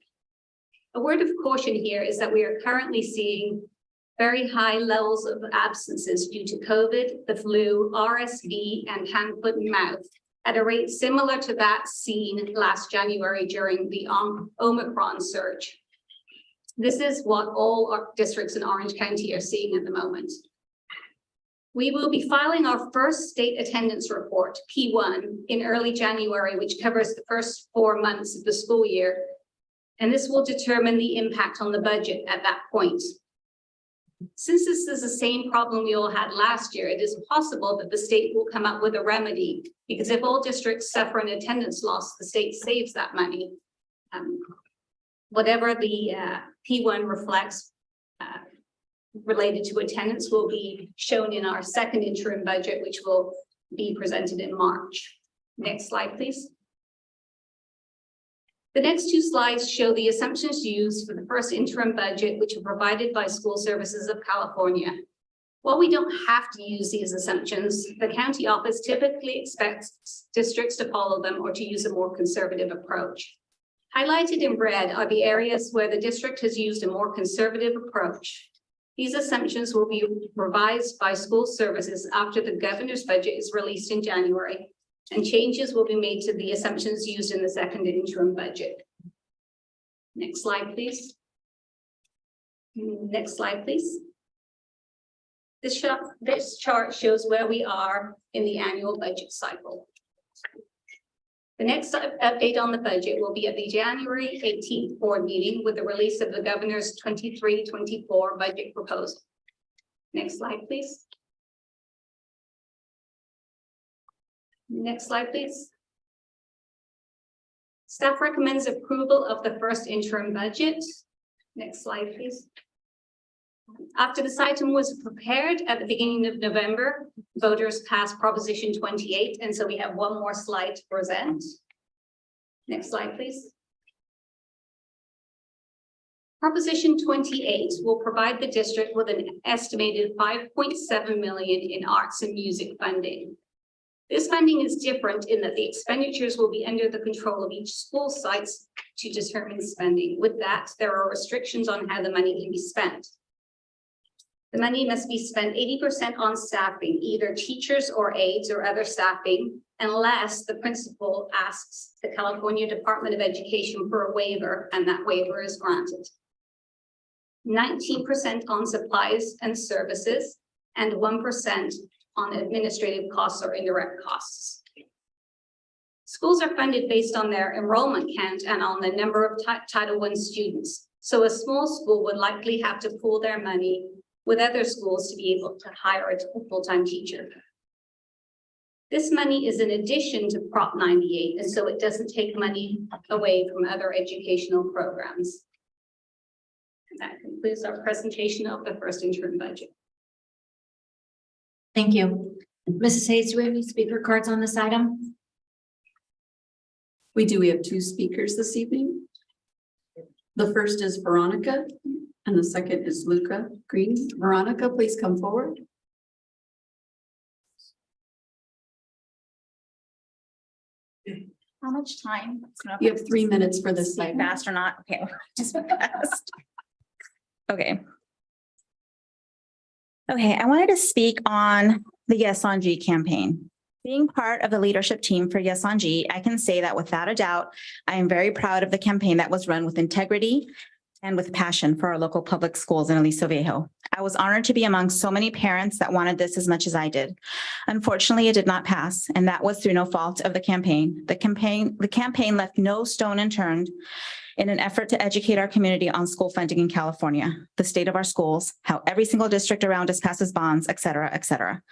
A word of caution here is that we are currently seeing very high levels of absences due to COVID, the flu, RSV, and hand, foot, and mouth at a rate similar to that seen last January during the Omicron surge. This is what all our districts in Orange County are seeing at the moment. We will be filing our first state attendance report, P1, in early January, which covers the first 4 months of the school year. And this will determine the impact on the budget at that point. Since this is the same problem we all had last year, it is possible that the state will come up with a remedy, because if all districts suffer an attendance loss, the state saves that money. Whatever the P1 reflects related to attendance will be shown in our second interim budget, which will be presented in March. Next slide, please. The next 2 slides show the assumptions used for the first interim budget, which are provided by School Services of California. While we don't have to use these assumptions, the county office typically expects districts to follow them or to use a more conservative approach. Highlighted in red are the areas where the district has used a more conservative approach. These assumptions will be revised by School Services after the governor's budget is released in January, and changes will be made to the assumptions used in the second interim budget. Next slide, please. Next slide, please. This chart shows where we are in the annual budget cycle. The next update on the budget will be at the January 18th board meeting with the release of the governor's 23-24 budget proposal. Next slide, please. Next slide, please. Staff recommends approval of the first interim budget. Next slide, please. After this item was prepared at the beginning of November, voters passed Proposition 28, and so we have one more slide to present. Next slide, please. Proposition 28 will provide the district with an estimated $5.7 million in arts and music funding. This funding is different in that the expenditures will be under the control of each school sites to determine spending. With that, there are restrictions on how the money can be spent. The money must be spent 80% on staffing, either teachers or aides or other staffing, unless the principal asks the California Department of Education for a waiver, and that waiver is granted. 19% on supplies and services, and 1% on administrative costs or indirect costs. Schools are funded based on their enrollment count and on the number of Title I students. So a small school would likely have to pool their money with other schools to be able to hire a full-time teacher. This money is in addition to Prop 98, and so it doesn't take money away from other educational programs. And that concludes our presentation of the first interim budget. Thank you. Mrs. Hayes, do we have any speaker cards on this item? We do. We have two speakers this evening. The first is Veronica, and the second is Luca Green. Veronica, please come forward. How much time? You have 3 minutes for this Speak item. fast or not? Okay, just fast. Okay. Okay, I wanted to speak on the Yes on G campaign. Being part of the leadership team for Yes on G, I can say that without a doubt, I am very proud of the campaign that was run with integrity and with passion for our local public schools in Aliso Viejo. I was honored to be among so many parents that wanted this as much as I did. Unfortunately, it did not pass, and that was through no fault of the campaign. The campaign left no stone unturned in an effort to educate our community on school funding in California, the state of our schools, how every single district around us passes bonds, et cetera, et cetera.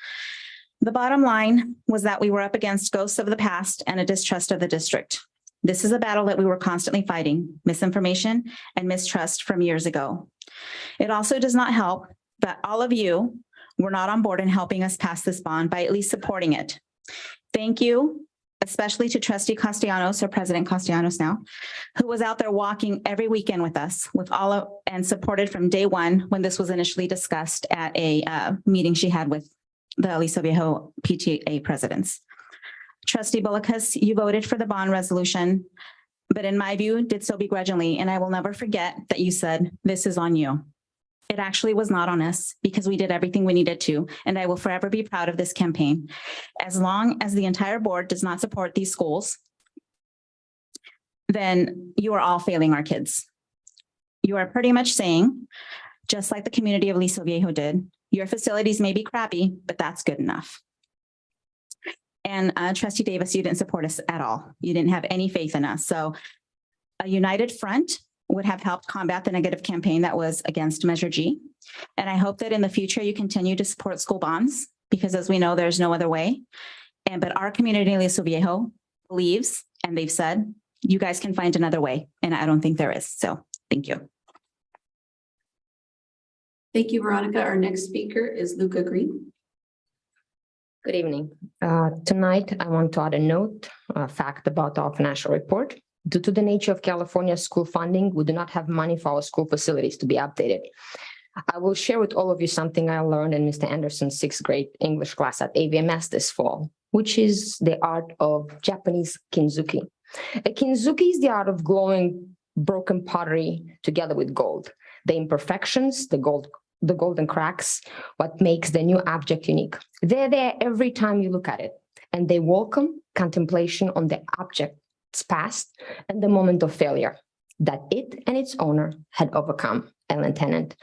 The bottom line was that we were up against ghosts of the past and a distrust of the district. This is a battle that we were constantly fighting, misinformation and mistrust from years ago. It also does not help that all of you were not on board in helping us pass this bond by at least supporting it. Thank you, especially to Trustee Castellanos, or President Castellanos now, who was out there walking every weekend with us and supported from day one when this was initially discussed at a meeting she had with the Aliso Viejo PTA presidents. Trustee Bullicus, you voted for the bond resolution, but in my view, did so begrudgingly, and I will never forget that you said, "This is on you." It actually was not on us because we did everything we needed to, and I will forever be proud of this campaign. As long as the entire board does not support these schools, then you are all failing our kids. You are pretty much saying, just like the community of Aliso Viejo did, your facilities may be crappy, but that's good enough. And Trustee Davis, you didn't support us at all. You didn't have any faith in us. So a united front would have helped combat the negative campaign that was against Measure G. And I hope that in the future you continue to support school bonds, because as we know, there's no other way. But our community in Aliso Viejo believes, and they've said, you guys can find another way. And I don't think there is. So thank you. Thank you, Veronica. Our next speaker is Luca Green. Good evening. Tonight, I want to add a note, a fact about our financial report. Due to the nature of California's school funding, we do not have money for our school facilities to be updated. I will share with all of you something I learned in Mr. Anderson's 6th grade English class at AVMS this fall, which is the art of Japanese kintsugi. A kintsugi is the art of gluing broken pottery together with gold. The imperfections, the golden cracks, what makes the new object unique. They're there every time you look at it, and they welcome contemplation on the object's past and the moment of failure that it and its owner had overcome. Ellen Tennant.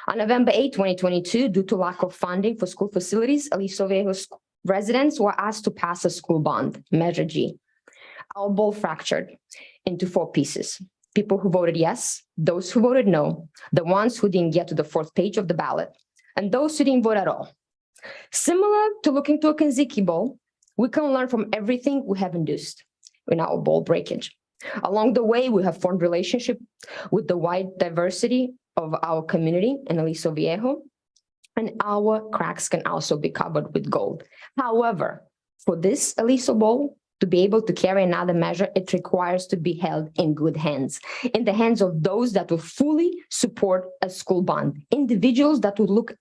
On November 8, 2022, due to lack of funding for school facilities, Aliso Viejo residents were asked to pass a school bond, Measure G. Our bowl fractured into 4 pieces. People who voted yes, those who voted no, the ones who didn't get to the 4th page of the ballot, and those who didn't vote at all. Similar to looking to a Kanziki bowl, we can learn from everything we have induced in our bowl breakage. Along the way, we have formed relationship with the wide diversity of our community in Aliso Viejo, and our cracks can also be covered with gold. However, for this Aliso bowl to be able to carry another measure, it requires to be held in good hands, in the hands of those that will fully support a school bond, individuals that would look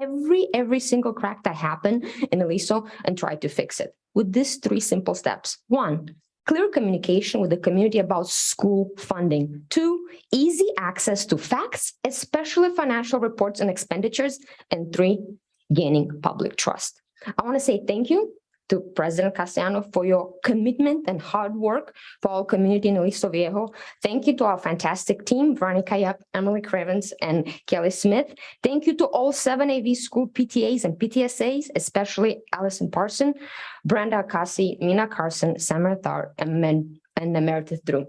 every single crack that happened in Aliso and try to fix it with these 3 simple steps. 1, clear communication with the community about school funding. 2, easy access to facts, especially financial reports and expenditures. And 3, gaining public trust. I want to say thank you to President Castellano for your commitment and hard work for our community in Aliso Viejo. Thank you to our fantastic team, Veronica Yap, Emily Cravens, and Kelly Smith. Thank you to all 7 AV school PTAs and PTSAs, especially Allison Parson, Brenda Akasi, Mina Carson, Samar Thar, and Meredith Drew.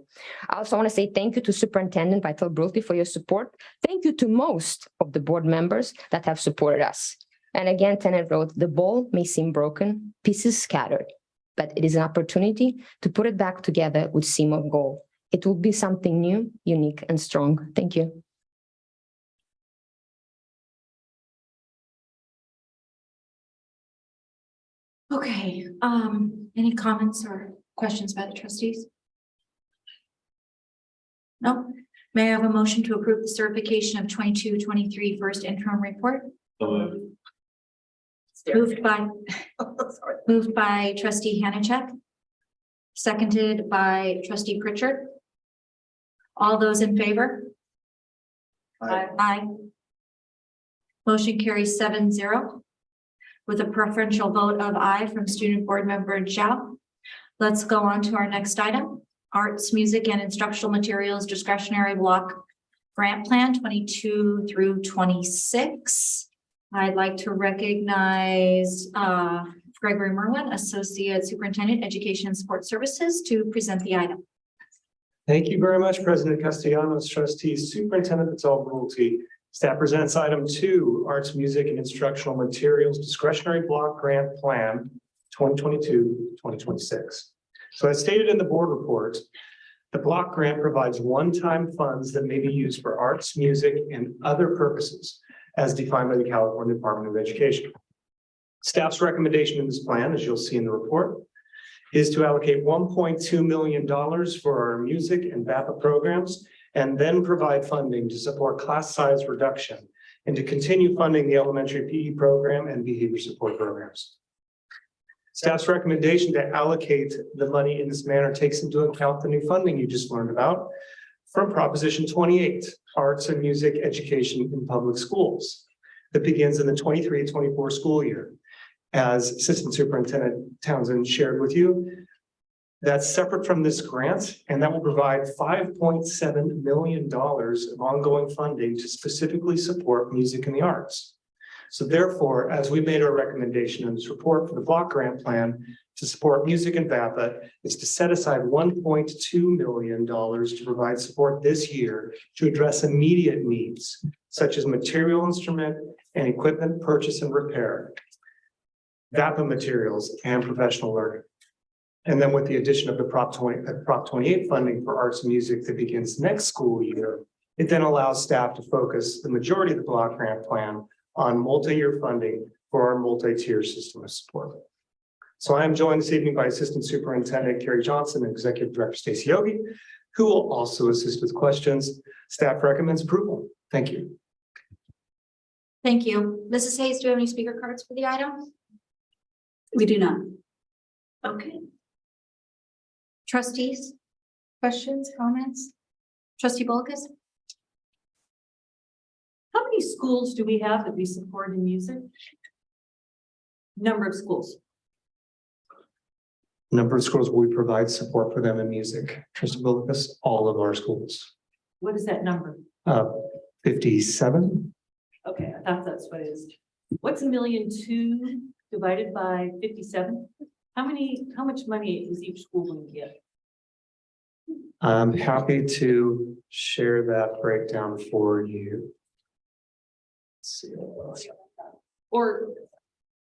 I also want to say thank you to Superintendent Vital Brutti for your support. Thank you to most of the board members that have supported us. And again, Tenet wrote, the ball may seem broken, pieces scattered, but it is an opportunity to put it back together with seam of gold. It will be something new, unique, and strong. Thank you. Okay, any comments or questions by the trustees? No? May I have a motion to approve the certification of 22-23 first interim report? Moved by trustee Hannachek. Seconded by trustee Pritchard. All those in favor? Aye. Motion carries 7-0 with a preferential vote of aye from student board member Zhao. Let's go on to our next item. Arts, music, and instructional materials discretionary block grant plan 22 through 26. I'd like to recognize Gregory Merwin, Associate Superintendent, Education and Support Services, to present the item. Thank you very much, President Castellanos, trustees, Superintendent Vital Brutti. Staff presents item 2, Arts, Music, and Instructional Materials Discretionary Block Grant Plan 2022-2026. So as stated in the board report, the block grant provides one-time funds that may be used for arts, music, and other purposes as defined by the California Department of Education. Staff's recommendation in this plan, as you'll see in the report, is to allocate $1.2 million for our music and VAPA programs, and then provide funding to support class size reduction and to continue funding the elementary PE program and behavior support programs. Staff's recommendation to allocate the money in this manner takes into account the new funding you just learned about from Proposition 28, Arts and Music Education in Public Schools, that begins in the 23-24 school year. As Assistant Superintendent Townsend shared with you, that's separate from this grant, and that will provide $5.7 million of ongoing funding to specifically support music and the arts. So therefore, as we made our recommendation in this report for the block grant plan to support music and VAPA, is to set aside $1.2 million to provide support this year to address immediate needs, such as material instrument and equipment purchase and repair, VAPA materials, and professional learning. And then with the addition of the Prop 28 funding for arts and music that begins next school year, it then allows staff to focus the majority of the block grant plan on multi-year funding for our multi-tier system of support. So I am joined this evening by Assistant Superintendent Carrie Johnson and Executive Director Stacy Yogi, who will also assist with questions. Staff recommends approval. Thank you. Thank you. Mrs. Hayes, do you have any speaker cards for the item? We do not. Okay. Trustees, questions, comments? Trustee Bolkus? How many schools do we have that we support in music? Number of schools. Number of schools we provide support for them in music. Trustee Bulkus, all of our schools. What is that number? 57. Okay, I thought that's what it is. What's 1.2 million divided by 57? How much money is each school going to get? I'm happy to share that breakdown for you. Or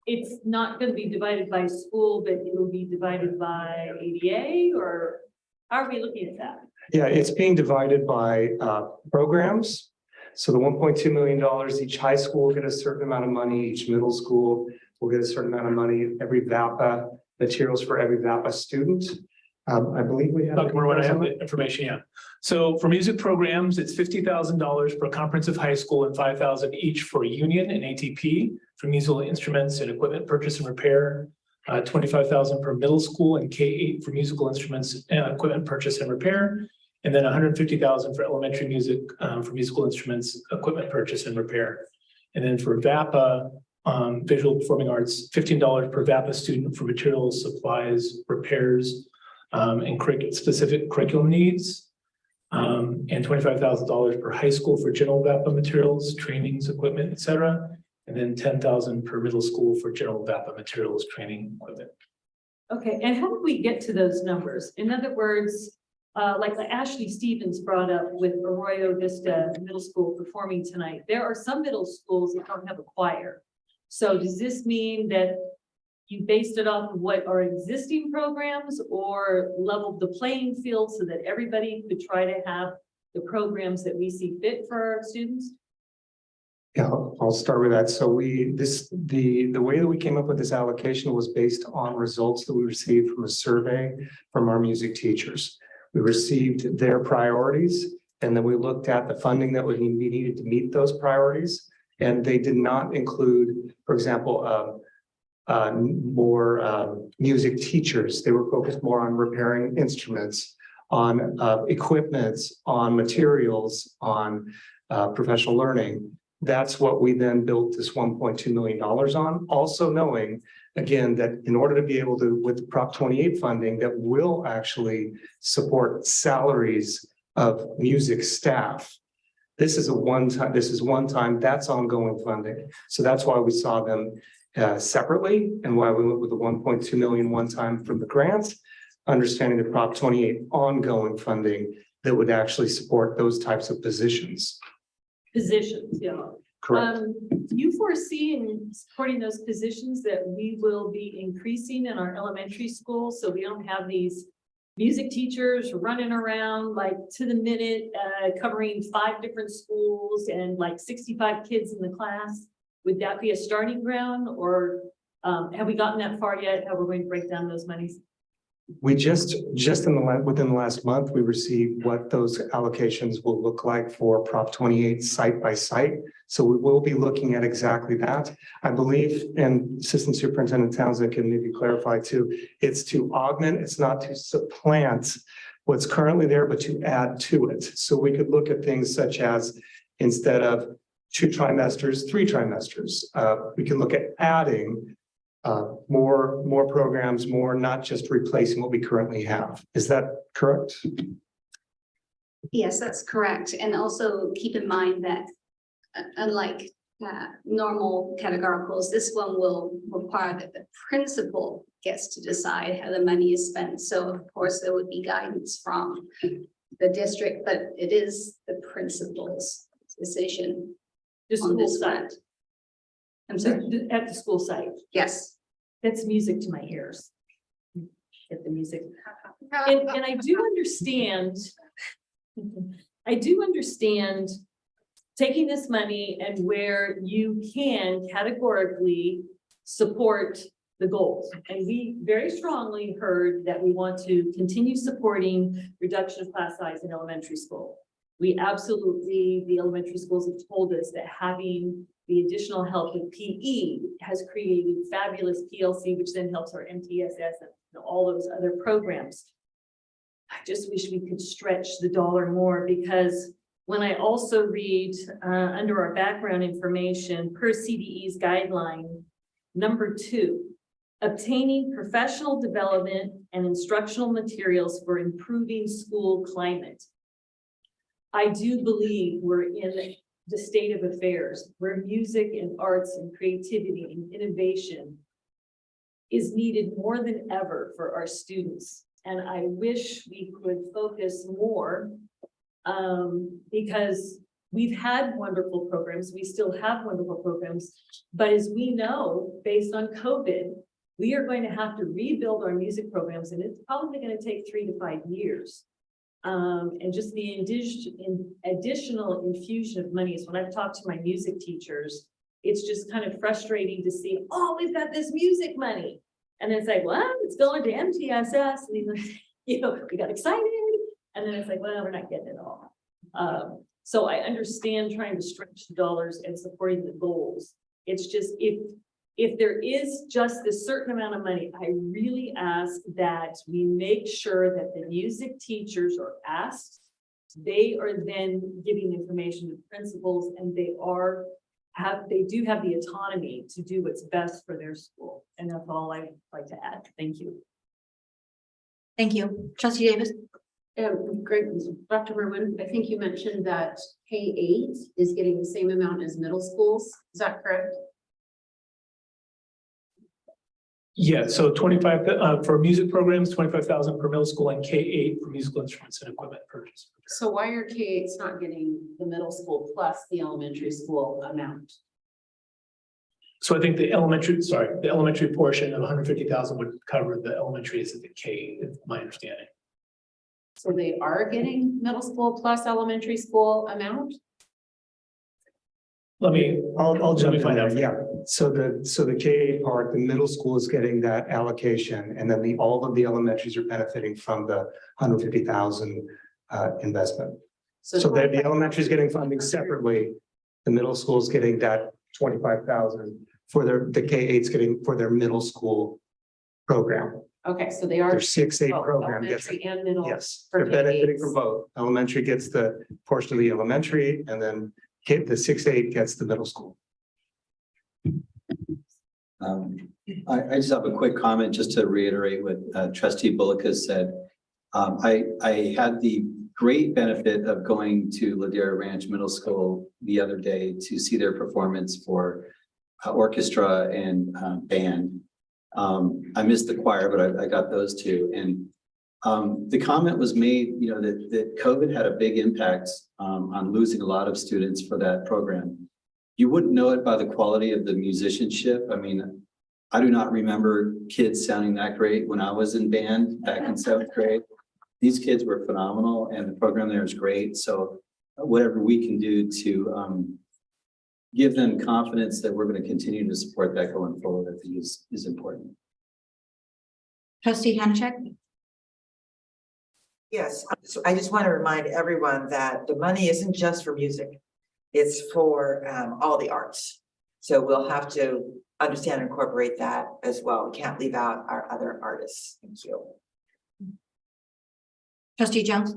it's not going to be divided by school, but it will be divided by ADA, or how are we looking at that? Yeah, it's being divided by programs. So the $1.2 million, each high school will get a certain amount of money, each middle school will get a certain amount of money, every VAPA, materials for every VAPA student. I believe we have. Dr. Merwin, I have the information, yeah. So for music programs, it's $50,000 for comprehensive high school and $5,000 each for union and ATP for musical instruments and equipment purchase and repair, $25,000 per middle school and K-8 for musical instruments and equipment purchase and repair, and then $150,000 for elementary music for musical instruments, equipment purchase and repair. And then for VAPA, visual performing arts, $15 per VAPA student for materials, supplies, repairs, and specific curriculum needs. And $25,000 per high school for general VAPA materials, trainings, equipment, et cetera. And then $10,000 per middle school for general VAPA materials, training, equipment. Okay, and how did we get to those numbers? In other words, like Ashley Stevens brought up with Arroyo Vista Middle School performing tonight, there are some middle schools that don't have a choir. So does this mean that you based it off of what are existing programs or leveled the playing field so that everybody could try to have the programs that we see fit for our students? Yeah, I'll start with that. So the way that we came up with this allocation was based on results that we received from a survey from our music teachers. We received their priorities, and then we looked at the funding that would be needed to meet those priorities. And they did not include, for example, more music teachers. They were focused more on repairing instruments, on equipment, on materials, on professional learning. That's what we then built this $1.2 million on. Also knowing, again, that in order to be able to, with the Prop 28 funding, that will actually support salaries of music staff. This is one time, that's ongoing funding. So that's why we saw them separately and why we went with the 1.2 million one time from the grants, understanding the Prop 28 ongoing funding that would actually support those types of positions. Positions, yeah. Correct. Do you foresee in supporting those positions that we will be increasing in our elementary schools so we don't have these music teachers running around like to the minute, covering 5 different schools and like 65 kids in the class? Would that be a starting ground, or have we gotten that far yet? How we're going to break down those monies? We within the last month, we received what those allocations will look like for Prop 28 site by site. So we will be looking at exactly that. I believe, and Assistant Superintendent Townsend can maybe clarify too, it's to augment, it's not to supplant what's currently there, but to add to it. So we could look at things such as, instead of 2 trimesters, 3 trimesters. We can look at adding more programs, not just replacing what we currently have. Is that correct? Yes, that's correct. And also keep in mind that unlike normal categoricals, this one will require that the principal gets to decide how the money is spent. So of course there would be guidance from the district, but it is the principal's decision. The school site. I'm sorry. At the school site. Yes. That's music to my ears. Get the music. And I do understand taking this money and where you can categorically support the goals. And we very strongly heard that we want to continue supporting reduction of class size in elementary school. We absolutely, the elementary schools have told us that having the additional help with PE has created fabulous PLC, which then helps our MTSS and all those other programs. I just wish we could stretch the dollar more, because when I also read under our background information per CDE's guideline, number 2, obtaining professional development and instructional materials for improving school climate. I do believe we're in the state of affairs where music and arts and creativity and innovation is needed more than ever for our students. And I wish we could focus more because we've had wonderful programs. We still have wonderful programs, but as we know, based on COVID, we are going to have to rebuild our music programs, and it's probably going to take 3 to 5 years. And just the additional infusion of money is when I've talked to my music teachers, it's just kind of frustrating to see, oh, we've got this music money. And then it's like, well, it's going to MTSS. And we got excited. And then it's like, well, we're not getting it all. So I understand trying to stretch the dollars and supporting the goals. It's just, if there is just this certain amount of money, I really ask that we make sure that the music teachers are asked. They are then giving information to principals, and they are they do have the autonomy to do what's best for their school. And that's all I'd like to add. Thank you. Thank you. Trustee Davis? Greg, Dr. Merwin, I think you mentioned that K-8 is getting the same amount as middle schools. Is that correct? Yeah, so 25 for music programs, 25,000 per middle school, and K-8 for musical instruments and equipment purchase. So why are K-8s not getting the middle school plus the elementary school amount? So I think the elementary portion of 150,000 would cover the elementary is at the K, is my understanding. So they are getting middle school plus elementary school amount? I'll jump in there, yeah. So the K-8 part, the middle school is getting that allocation, and then all of the elementaries are benefiting from the 150,000 investment. So the elementary is getting funding separately. The middle school is getting that 25,000 for the K-8's getting for their middle school program. Okay, so they are. Their 6-8 program gets elementary and middle. yes, for they're benefiting K-8s. from both. Elementary gets the portion of the elementary, and then the 6-8 gets the middle school. I just have a quick comment just to reiterate what Trustee Bullock said. I had the great benefit of going to Ladera Ranch Middle School the other day to see their performance for orchestra and band. I missed the choir, but I got those two. And the comment was made, that COVID had a big impact on losing a lot of students for that program. You wouldn't know it by the quality of the musicianship. I mean, I do not remember kids sounding that great when I was in band back in 7th grade. These kids were phenomenal and the program there is great. So whatever we can do to give them confidence that we're going to continue to support that going forward, I think is important. Trustee Hanchek? Yes, so I just want to remind everyone that the money isn't just for music. It's for all the arts. So we'll have to understand and incorporate that as well. We can't leave out our other artists. Thank you. Trustee Jones?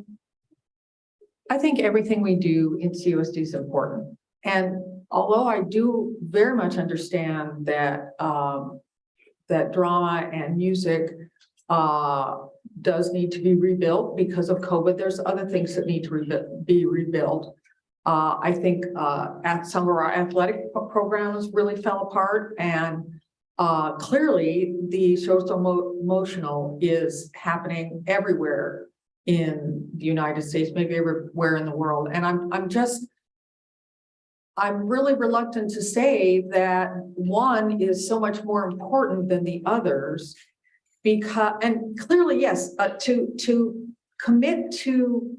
I think everything we do in CUSD is important. And although I do very much understand that that drama and music does need to be rebuilt because of COVID, there's other things that need to be rebuilt. I think at some of our athletic programs really fell apart, and clearly the social emotional is happening everywhere in the United States, maybe everywhere in the world. And I'm really reluctant to say that one is so much more important than the others, because, and clearly, yes, to commit to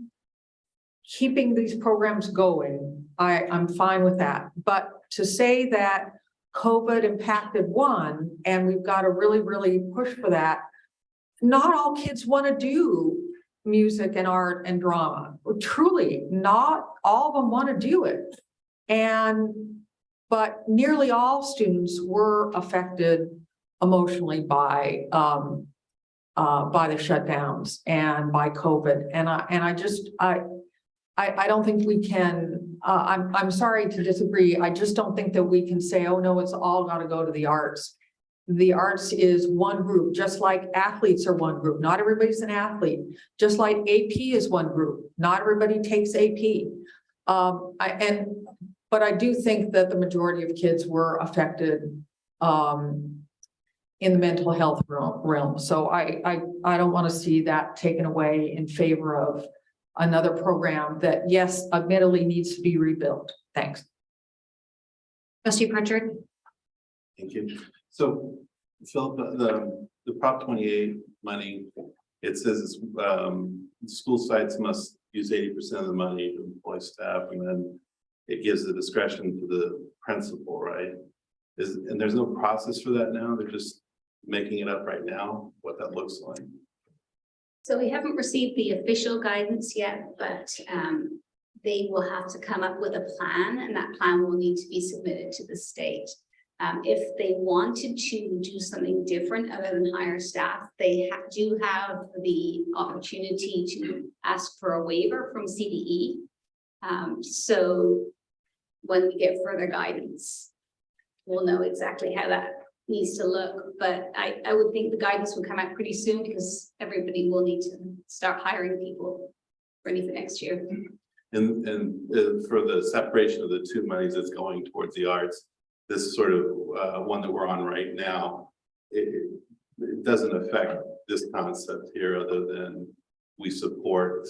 keeping these programs going, I'm fine with that. But to say that COVID impacted one, and we've got to really, really push for that, not all kids want to do music and art and drama. Truly, not all of them want to do it. But nearly all students were affected emotionally by the shutdowns and by COVID. And I don't think we can, I'm sorry to disagree. I just don't think that we can say, oh no, it's all got to go to the arts. The arts is one group, just like athletes are one group. Not everybody's an athlete. Just like AP is one group. Not everybody takes AP. But I do think that the majority of kids were affected in the mental health realm. So I don't want to see that taken away in favor of another program that, yes, admittedly needs to be rebuilt. Thanks. Trustee Pritchard? Thank you. So, Philip, the Prop 28 money, it says school sites must use 80% of the money to employ staff, and then it gives the discretion to the principal, right? And there's no process for that now. They're just making it up right now, what that looks like. So we haven't received the official guidance yet, but they will have to come up with a plan, and that plan will need to be submitted to the state. If they wanted to do something different other than hire staff, they do have the opportunity to ask for a waiver from CDE. So when we get further guidance, we'll know exactly how that needs to look. But I would think the guidance will come out pretty soon because everybody will need to start hiring people ready for next year. And for the separation of the two monies that's going towards the arts, this sort of one that we're on right now, it doesn't affect this concept here other than we support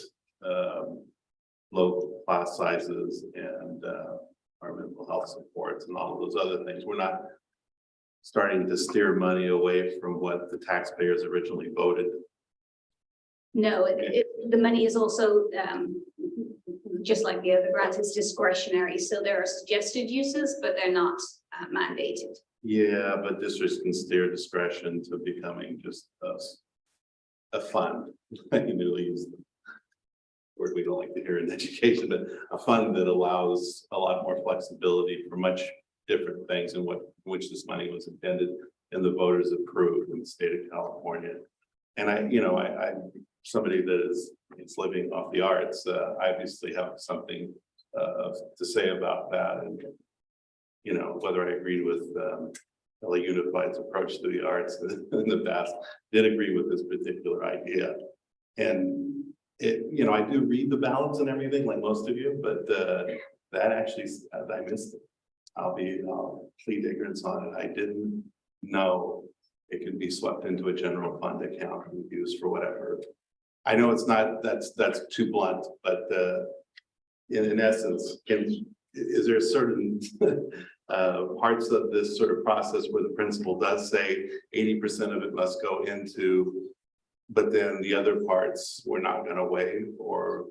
low class sizes and our mental health supports and all of those other things. We're not starting to steer money away from what the taxpayers originally voted. No, the money is also, just like the other grants, it's discretionary. So there are suggested uses, but they're not mandated. Yeah, but districts can steer discretion to becoming just a fund. I newly use the word we don't like to hear in education, but a fund that allows a lot more flexibility for much different things and which this money was intended and the voters approved in the state of California. And I'm somebody that is living off the arts. I obviously have something to say about that, and whether I agreed with LA Unified's approach to the arts in the past, did agree with this particular idea. And I do read the balance and everything like most of you, but that actually, I missed it. I'll plead ignorance on it. I didn't know it could be swept into a general fund account and used for whatever. I know it's not, that's too blunt, but in essence, is there certain parts of this sort of process where the principal does say 80% of it must go into, but then the other parts we're not going to waive? Or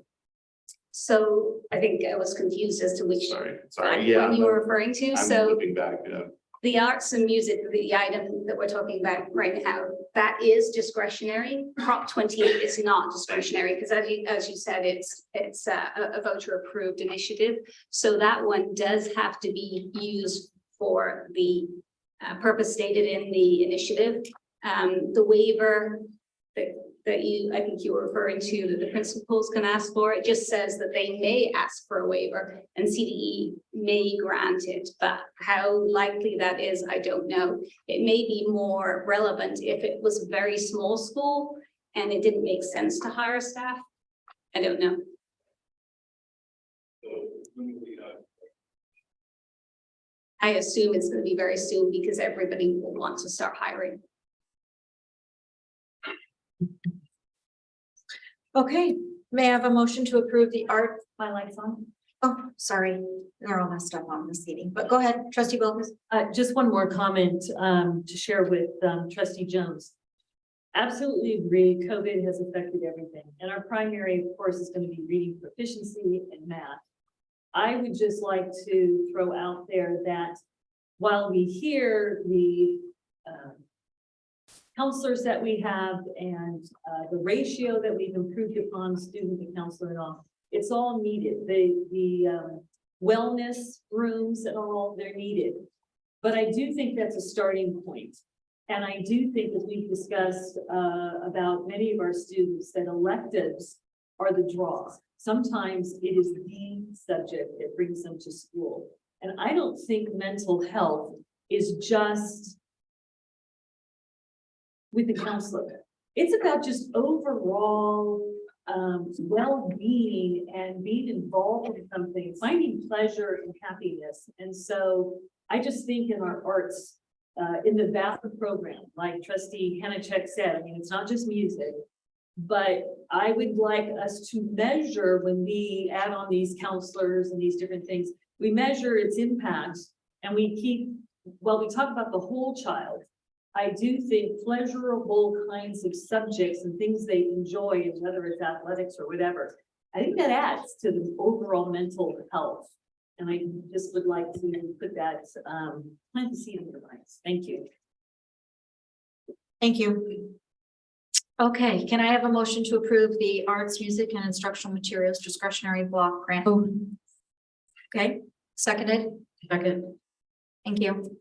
so I think I was confused as to which sorry, one you were referring to. I'm so looking back. The arts and music, the item that we're talking about right now, that is discretionary. Prop 28 is not discretionary because as you said, it's a voter approved initiative. So that one does have to be used for the purpose stated in the initiative. The waiver that I think you were referring to, that the principals can ask for, it just says that they may ask for a waiver and CDE may grant it, but how likely that is, I don't know. It may be more relevant if it was a very small school and it didn't make sense to hire staff. I don't know. I assume it's going to be very soon because everybody will want to start hiring. Okay, may I have a motion to approve the art? My light's on. Oh, sorry, they're all messed up on this meeting, but go ahead, trustee Wilkes. Just one more comment to share with trustee Jones. Absolutely agree, COVID has affected everything. And our primary, of course, is going to be reading proficiency and math. I would just like to throw out there that while we hear the counselors that we have and the ratio that we've improved upon student to counselor and all, it's all needed. The wellness rooms and all, they're needed. But I do think that's a starting point. And I do think that we've discussed about many of our students that electives are the draw. Sometimes it is the subject that brings them to school. And I don't think mental health is just with the counselor. It's about just overall well-being and being involved in something, finding pleasure and happiness. And so I just think in our arts, in the VAFA program, like trustee Hanachek said, I mean, it's not just music, but I would like us to measure when we add on these counselors and these different things, we measure its impact and we keep, well, we talk about the whole child. I do think pleasurable kinds of subjects and things they enjoy, and whether it's athletics or whatever, I think that adds to the overall mental health. And I just would like to put that, plant the seed in your minds. Thank you. Thank you. Okay, can I have a motion to approve the arts, music, and instructional materials discretionary block grant? Okay, seconded. Second. Thank you.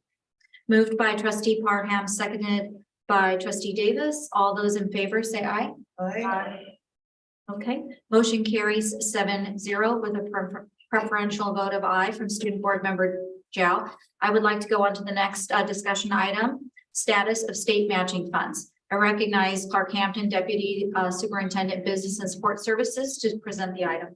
Moved by trustee Parham, seconded by trustee Davis. All those in favor say aye. Aye. Okay, motion carries 7-0 with a preferential vote of aye from Student Board Member Zhao. I would like to go on to the next discussion item, status of state matching funds. I recognize Clark Hampton, Deputy Superintendent Business and Support Services, to present the item.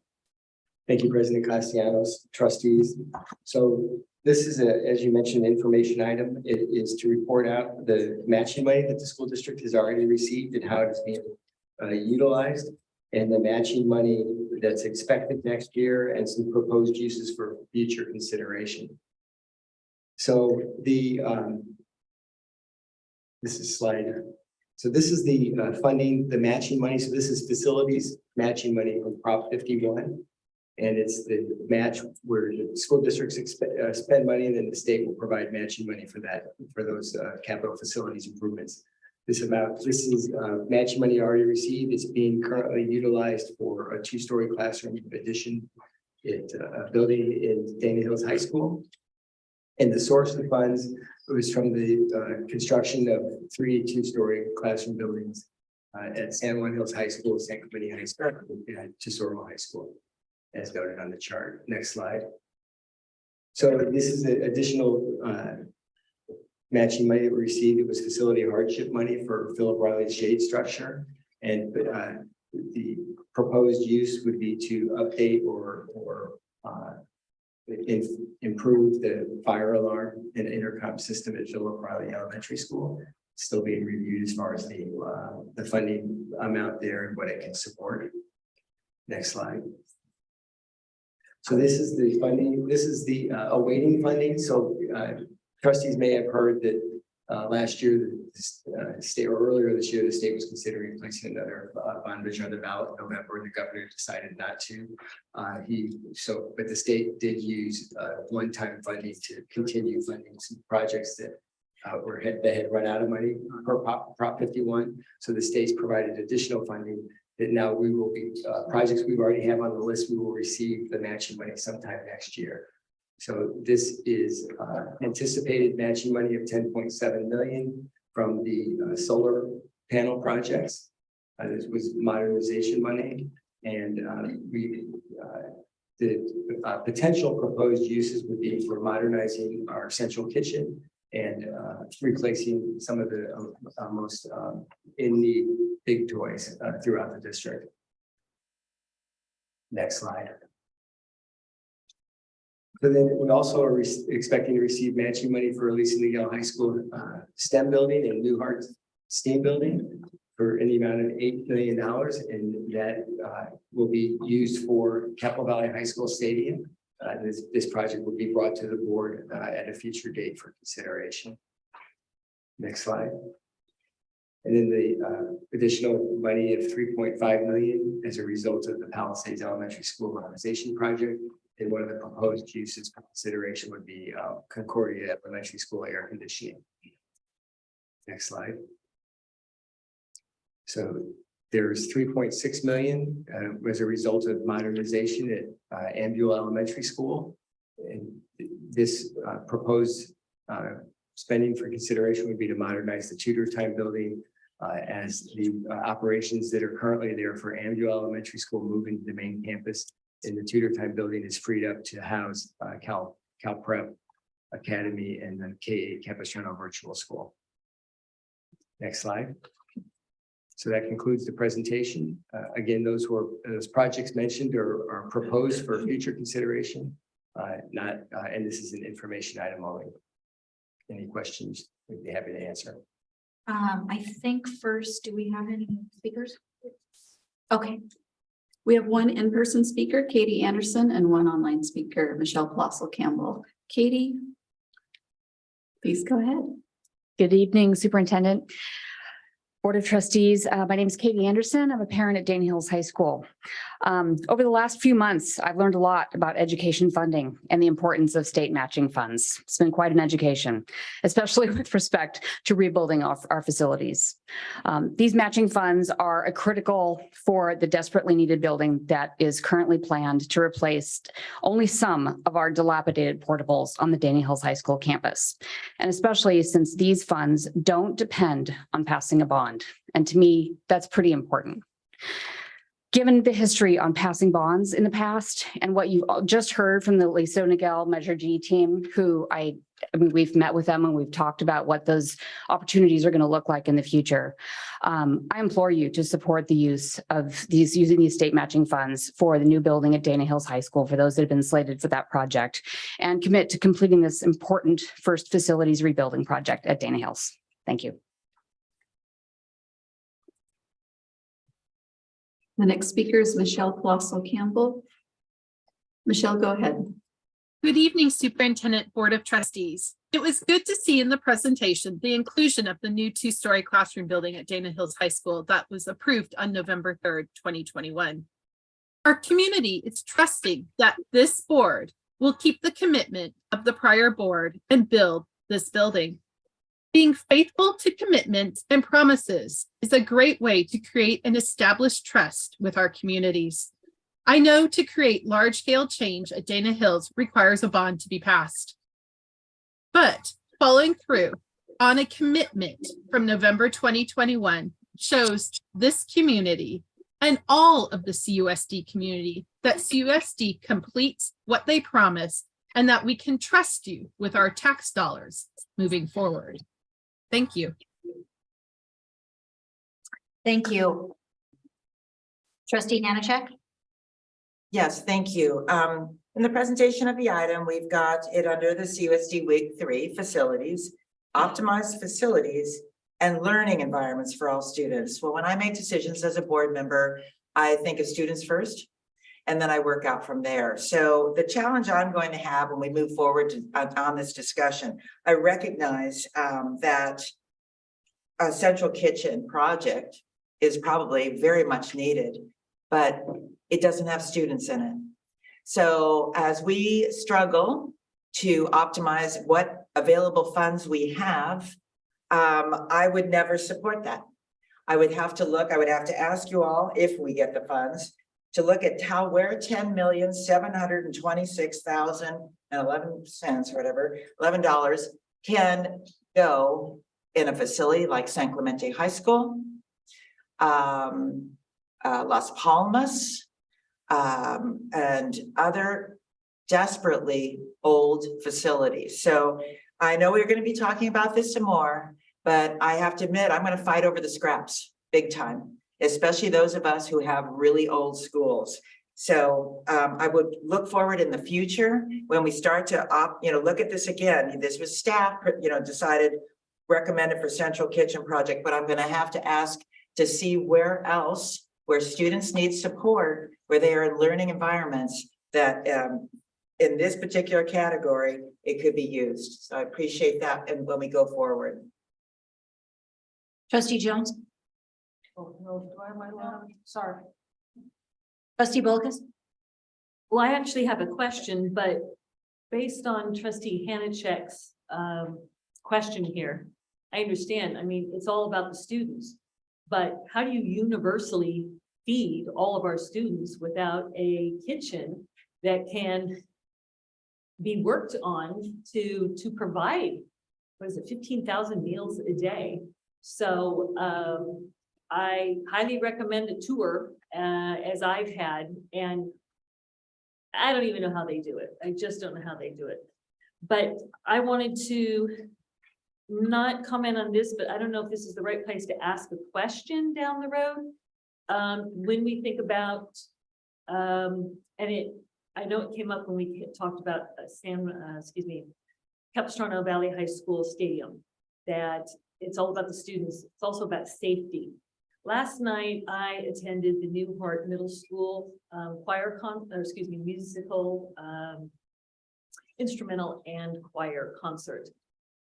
Thank you, President Castellanos, trustees. So this is as you mentioned, information item. It is to report out the matching money that the school district has already received and how it is being utilized, and the matching money that's expected next year and some proposed uses for future consideration. So this is slide. So this is the funding, the matching money. So this is facilities matching money from Prop 51. And it's the match where the school districts spend money, and then the state will provide matching money for that, for those capital facilities improvements. This is matching money already received. It's being currently utilized for a 2-story classroom addition at a building in Dana Hills High School. And the source of the funds was from the construction of 3 2-story classroom buildings at San Juan Hills High School, San Clemente High School, and Tesoro High School, as noted on the chart. Next slide. So this is the additional matching money that we received. It was facility hardship money for Philip Riley's shade structure. And the proposed use would be to update or improve the fire alarm and intercom system at Philip Riley Elementary School. Still being reviewed as far as the funding amount there and what it can support. Next slide. So this is the funding. This is the awaiting funding. So trustees may have heard that last year, the state, or earlier this year, the state was considering placing another bond measure on the ballot in November, and the governor decided not to. But the state did use one-time funding to continue funding some projects that they had run out of money per Prop 51. So the state's provided additional funding that now we will be projects we already have on the list. We will receive the matching money sometime next year. So this is anticipated matching money of 10.7 million from the solar panel projects. This was modernization money, and the potential proposed uses would be for modernizing our central kitchen and replacing some of the most in-need big toys throughout the district. Next slide. So then we also are expecting to receive matching money for releasing the Yale High School STEM building and Newhart STEAM building for any amount of $8 million. And that will be used for Capo Valley High School Stadium. This project will be brought to the board at a future date for consideration. Next slide. And then the additional money of 3.5 million as a result of the Palisades Elementary School modernization project. And one of the proposed uses for consideration would be Concordia Elementary School air conditioning. Next slide. So there's 3.6 million as a result of modernization at Ambuel Elementary School. And this proposed spending for consideration would be to modernize the tutor time building as the operations that are currently there for Ambuel Elementary School move into the main campus. And the tutor time building is freed up to house Cal Prep Academy and then K8 Capistrano Virtual School. Next slide. So that concludes the presentation. Again, those projects mentioned are proposed for future consideration. And this is an information item only. Any questions? We'd be happy to answer. I think first, do we have any speakers? Okay. We have one in-person speaker, Katie Anderson, and one online speaker, Michelle Colossal Campbell. Katie, please go ahead. Good evening, Superintendent, Board of Trustees. My name is Katie Anderson. I'm a parent at Dana Hills High School. Over the last few months, I've learned a lot about education funding and the importance of state matching funds. It's been quite an education, especially with respect to rebuilding our facilities. These matching funds are critical for the desperately needed building that is currently planned to replace only some of our dilapidated portables on the Dana Hills High School campus. And especially since these funds don't depend on passing a bond. And to me, that's pretty important. Given the history on passing bonds in the past and what you've just heard from the Lisa Nagel Measure G team, who I mean, we've met with them and we've talked about what those opportunities are going to look like in the future. I implore you to support the use of using these state matching funds for the new building at Dana Hills High School for those that have been slated for that project, and commit to completing this important first facilities rebuilding project at Dana Hills. Thank you. The next speaker is Michelle Colossal Campbell. Michelle, go ahead. Good evening, Superintendent, Board of Trustees. It was good to see in the presentation the inclusion of the new two-story classroom building at Dana Hills High School that was approved on November 3rd, 2021. Our community is trusting that this board will keep the commitment of the prior board and build this building. Being faithful to commitments and promises is a great way to create and establish trust with our communities. I know to create large-scale change at Dana Hills requires a bond to be passed. But following through on a commitment from November 2021 shows this community and all of the CUSD community that CUSD completes what they promise and that we can trust you with our tax dollars moving forward. Thank you. Thank you. Trustee Nanachek? Yes, thank you. In the presentation of the item, we've got it under the CUSD Week 3 facilities, optimized facilities, and learning environments for all students. Well, when I make decisions as a board member, I think of students first, and then I work out from there. So the challenge I'm going to have when we move forward on this discussion, I recognize that a central kitchen project is probably very much needed, but it doesn't have students in it. So as we struggle to optimize what available funds we have, I would never support that. I would have to ask you all, if we get the funds, to look at where $10,726,011 or whatever, $11 can go in a facility like San Clemente High School, Las Palmas, and other desperately old facilities. So I know we're going to be talking about this some more, but I have to admit, I'm going to fight over the scraps big time, especially those of us who have really old schools. So I would look forward in the future when we start to look at this again. This was staff, recommended for central kitchen project, but I'm going to have to ask to see where else, where students need support, where they are in learning environments that in this particular category, it could be used. So I appreciate that. And when we go forward. Trustee Jones? Oh, no, do I have my line? Sorry. Trustee Bolkus? Well, I actually have a question, but based on Trustee Hanachek's question here, I understand. I mean, it's all about the students, but how do you universally feed all of our students without a kitchen that can be worked on to provide, what is it, 15,000 meals a day? So I highly recommend a tour as I've had, and I don't even know how they do it. I just don't know how they do it. But I wanted to not comment on this, but I don't know if this is the right place to ask a question down the road. When we think about, I know it came up when we talked about Capistrano Valley High School Stadium, that it's all about the students. It's also about safety. Last night, I attended the Newhart Middle School musical, instrumental and choir concert.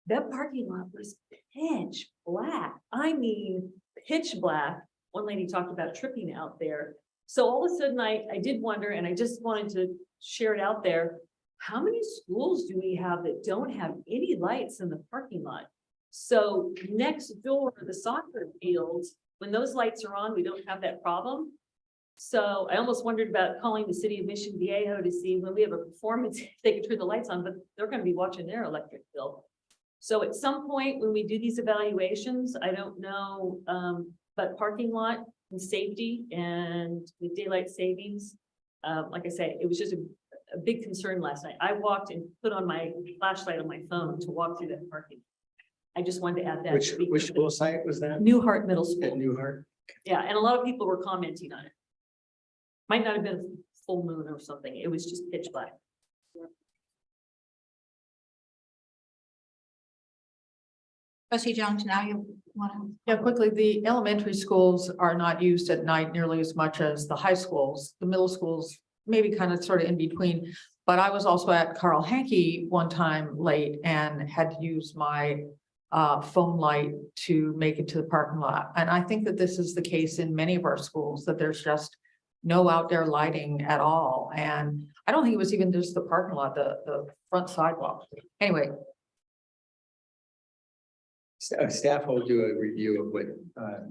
That parking lot was pitch black. I mean, pitch black. One lady talked about tripping out there. So all of a sudden I did wonder, and I just wanted to share it out there. How many schools do we have that don't have any lights in the parking lot? So next door, the soccer fields, when those lights are on, we don't have that problem. So I almost wondered about calling the city of Mission Viejo to see when we have a performance, if they could turn the lights on, but they're going to be watching their electric bill. So at some point when we do these evaluations, I don't know But parking lot and safety and with daylight savings, like I say, it was just a big concern last night. I walked and put on my flashlight on my phone to walk through that parking. I just wanted to add that. Which school site was that? Newhart Middle School. At Newhart? Yeah, and a lot of people were commenting on it. Might not have been a full moon or something. It was just pitch black. Trustee Jones, now you want to. Yeah, quickly, the elementary schools are not used at night nearly as much as the high schools. The middle schools, maybe kind of sort of in between. But I was also at Carl Hankey one time late and had to use my phone light to make it to the parking lot. And I think that this is the case in many of our schools, that there's just no outdoor lighting at all. And I don't think it was even just the parking lot, the front sidewalk. Anyway. Staff will do a review of what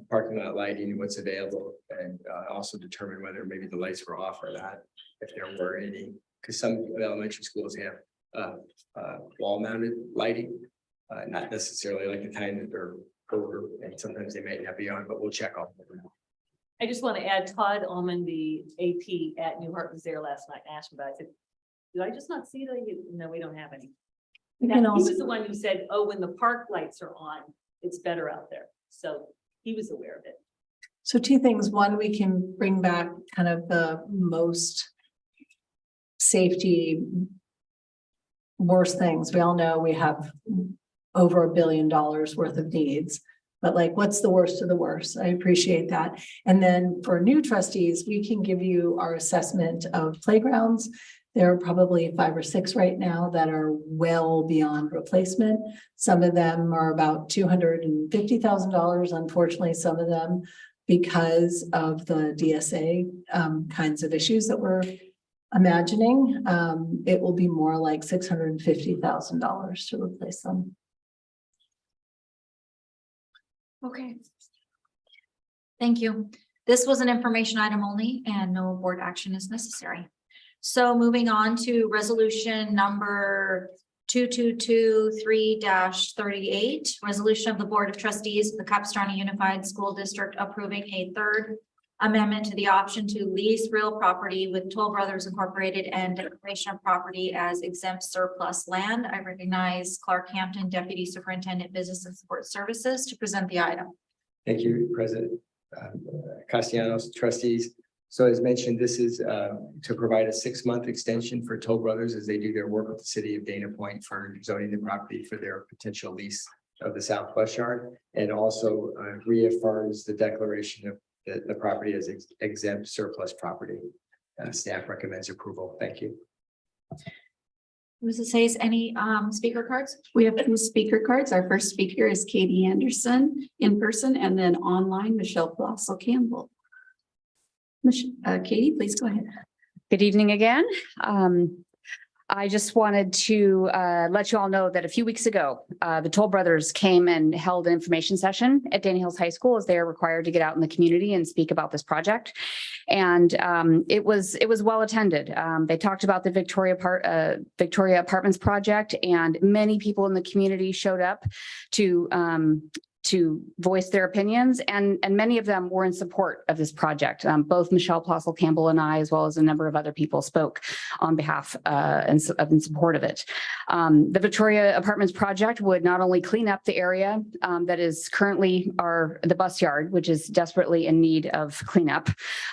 parking lot lighting and what's available, and also determine whether maybe the lights were off or not, if there were any, because some elementary schools have wall mounted lighting, not necessarily like the kind that they're over, and sometimes they might not be on, but we'll check on them. I just want to add Todd Ullman, the AP at Newhart, was there last night and asked about it. I said, did I just not see that? No, we don't have any. He was the one who said, oh, when the park lights are on, it's better out there. So he was aware of it. So two things. One, we can bring back kind of the most safety worst things. We all know we have over $1 billion worth of needs, but like, what's the worst of the worst? I appreciate that. And then for new trustees, we can give you our assessment of playgrounds. There are probably 5 or 6 right now that are well beyond replacement. Some of them are about $250,000. Unfortunately, some of them, because of the DSA kinds of issues that we're imagining, it will be more like $650,000 to replace them. Okay. Thank you. This was an information item only and no board action is necessary. So moving on to resolution number 2223-38, resolution of the Board of Trustees of the Capistrano Unified School District approving a third amendment to the option to lease real property with Toll Brothers Incorporated and declaration of property as exempt surplus land. I recognize Clark Hampton, Deputy Superintendent, Business and Support Services, to present the item. Thank you, President Castellanos, trustees. So as mentioned, this is to provide a 6-month extension for Toll Brothers as they do their work with the city of Dana Point for zoning the property for their potential lease of the Southwest Yard, and also reaffirms the declaration of the property as exempt surplus property. Staff recommends approval. Thank you. Mrs. Hayes, any speaker cards? We have 2 speaker cards. Our first speaker is Katie Anderson in person, and then online, Michelle Flossel Campbell. Katie, please go ahead. Good evening again. I just wanted to let you all know that a few weeks ago, the Toll Brothers came and held an information session at Dana Hills High School, as they are required to get out in the community and speak about this project. And it was well attended. They talked about the Victoria Apartments project, and many people in the community showed up to voice their opinions, and many of them were in support of this project. Both Michelle Plossel Campbell and I, as well as a number of other people, spoke on behalf in support of it. The Victoria Apartments project would not only clean up the area that is currently the bus yard, which is desperately in need of cleanup,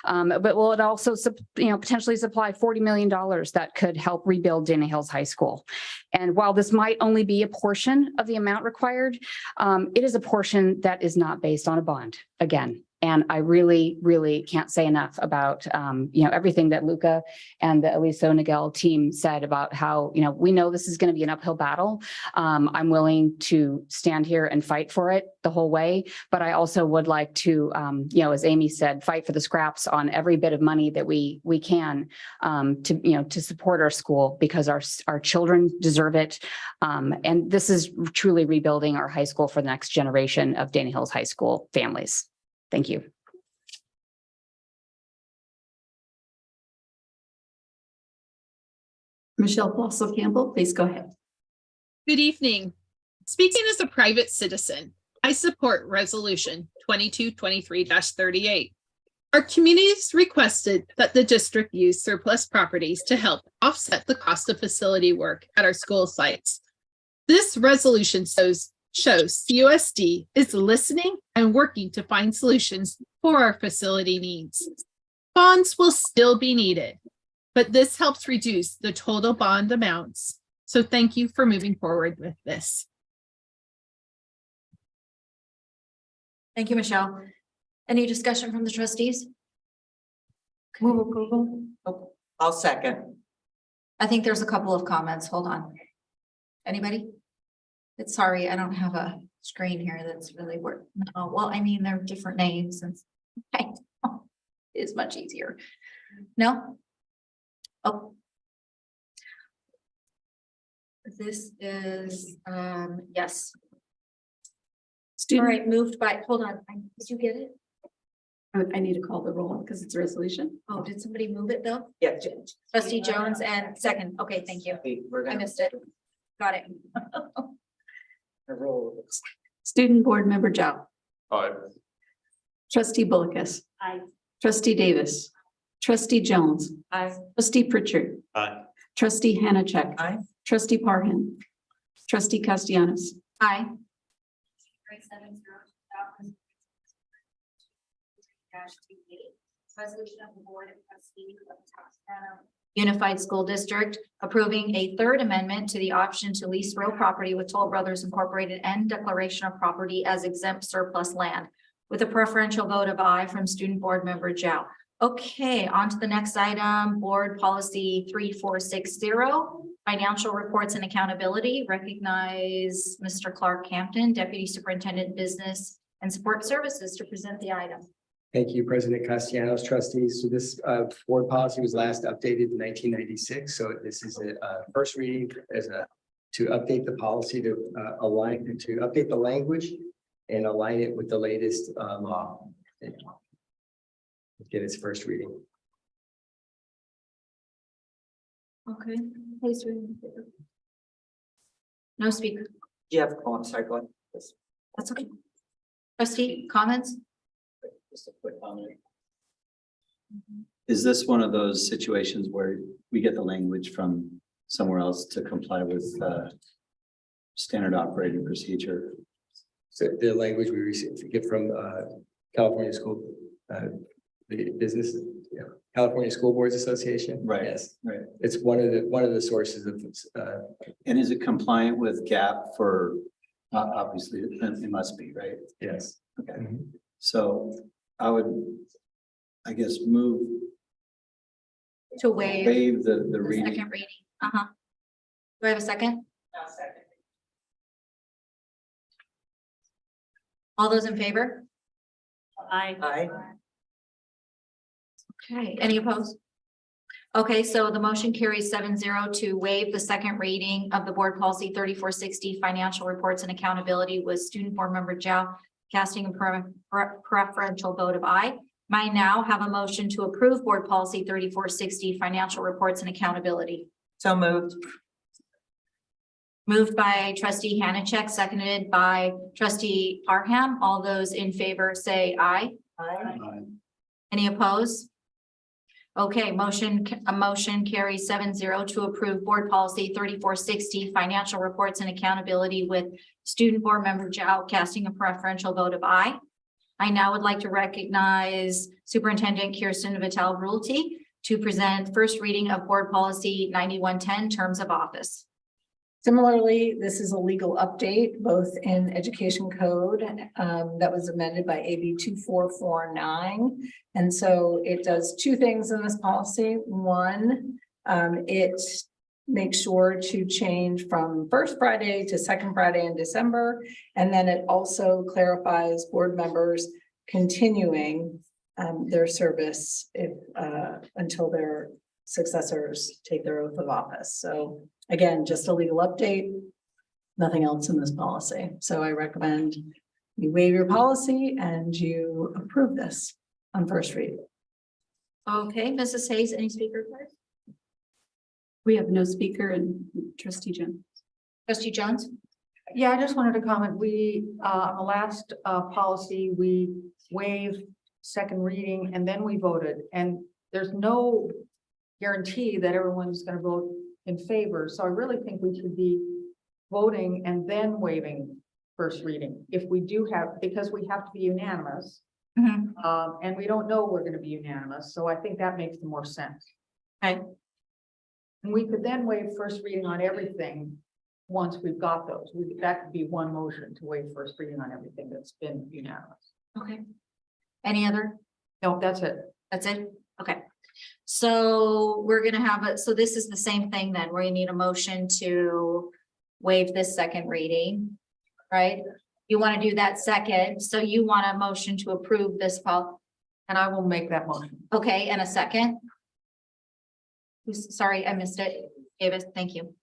but will it also potentially supply $40 million that could help rebuild Dana Hills High School. And while this might only be a portion of the amount required, it is a portion that is not based on a bond again. And I really, really can't say enough about, everything that Luca and the Aliso Nagel team said about how, we know this is going to be an uphill battle. I'm willing to stand here and fight for it the whole way. But I also would like to, as Amy said, fight for the scraps on every bit of money that we can to support our school, because our children deserve it. And this is truly rebuilding our high school for the next generation of Dana Hills High School families. Thank you. Michelle Plossel Campbell, please go ahead. Good evening. Speaking as a private citizen, I support Resolution 2223-38. Our communities requested that the district use surplus properties to help offset the cost of facility work at our school sites. This resolution shows CUSD is listening and working to find solutions for our facility needs. Bonds will still be needed, but this helps reduce the total bond amounts. So thank you for moving forward with this. Thank you, Michelle. Any discussion from the trustees? Move approval. Oh, I'll second. I think there's a couple of comments. Hold on. Anybody? It's sorry, I don't have a screen here that's really work. Oh, well, I mean, they're different names and it's much easier. No? Oh. This is, yes. All right, moved by, hold on, did you get it? I need to call the roll because it's a resolution. Oh, did somebody move it though? Yeah. Trustee Jones and second. Okay, thank you. I missed it. Got it. Student Board Member Zhao. Aye. Trustee Bullicus. Aye. Trustee Davis. Trustee Jones. Aye. Trustee Pritchard. Aye. Trustee Hanachek. Aye. Trustee Parham. Trustee Castellanos. Aye. Resolution of the Board of Trustees of the Texarkana Unified School District approving a third amendment to the option to lease real property with Toll Brothers Incorporated and declaration of property as exempt surplus land with a preferential vote of aye from Student Board Member Zhao. Okay, on to the next item, Board Policy 3460, Financial Reports and Accountability. Recognize Mr. Clark Hampton, Deputy Superintendent Business and Support Services, to present the item. Thank you, President Castellanos, trustees. So this board policy was last updated in 1996. So this is a first reading to update the policy to update the language and align it with the latest law. Get its first reading. Okay. Please read. No speaker. Jeff, oh, I'm sorry, go ahead. That's okay. Trustee, comments? Just a quick comment. Is this one of those situations where we get the language from somewhere else to comply with standard operating procedure? So the language we received to get from California School, the business, California School Boards Association. Right. Yes. Right. It's one of the sources of. And is it compliant with GAAP for? Obviously, it must be, right? Yes. Okay. So I would, I guess, move To waive the the reading. second reading. Do I have a second? I'll second. All those in favor? Aye. Aye. Okay, any opposed? Okay, so the motion carries 7-0 to waive the second reading of the Board Policy 3460, Financial Reports and Accountability, with Student Board Member Zhao casting a preferential vote of aye. May I now have a motion to approve Board Policy 3460, Financial Reports and Accountability? So moved. Moved by Trustee Hanachek, seconded by Trustee Parham. All those in favor say aye. Aye. Any opposed? Okay, a motion carries 7-0 to approve Board Policy 3460, Financial Reports and Accountability, with Student Board Member Zhao casting a preferential vote of aye. I now would like to recognize Superintendent Kirsten Vitale-Brulte to present first reading of Board Policy 9110, Terms of Office. Similarly, this is a legal update, both in Education Code that was amended by AB 2449. And so it does two things in this policy. One, it makes sure to change from first Friday to second Friday in December. And then it also clarifies board members continuing their service if until their successors take their oath of office. So again, just a legal update, nothing else in this policy. So I recommend you waive your policy and you approve this on first read. Okay, Mrs. Hayes, any speaker cards? We have no speaker and Trustee Jones. Trustee Jones? Yeah, I just wanted to comment, on the last, policy, we waived second reading and then we voted, and there's no guarantee that everyone's gonna vote in favor, so I really think we should be voting and then waiving first reading, if we do have, because we have to be unanimous. And we don't know we're gonna be unanimous, so I think that makes the more sense. Okay. And we could then waive first reading on everything. Once we've got those, that could be one motion to waive first reading on everything that's been unanimous. Okay. Any other? No, that's it. That's it? Okay. So we're gonna have it, so this is the same thing then, where you need a motion to waive this second reading, right? You want to do that second, so you want a motion to approve this and I will make that motion. Okay, and a second? Sorry, I missed it. Davis, thank you.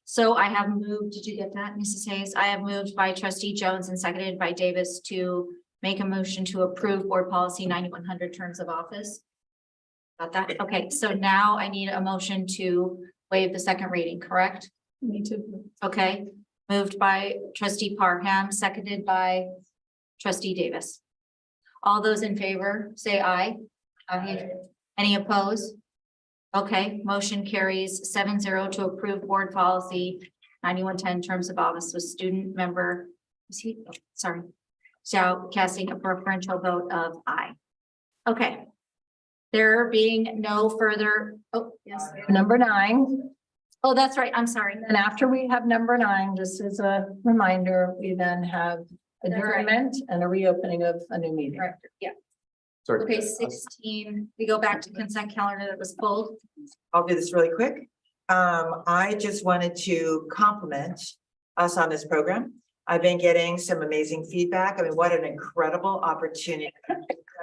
So I have moved, did you get that, Mrs. Hayes? I have moved by trustee Jones and seconded by Davis to make a motion to approve board policy 9100 terms of office. Got that? Okay, so now I need a motion to waive the second reading, correct? Me too. Okay, moved by trustee Parham, seconded by trustee Davis. All those in favor, say aye. Aye. Any opposed? Okay, motion carries 7-0 to approve board policy 9110 terms of office with student member, is he, oh, sorry, shall casting a preferential vote of aye. Okay. There being no further, oh, yes. Number 9. Oh, that's right, I'm sorry. And after we have number 9, just as a reminder, we then have adjournment and a reopening of a new meeting. Right, yeah. Sorry. Okay, 16, we go back to consent calendar that was pulled. I'll do this really quick. I just wanted to compliment us on this program. I've been getting some amazing feedback. I mean, what an incredible opportunity for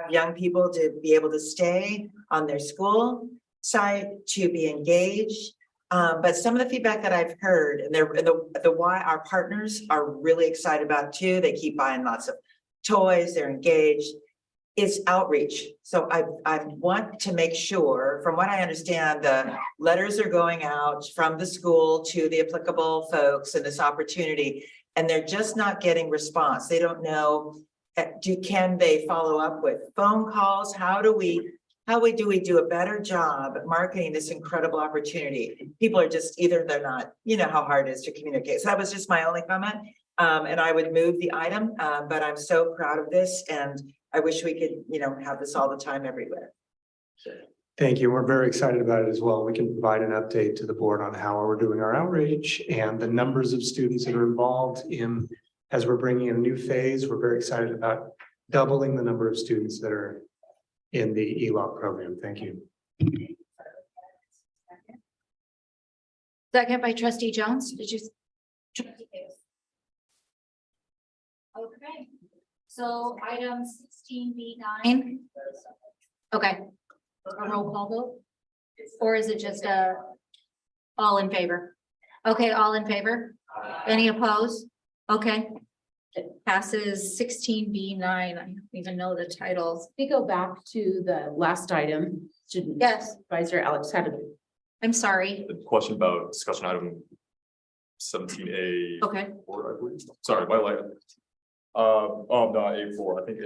young people to be able to stay on their school site, to be engaged. But some of the feedback that I've heard, and the why our partners are really excited about too, they keep buying lots of toys, they're engaged. It's outreach. So I want to make sure, from what I understand, the letters are going out from the school to the applicable folks in this opportunity, and they're just not getting response. They don't know, can they follow up with phone calls? How do we do a better job at marketing this incredible opportunity? People are just, either they're not, you know how hard it is to communicate. So that was just my only comment. And I would move the item, but I'm so proud of this, and I wish we could, have this all the time everywhere. Thank you. We're very excited about it as well. We can provide an update to the board on how we're doing our outreach and the numbers of students that are involved in, as we're bringing in a new phase. We're very excited about doubling the number of students that are in the ELOC program. Thank you. Second by trustee Jones, did you? Okay, so item 16B9. Okay. A roll call vote? Or is it just all in favor? Okay, all in favor? Any opposed? Okay. It passes 16B9. I don't even know the titles. We go back to the last item. Student Yes, Advisor Alex had a I'm sorry. The question about discussion item 17A. Okay. 4, I believe. Sorry, my light. Oh, no, A4, I think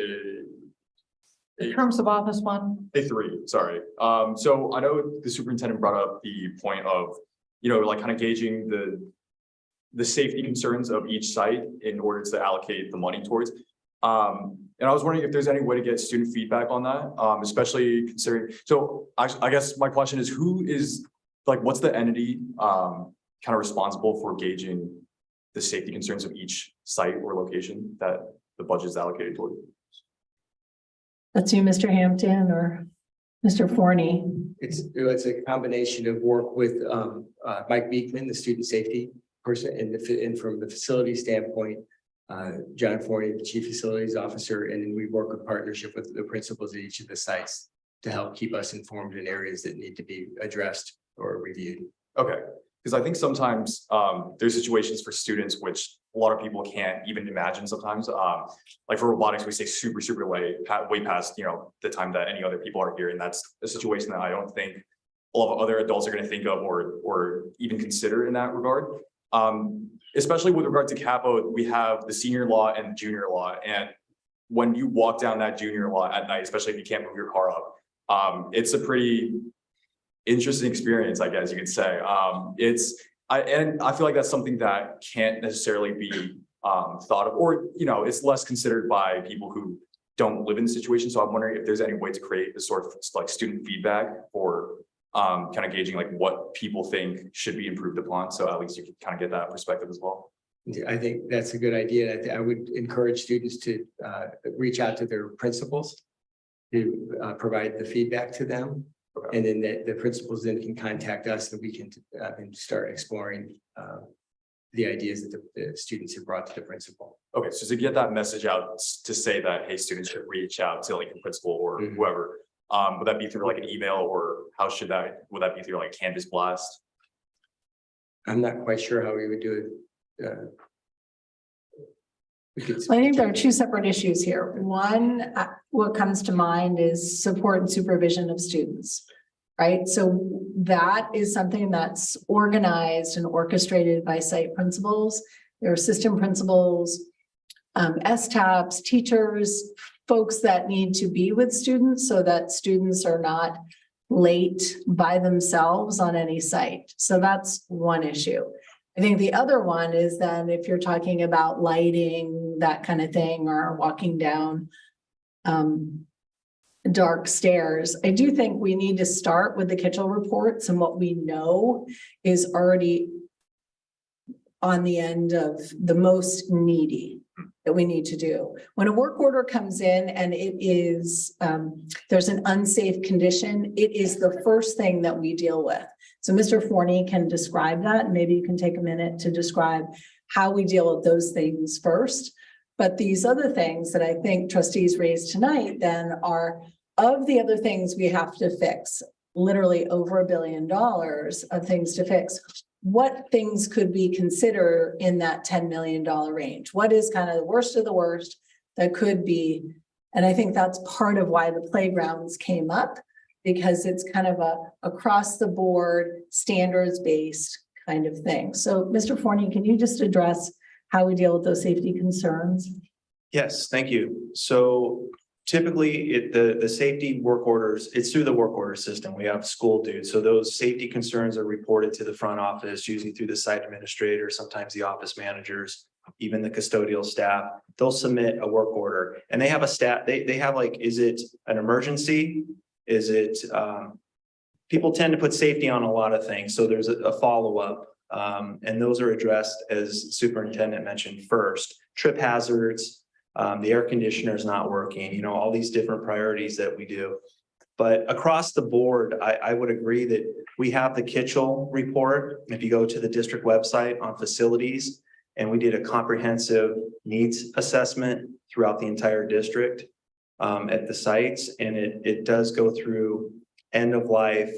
In terms of office one, A3, sorry. So I know the superintendent brought up the point of, like kind of gauging the safety concerns of each site in order to allocate the money towards. And I was wondering if there's any way to get student feedback on that, especially considering, so I guess my question is, who is, like, what's the entity kind of responsible for gauging the safety concerns of each site or location that the budget is allocated toward? That's you, Mr. Hampton or Mr. Forney. It's a combination of work with Mike Beekman, the student safety person, and from the facility standpoint, John Forney, the chief facilities officer, and then we work in partnership with the principals at each of the sites to help keep us informed in areas that need to be addressed or reviewed. Okay, because I think sometimes there's situations for students which a lot of people can't even imagine sometimes. Like for robotics, we stay super, super late, way past, the time that any other people are here. And that's a situation that I don't think a lot of other adults are going to think of or even consider in that regard. Especially with regard to Capo, we have the senior law and junior law. And when you walk down that junior law at night, especially if you can't move your car up, it's a pretty interesting experience, I guess you could say. And I feel like that's something that can't necessarily be thought of, or, it's less considered by people who don't live in the situation. So I'm wondering if there's any way to create a sort of like student feedback or kind of gauging like what people think should be improved upon. So at least you can kind of get that perspective as well. I think that's a good idea. I would encourage students to reach out to their principals to provide the feedback to them. And then the principals then can contact us and we can start exploring the ideas that the students have brought to the principal. Okay, so to get that message out to say that, hey, students should reach out to like the principal or whoever, would that be through like an email, or would that be through like Canvas blast? I'm not quite sure how we would do it. I think there are two separate issues here. One, what comes to mind is support and supervision of students, right? So that is something that's organized and orchestrated by site principals. There are system principals, STAPs, teachers, folks that need to be with students so that students are not late by themselves on any site. So that's one issue. I think the other one is then if you're talking about lighting, that kind of thing, or walking down dark stairs, I do think we need to start with the Kitchell reports and what we know is already on the end of the most needy that we need to do. When a work order comes in and it is, there's an unsafe condition, it is the first thing that we deal with. So Mr. Forney can describe that, and maybe you can take a minute to describe how we deal with those things first. But these other things that I think trustees raised tonight then are of the other things we have to fix, literally over $1 billion of things to fix. What things could we consider in that $10 million range? What is kind of the worst of the worst that could be? And I think that's part of why the playgrounds came up, because it's kind of a across the board standards-based kind of thing. So Mr. Forney, can you just address how we deal with those safety concerns? Yes, thank you. So typically the safety work orders, it's through the work order system. We have school dudes. So those safety concerns are reported to the front office, usually through the site administrator, sometimes the office managers, even the custodial staff. They'll submit a work order and they have a stat. They have like, is it an emergency? Is it, people tend to put safety on a lot of things. So there's a follow-up and those are addressed, as superintendent mentioned first. Trip hazards, the air conditioner is not working, all these different priorities that we do. But across the board, I would agree that we have the Kitchell report. If you go to the district website on facilities, and we did a comprehensive needs assessment throughout the entire district at the sites, and it does go through end of life,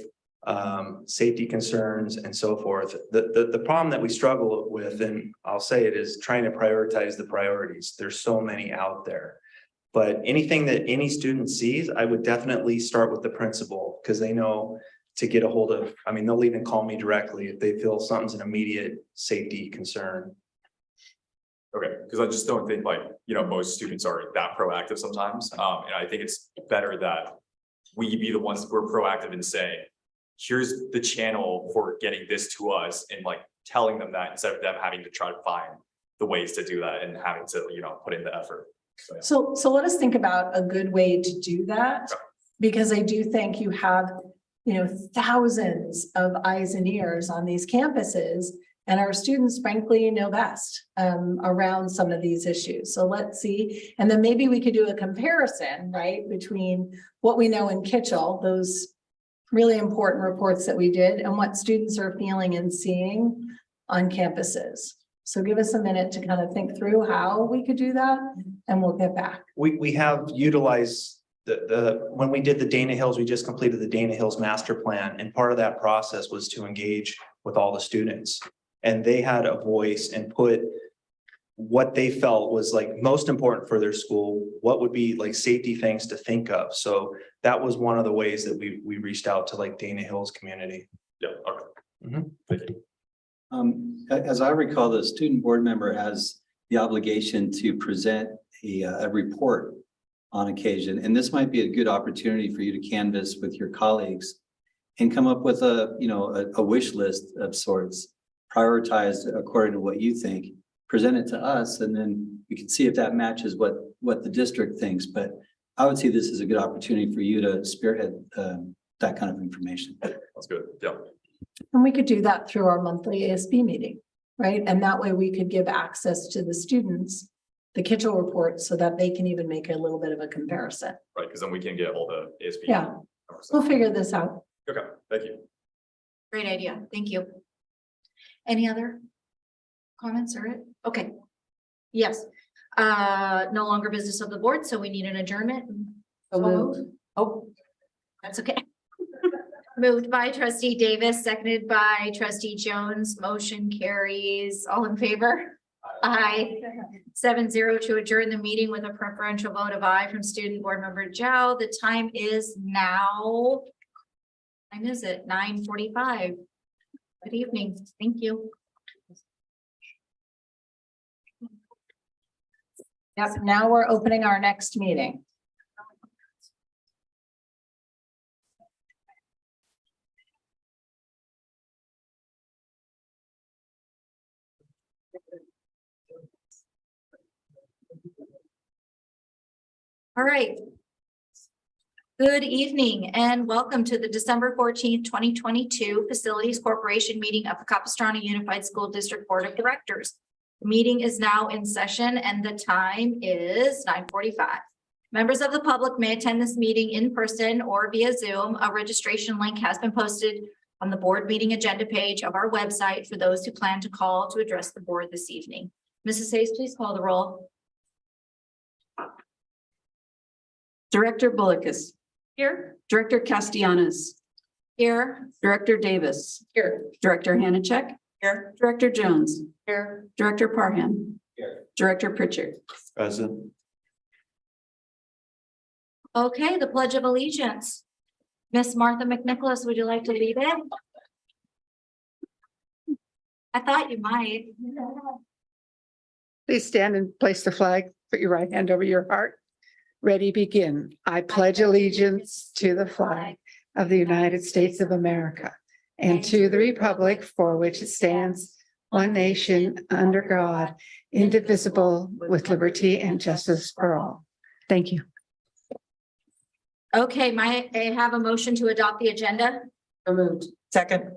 safety concerns and so forth. The problem that we struggle with, and I'll say it, is trying to prioritize the priorities. There's so many out there. But anything that any student sees, I would definitely start with the principal, because they know to get a hold of, they'll even call me directly if they feel something's an immediate safety concern. Okay, because I just don't think most students are that proactive sometimes. And I think it's better that we be the ones who are proactive in saying, here's the channel for getting this to us, and telling them that instead of them having to try to find the ways to do that and having to, put in the effort. So let us think about a good way to do that, because I do think you have, thousands of eyes and ears on these campuses, and our students frankly know best around some of these issues. So let's see, and then maybe we could do a comparison, right, between what we know in Kitchell, those really important reports that we did, and what students are feeling and seeing on campuses. So give us a minute to kind of think through how we could do that, and we'll get back. We have utilized when we did the Dana Hills, we just completed the Dana Hills master plan, and part of that process was to engage with all the students, and they had a voice and put what they felt was most important for their school, what would be safety things to think of. So that was one of the ways that we reached out to Dana Hills community. Yeah, okay. Thank you. As I recall, the student board member has the obligation to present a report on occasion, and this might be a good opportunity for you to canvass with your colleagues and come up with a wish list of sorts, prioritized according to what you think, present it to us, and then we can see if that matches what the district thinks. But I would see this as a good opportunity for you to spearhead that kind of information. That's good. Yeah. And we could do that through our monthly ASB meeting, right? And that way we could give access to the students, the Kitchell report, so that they can even make a little bit of a comparison. Right, because then we can get all the ASB. Yeah. We'll figure this out. Okay, thank you. Great idea. Thank you. Any other comments or it? Okay. Yes. No longer business of the board, so we need an adjournment. So moved. Oh, that's okay. Moved by trustee Davis, seconded by trustee Jones. Motion carries. All in favor? Aye. 7-0 to adjourn the meeting with a preferential vote of aye from student board member Zhao. The time is now. Time is it? 9:45. Good evening. Thank you. Yep, now we're opening our next meeting. All right. Good evening and welcome to the December 14th, 2022 Facilities Corporation meeting of the Capistrano Unified School District Board of Directors. The meeting is now in session and the time is 9:45. Members of the public may attend this meeting in person or via Zoom. A registration link has been posted on the board meeting agenda page of our website for those who plan to call to address the board this evening. Mrs. Hayes, please call the roll. Director Bullicus, Here. Director Castellanos, Here. Director Davis, Here. Director Hanachek, Here. Director Jones, Here. Director Parham, Here. Director Pritchard. Present. Okay, the Pledge of Allegiance. Miss Martha McNicholas, would you like to lead it? I thought you might. Please stand and place the flag. Put your right hand over your heart. Ready, begin. I pledge allegiance to the flag of the United States of America and to the republic for which it stands, one nation, under God, indivisible, with liberty and justice for all. Thank you. Okay, I have a motion to adopt the agenda? So moved. Second.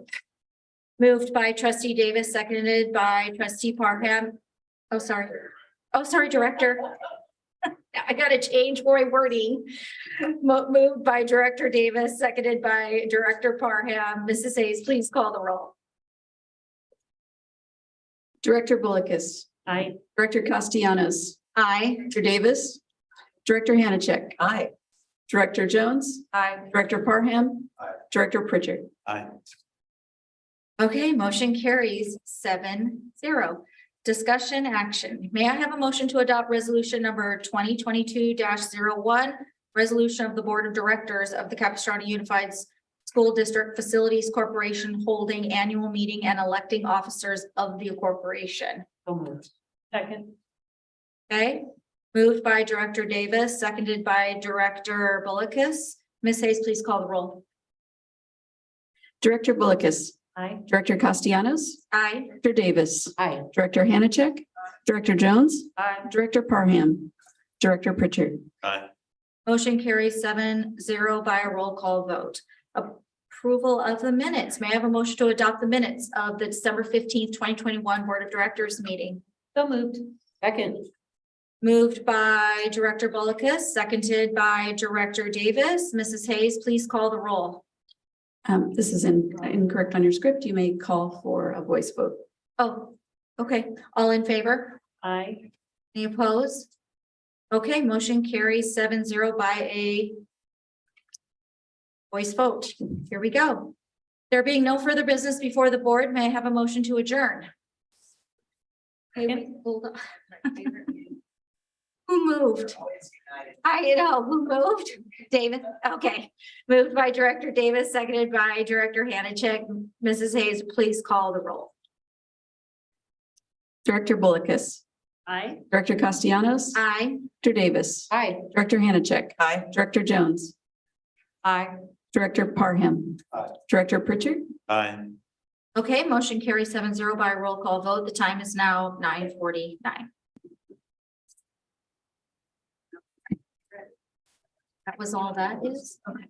Moved by trustee Davis, seconded by trustee Parham. Oh, sorry. Oh, sorry, director. I gotta change my wording. Moved by Director Davis, seconded by Director Parham. Mrs. Hayes, please call the roll. Director Bullicus, Aye. Director Castellanos, Aye. Director Davis, Director Hanachek, Aye. Director Jones, Aye. Director Parham, Aye. Director Pritchard. Aye. Okay, motion carries 7-0. Discussion action. May I have a motion to adopt resolution number 2022-01, resolution of the Board of Directors of the Capistrano Unified School District Facilities Corporation holding annual meeting and electing officers of the corporation. So moved. Second. Okay, moved by Director Davis, seconded by Director Bullicus. Ms. Hayes, please call the roll. Director Bullicus, Aye. Director Castellanos, Aye. Director Davis, Aye. Director Hanachek, Director Jones, Aye. Director Parham, Director Pritchard. Aye. Motion carries 7-0 by a roll call vote. Approval of the minutes. May I have a motion to adopt the minutes of the December 15th, 2021 Board of Directors meeting? So moved. Second. Moved by Director Bullicus, seconded by Director Davis. Mrs. Hayes, please call the roll. This is incorrect on your script. You may call for a voice vote. Oh, okay. All in favor? Aye. Any opposed? Okay, motion carries 7-0 by a voice vote. Here we go. There being no further business before the board, may I have a motion to adjourn? Okay, wait, hold on. Who moved? Who moved? David, okay. Moved by Director Davis, seconded by Director Hanachek. Mrs. Hayes, please call the roll. Director Bullicus, Aye. Director Castellanos, Aye. Director Davis, Aye. Director Hanachek, Aye. Director Jones, Aye. Director Parham, Aye. Director Pritchard. Aye. Okay, motion carries 7-0 by a roll call vote. The time is now 9:49. That was all that is? Okay.